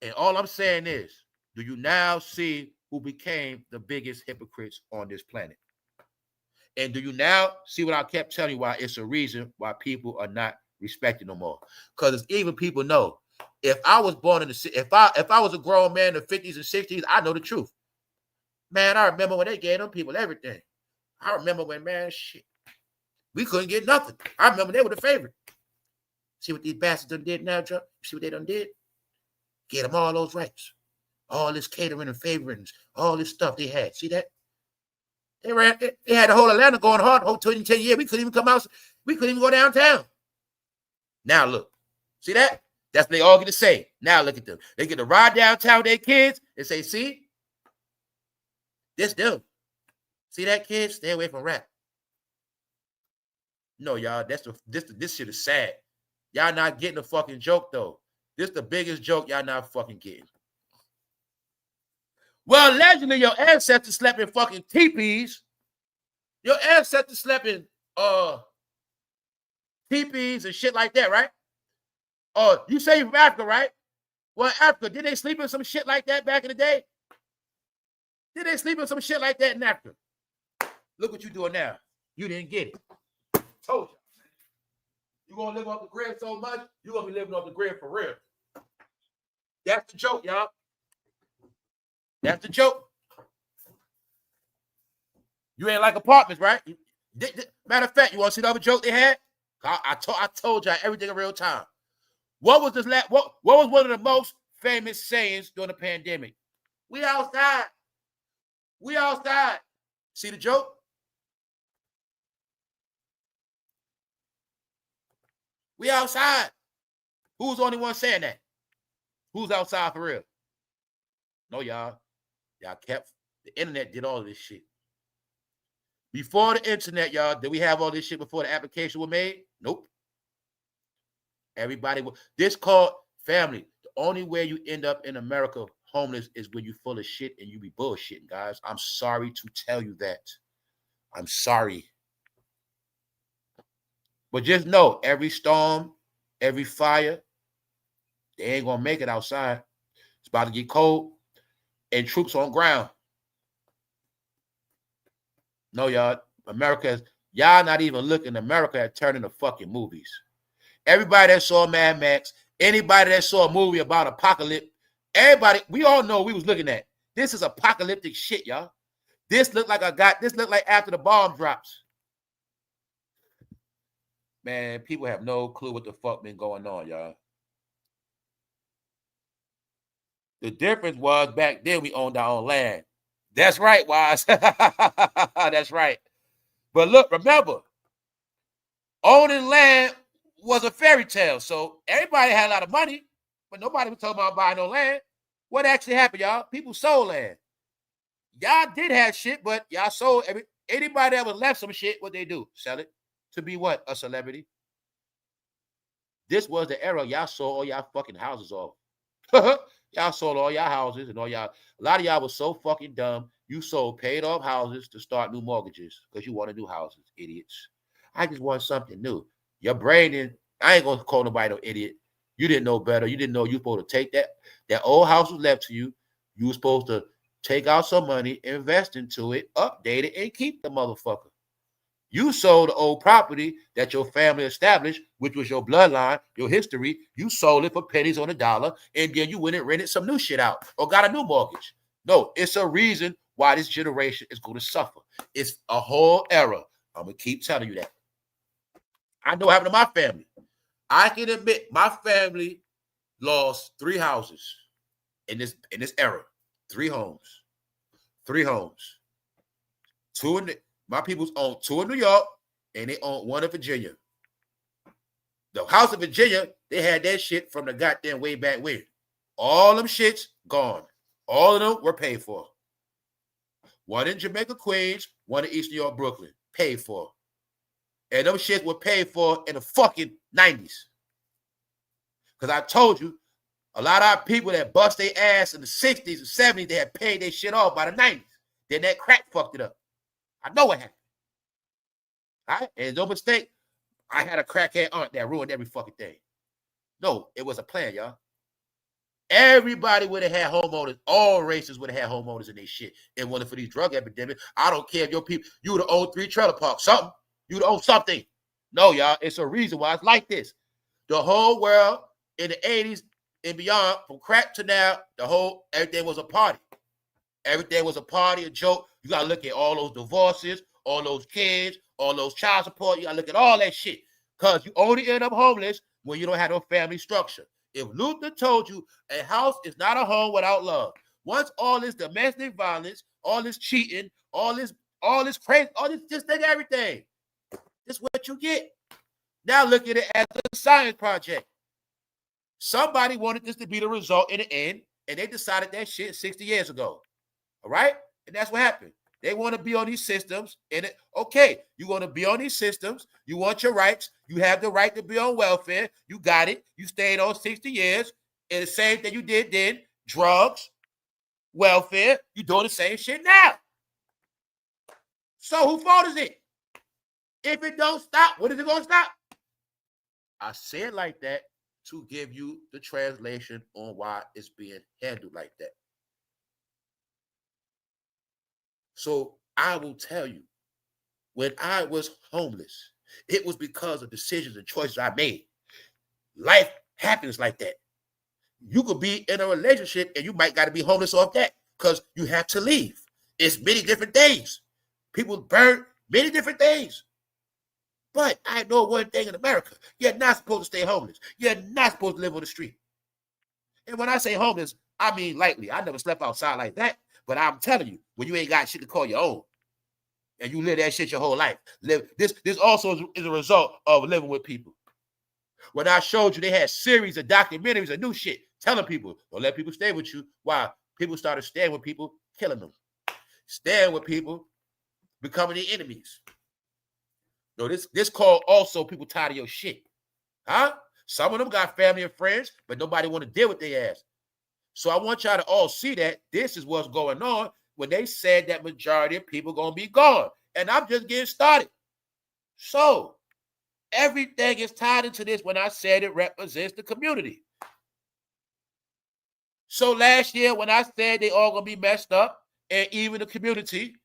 And all I'm saying is, do you now see who became the biggest hypocrites on this planet? And do you now see what I kept telling you, why it's a reason why people are not respected no more? Because even people know, if I was born in the, if I was a grown man in the 50s and 60s, I know the truth. Man, I remember when they gave them people everything. I remember when, man, shit, we couldn't get nothing. I remember they were the favorite. See what these bastards done did now, Joe? See what they done did? Get them all those rights. All this catering and favorings, all this stuff they had. See that? They had the whole Atlanta going hard the whole 10 years. We couldn't even come out. We couldn't even go downtown. Now look. See that? That's what they all get to say. Now look at them. They get to ride downtown with their kids and say, see? This them. See that, kids? Stay away from rap. No, y'all. This shit is sad. Y'all not getting the fucking joke, though. This the biggest joke y'all not fucking getting. Well, allegedly, your ancestors slept in fucking teepees. Your ancestors slept in teepees and shit like that, right? You say you're from Africa, right? Well, Africa, did they sleep in some shit like that back in the day? Did they sleep in some shit like that in Africa? Look what you're doing now. You didn't get it. Told you. You're going to live off the grid so much, you're going to be living off the grid for real. That's the joke, y'all. That's the joke. You ain't like apartments, right? Matter of fact, you want to see the other joke they had? I told y'all everything in real time. What was this last? What was one of the most famous sayings during the pandemic? We outside. We outside. See the joke? We outside. Who's the only one saying that? Who's outside for real? No, y'all. Y'all kept, the internet did all of this shit. Before the internet, y'all, did we have all this shit before the application was made? Nope. Everybody, this called family. The only way you end up in America homeless is when you full of shit and you be bullshitting, guys. I'm sorry to tell you that. I'm sorry. But just know, every storm, every fire, they ain't gonna make it outside. It's about to get cold and troops on ground. No, y'all. America, y'all not even looking. America at turning to fucking movies. Everybody that saw Mad Max, anybody that saw a movie about apocalypse, everybody, we all know we was looking at. This is apocalyptic shit, y'all. This looked like after the bomb drops. Man, people have no clue what the fuck been going on, y'all. The difference was back then we owned our own land. That's right, Wise. That's right. But look, remember, owning land was a fairy tale. So everybody had a lot of money, but nobody was talking about buying no land. What actually happened, y'all? People sold land. Y'all did have shit, but y'all sold anybody that was left some shit, what they do? Sell it to be what? A celebrity. This was the era y'all sold all y'all fucking houses off. Y'all sold all y'all houses and all y'all. A lot of y'all was so fucking dumb. You sold paid off houses to start new mortgages because you want to do houses, idiots. I just want something new. Your brain didn't. I ain't gonna call nobody no idiot. You didn't know better. You didn't know you supposed to take that old house was left to you. You were supposed to take out some money, invest into it, update it, and keep the motherfucker. You sold the old property that your family established, which was your bloodline, your history. You sold it for pennies on a dollar, and then you went and rented some new shit out or got a new mortgage. No, it's a reason why this generation is going to suffer. It's a whole era. I'm going to keep telling you that. I know what happened to my family. I can admit my family lost 3 houses in this era. 3 homes. 3 homes. 2 in my people's own 2 in New York, and they own 1 in Virginia. The house in Virginia, they had that shit from the goddamn way back when. All them shits gone. All of them were paid for. 1 in Jamaica, Queens, 1 in East New York, Brooklyn. Paid for. And them shits were paid for in the fucking 90s. Because I told you, a lot of our people that bust their ass in the 60s and 70s, they had paid their shit off by the 90s. Then that crack fucked it up. I know what happened. All right? And no mistake, I had a crackhead aunt that ruined every fucking thing. No, it was a plan, y'all. Everybody would have had homeowners. All races would have had homeowners in their shit. And one for these drug epidemics, I don't care if your people, you would have owned 3 trailer parks, something. You would have owned something. No, y'all, it's a reason why it's like this. The whole world in the 80s and beyond, from crack to now, everything was a party. Everything was a party, a joke. You got to look at all those divorces, all those kids, all those child support. You got to look at all that shit. Because you only end up homeless when you don't have no family structure. If Luther told you a house is not a home without love, once all this domestic violence, all this cheating, all this crazy, all this, just think everything. This is what you get. Now look at it as a science project. Somebody wanted this to be the result in the end, and they decided that shit 60 years ago. All right? And that's what happened. They want to be on these systems. And okay, you want to be on these systems. You want your rights. You have the right to be on welfare. You got it. You stayed on 60 years. And the same thing you did then, drugs, welfare, you're doing the same shit now. So whose fault is it? If it don't stop, when is it going to stop? I say it like that to give you the translation on why it's being handled like that. So I will tell you, when I was homeless, it was because of decisions and choices I made. Life happens like that. You could be in a relationship and you might got to be homeless off that because you have to leave. It's many different things. People burn many different things. But I know one thing in America. You're not supposed to stay homeless. You're not supposed to live on the street. And when I say homeless, I mean lightly. I never slept outside like that. But I'm telling you, when you ain't got shit to call your own, and you live that shit your whole life. This also is a result of living with people. When I showed you they had series of documentaries and new shit, telling people, don't let people stay with you. Why? People started staying with people, killing them. Staying with people, becoming their enemies. No, this called also people tired of your shit. Huh? Some of them got family and friends, but nobody want to deal with their ass. So I want y'all to all see that this is what's going on when they said that majority of people going to be gone. And I'm just getting started. So everything is tied into this when I said it represents the community. So last year when I said they all going to be messed up, and even the community,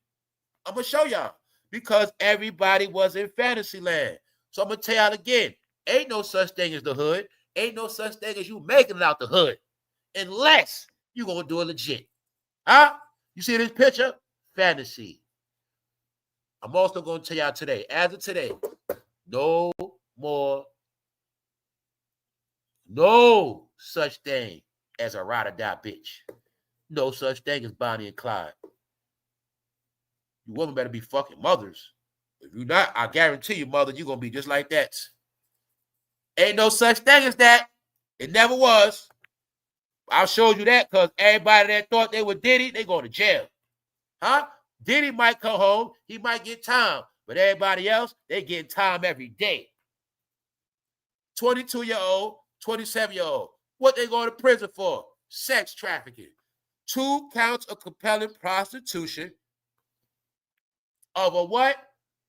I'm going to show y'all. Because everybody was in fantasy land. So I'm going to tell y'all again, ain't no such thing as the hood. Ain't no such thing as you making it out the hood. Unless you're going to do it legit. Huh? You see this picture? Fantasy. I'm also going to tell y'all today, as of today, no such thing as a ride or die bitch. No such thing as Bonnie and Clyde. You women better be fucking mothers. If you're not, I guarantee you, mother, you're going to be just like that. Ain't no such thing as that. It never was. I showed you that because everybody that thought they were Diddy, they going to jail. Huh? Diddy might come home. He might get time. But everybody else, they getting time every day. 22-year-old, 27-year-old. What they going to prison for? Sex trafficking. 2 counts of compelling prostitution of a what?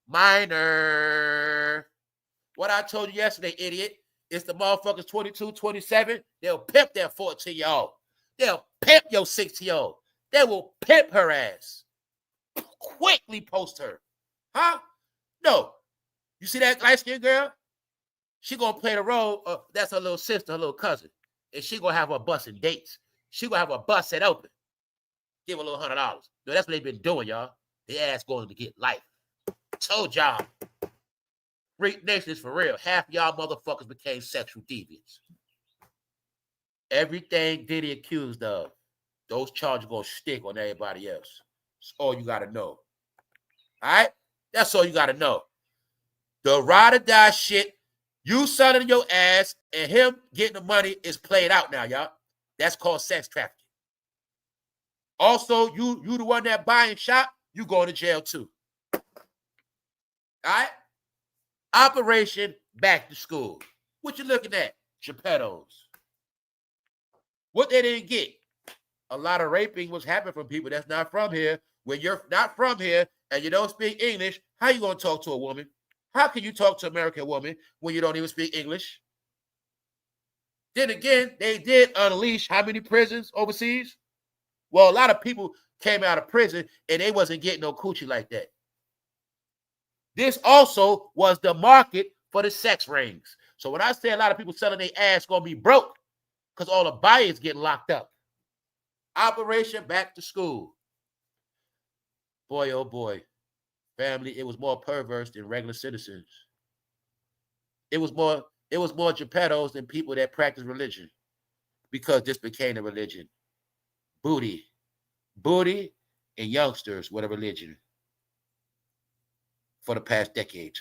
Minor. What I told you yesterday, idiot, is the motherfuckers 22, 27, they'll pimp their 14-year-old. They'll pimp your 6-year-old. They will pimp her ass. Quickly post her. Huh? No. You see that light-skinned girl? She gonna play the role of, that's her little sister, her little cousin. And she gonna have her busting dates. She gonna have her bus set open. Give her a little $100. No, that's what they've been doing, y'all. The ass going to get life. Told y'all. Freak Nation is for real. Half y'all motherfuckers became sexual deviants. Everything Diddy accused of, those charges gonna stick on everybody else. That's all you gotta know. All right? That's all you gotta know. The ride or die shit, you selling your ass and him getting the money is played out now, y'all. That's called sex trafficking. Also, you the one that buying shop, you going to jail too. All right? Operation Back to School. What you looking at? Geppettos. What they didn't get? A lot of raping was happening from people that's not from here. When you're not from here and you don't speak English, how you going to talk to a woman? How can you talk to an American woman when you don't even speak English? Then again, they did unleash how many prisons overseas? Well, a lot of people came out of prison and they wasn't getting no coochie like that. This also was the market for the sex rings. So when I say a lot of people selling their ass gonna be broke because all the buyers getting locked up. Operation Back to School. Boy, oh boy. Family, it was more perverse than regular citizens. It was more Geppettos than people that practice religion because this became a religion. Booty and youngsters were a religion for the past decade.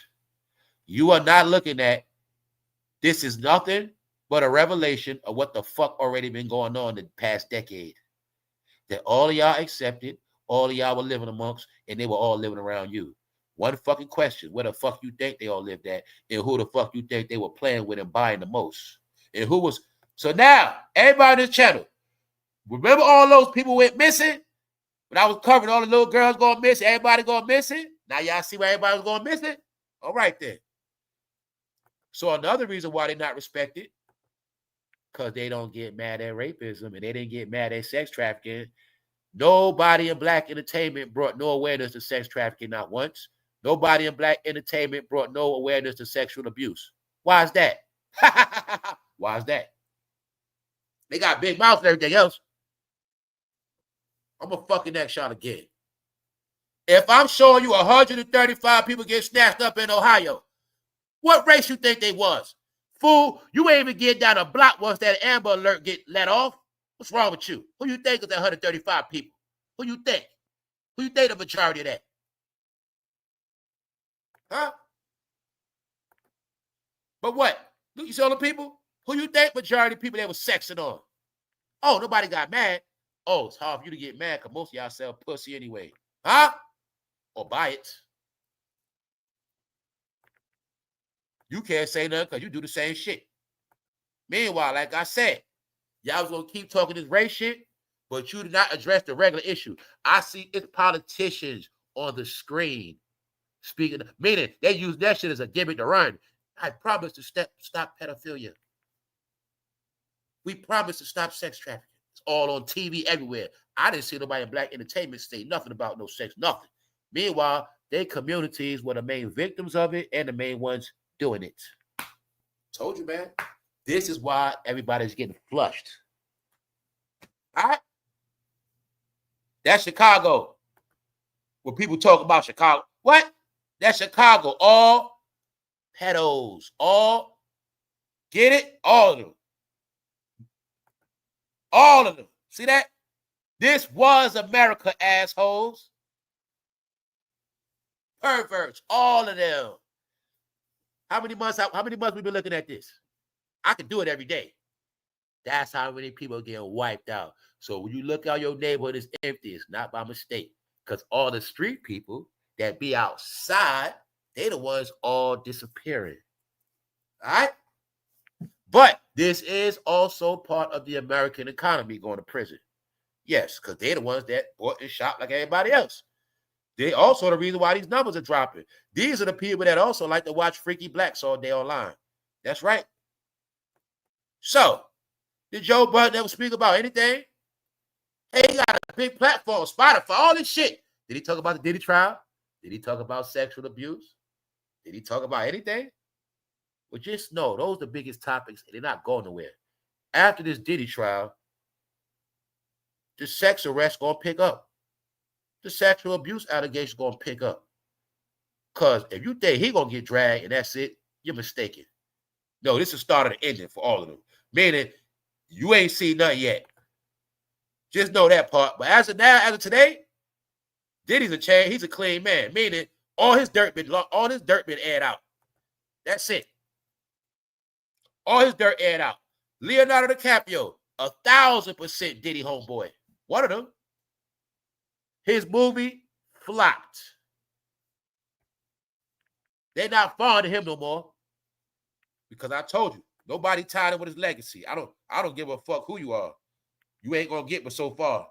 You are not looking at, this is nothing but a revelation of what the fuck already been going on in the past decade. That all of y'all accepted, all of y'all were living amongst, and they were all living around you. One fucking question, where the fuck you think they all lived at, and who the fuck you think they were playing with and buying the most? And who was, so now, everybody in this channel, remember all those people went missing? When I was covering all the little girls going missing, everybody going missing? Now y'all see why everybody was going missing? All right then. So another reason why they're not respected, because they don't get mad at rapism and they didn't get mad at sex trafficking. Nobody in black entertainment brought no awareness to sex trafficking, not once. Nobody in black entertainment brought no awareness to sexual abuse. Why is that? Why is that? They got big mouths and everything else. I'm going to fucking next shot again. If I'm showing you 135 people get snatched up in Ohio, What race you think they was? Fool, you ain't even get down a block once that Amber Alert get let off. What's wrong with you? Who you think is that 135 people? Who you think? Who you think the majority of that? Huh? But what? You see all the people? Who you think majority of people that was sexing on? Oh, nobody got mad. Oh, it's hard for you to get mad because most of y'all sell pussy anyway. Huh? Or buy it. You can't say nothing because you do the same shit. Meanwhile, like I said, y'all was going to keep talking this race shit, but you did not address the regular issue. I see it's politicians on the screen speaking, meaning they use that shit as a gimmick to run. I promise to stop pedophilia. We promise to stop sex trafficking. It's all on TV everywhere. I didn't see nobody in black entertainment say nothing about no sex, nothing. Meanwhile, their communities were the main victims of it and the main ones doing it. Told you, man. This is why everybody's getting flushed. All right? That's Chicago. When people talk about Chicago, what? That's Chicago. All pedos. All, get it? All of them. All of them. See that? This was America, assholes. Perverts. All of them. How many months we been looking at this? I can do it every day. That's how many people are getting wiped out. So when you look out your neighborhood, it's empty. It's not by mistake. Because all the street people that be outside, they the ones all disappearing. All right? But this is also part of the American economy going to prison. Yes, because they're the ones that bought and shop like everybody else. They also the reason why these numbers are dropping. These are the people that also like to watch freaky blacks all day online. That's right. So, did Joe Budden ever speak about anything? Hey, he got a big platform, Spotify, all this shit. Did he talk about the Diddy trial? Did he talk about sexual abuse? Did he talk about anything? Well, just know those are the biggest topics, and they're not going nowhere. After this Diddy trial, the sex arrest going to pick up. The sexual abuse allegation going to pick up. Because if you think he going to get dragged and that's it, you're mistaken. No, this is the start of the ending for all of them. Meaning, you ain't seen nothing yet. Just know that part. But as of now, as of today, Diddy's a change. He's a clean man. Meaning, all his dirt been aired out. That's it. All his dirt aired out. Leonardo DiCaprio, 1,000% Diddy homeboy. One of them. His movie flopped. They're not fond of him no more. Because I told you, nobody tied him with his legacy. I don't give a fuck who you are. You ain't gonna get but so far.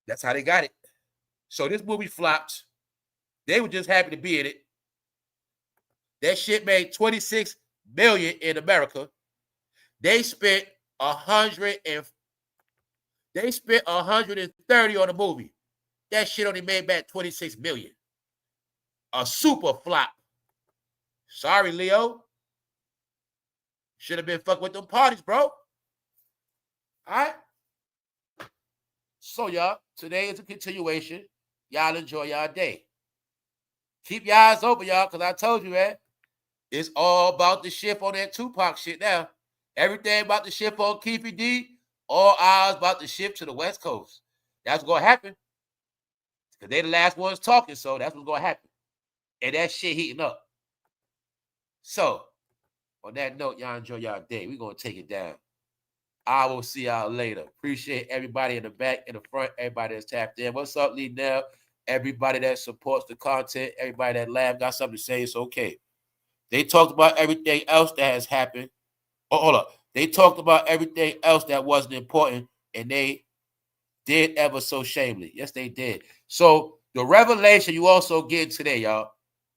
That's how they got it. So this movie flopped. They were just happy to be in it. That shit made $26 million in America. They spent $130 on the movie. That shit only made back $26 million. A super flop. Sorry, Leo. Should have been fucking with them parties, bro. All right? So, y'all, today is a continuation. Y'all enjoy y'all day. Keep your eyes open, y'all, because I told you, man, it's all about the shift on that Tupac shit now. Everything about the shift on Keefy D, all eyes about the shift to the West Coast. That's what's going to happen. Because they the last ones talking, so that's what's going to happen. And that shit heating up. So, on that note, y'all enjoy y'all day. We're going to take it down. I will see y'all later. Appreciate everybody in the back, in the front, everybody that's tapped in. What's up, Lee Nell? Everybody that supports the content, everybody that laughed, got something to say, it's okay. They talked about everything else that has happened. Oh, hold up. They talked about everything else that wasn't important, and they did ever so shamefully. Yes, they did. So the revelation you also get today, y'all,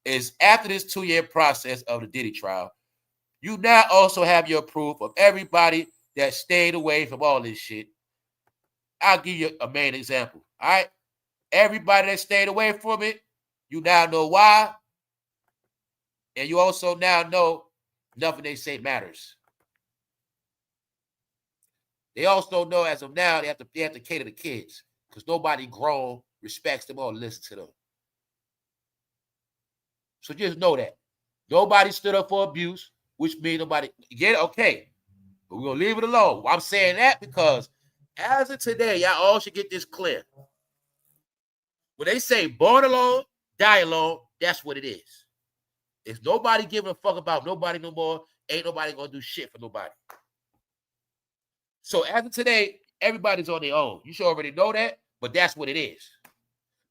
is after this 2-year process of the Diddy trial, you now also have your proof of everybody that stayed away from all this shit. I'll give you a main example. All right? Everybody that stayed away from it, you now know why. And you also now know nothing they say matters. They also know as of now they have to cater to kids because nobody grown respects them or listens to them. So just know that. Nobody stood up for abuse, which means nobody get it. Okay, but we're gonna leave it alone. I'm saying that because as of today, y'all all should get this clear. When they say born alone, die alone, that's what it is. If nobody giving a fuck about nobody no more, ain't nobody gonna do shit for nobody. So as of today, everybody's on their own. You should already know that, but that's what it is.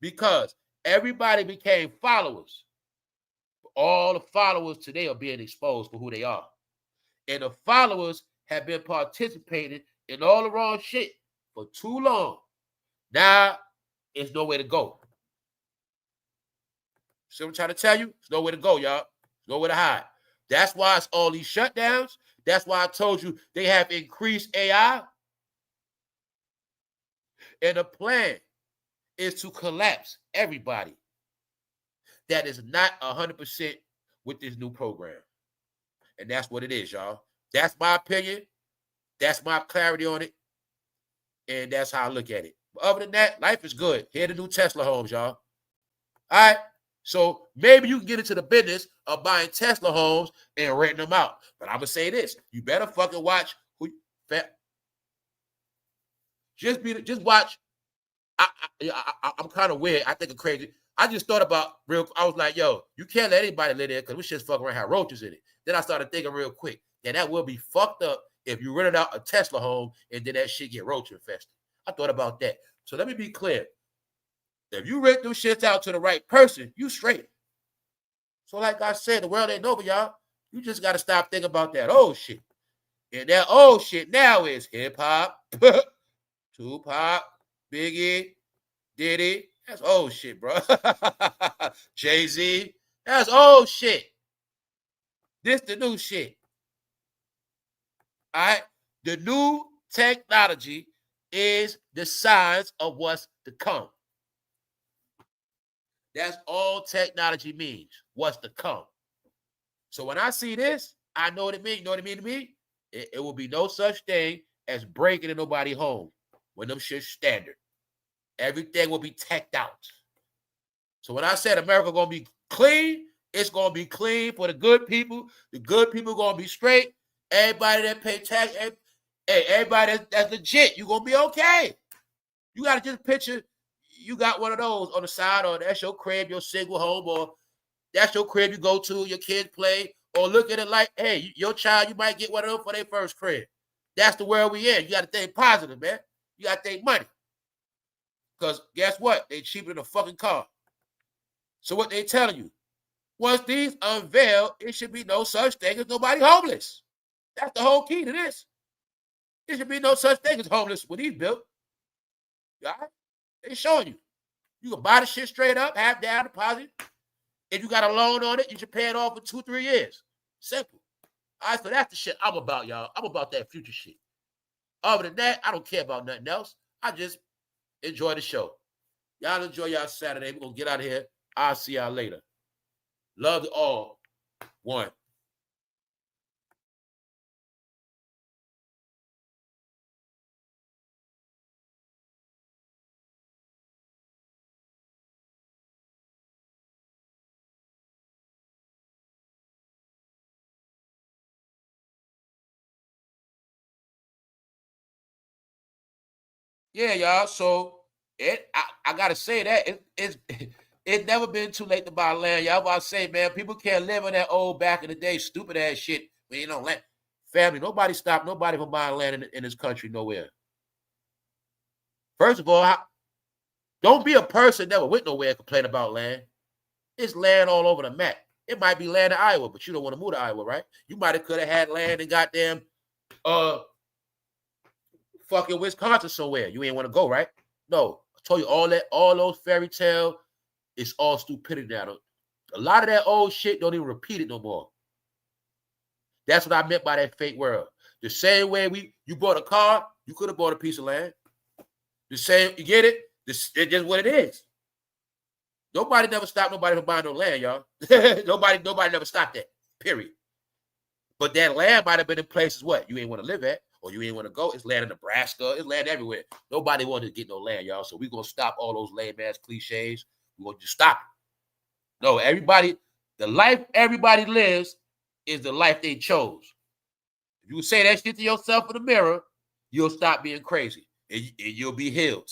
Because everybody became followers. All the followers today are being exposed for who they are. And the followers have been participating in all the wrong shit for too long. Now, it's nowhere to go. See what I'm trying to tell you? There's nowhere to go, y'all. There's nowhere to hide. That's why it's all these shutdowns. That's why I told you they have increased AI. And the plan is to collapse everybody that is not 100% with this new program. And that's what it is, y'all. That's my opinion. That's my clarity on it. And that's how I look at it. But other than that, life is good. Here are the new Tesla homes, y'all. All right? So maybe you can get into the business of buying Tesla homes and renting them out. But I'm going to say this. You better fucking watch who just watch. I'm kind of weird. I think I'm crazy. I just thought about I was like, yo, you can't let anybody live there because we shit's fucking around have roaches in it. Then I started thinking real quick. Yeah, that will be fucked up if you rented out a Tesla home and then that shit get roach infested. I thought about that. So let me be clear. If you rent those shits out to the right person, you straight. So like I said, the world ain't over, y'all. You just got to stop thinking about that old shit. And that old shit now is hip-hop, Tupac, Biggie, Diddy. That's old shit, bro. Jayz. That's old shit. This the new shit. All right? The new technology is the signs of what's to come. That's all technology means. What's to come. So when I see this, I know what it means. You know what it means to me? It will be no such thing as breaking in nobody's home when them shit's standard. Everything will be teched out. So when I said America gonna be clean, it's gonna be clean for the good people. The good people gonna be straight. Everybody that pay tax, everybody that's legit, you gonna be okay. You gotta just picture you got one of those on the side, or that's your crib, your single home, or that's your crib you go to, your kids play, or look at it like, hey, your child, you might get one of them for their first crib. That's the world we in. You gotta think positive, man. You gotta think money. Because guess what? They cheaper than a fucking car. So what they telling you? Once these unveil, it should be no such thing as nobody homeless. That's the whole key to this. There should be no such thing as homeless when these built. All right? They showing you. You can buy the shit straight up, half down deposit. If you got a loan on it, you should pay it off for 2-3 years. Simple. All right, so that's the shit I'm about, y'all. I'm about that future shit. Other than that, I don't care about nothing else. I just enjoy the show. Y'all enjoy y'all Saturday. We're going to get out of here. I'll see y'all later. Love to all. One. Yeah, y'all. So I gotta say that it's never been too late to buy land. Y'all about to say, man, people can't live in that old back in the day stupid ass shit. When you know, land family, nobody stopped nobody from buying land in this country nowhere. First of all, don't be a person never went nowhere and complain about land. It's land all over the map. It might be land in Iowa, but you don't want to move to Iowa, right? You might have could have had land in goddamn fucking Wisconsin somewhere. You ain't want to go, right? No. I told you all those fairy tale, it's all stupidity now. A lot of that old shit don't even repeat it no more. That's what I meant by that fake world. The same way you bought a car, you could have bought a piece of land. The same, you get it? It's just what it is. Nobody never stopped nobody from buying no land, y'all. nobody never stopped that. Period. But that land might have been in places what you ain't want to live at, or you ain't want to go. It's land in Nebraska. It's land everywhere. Nobody wanted to get no land, y'all. So we're gonna stop all those lame ass cliches. We're gonna just stop it. No, everybody. The life everybody lives is the life they chose. If you say that shit to yourself in the mirror, you'll stop being crazy and you'll be healed.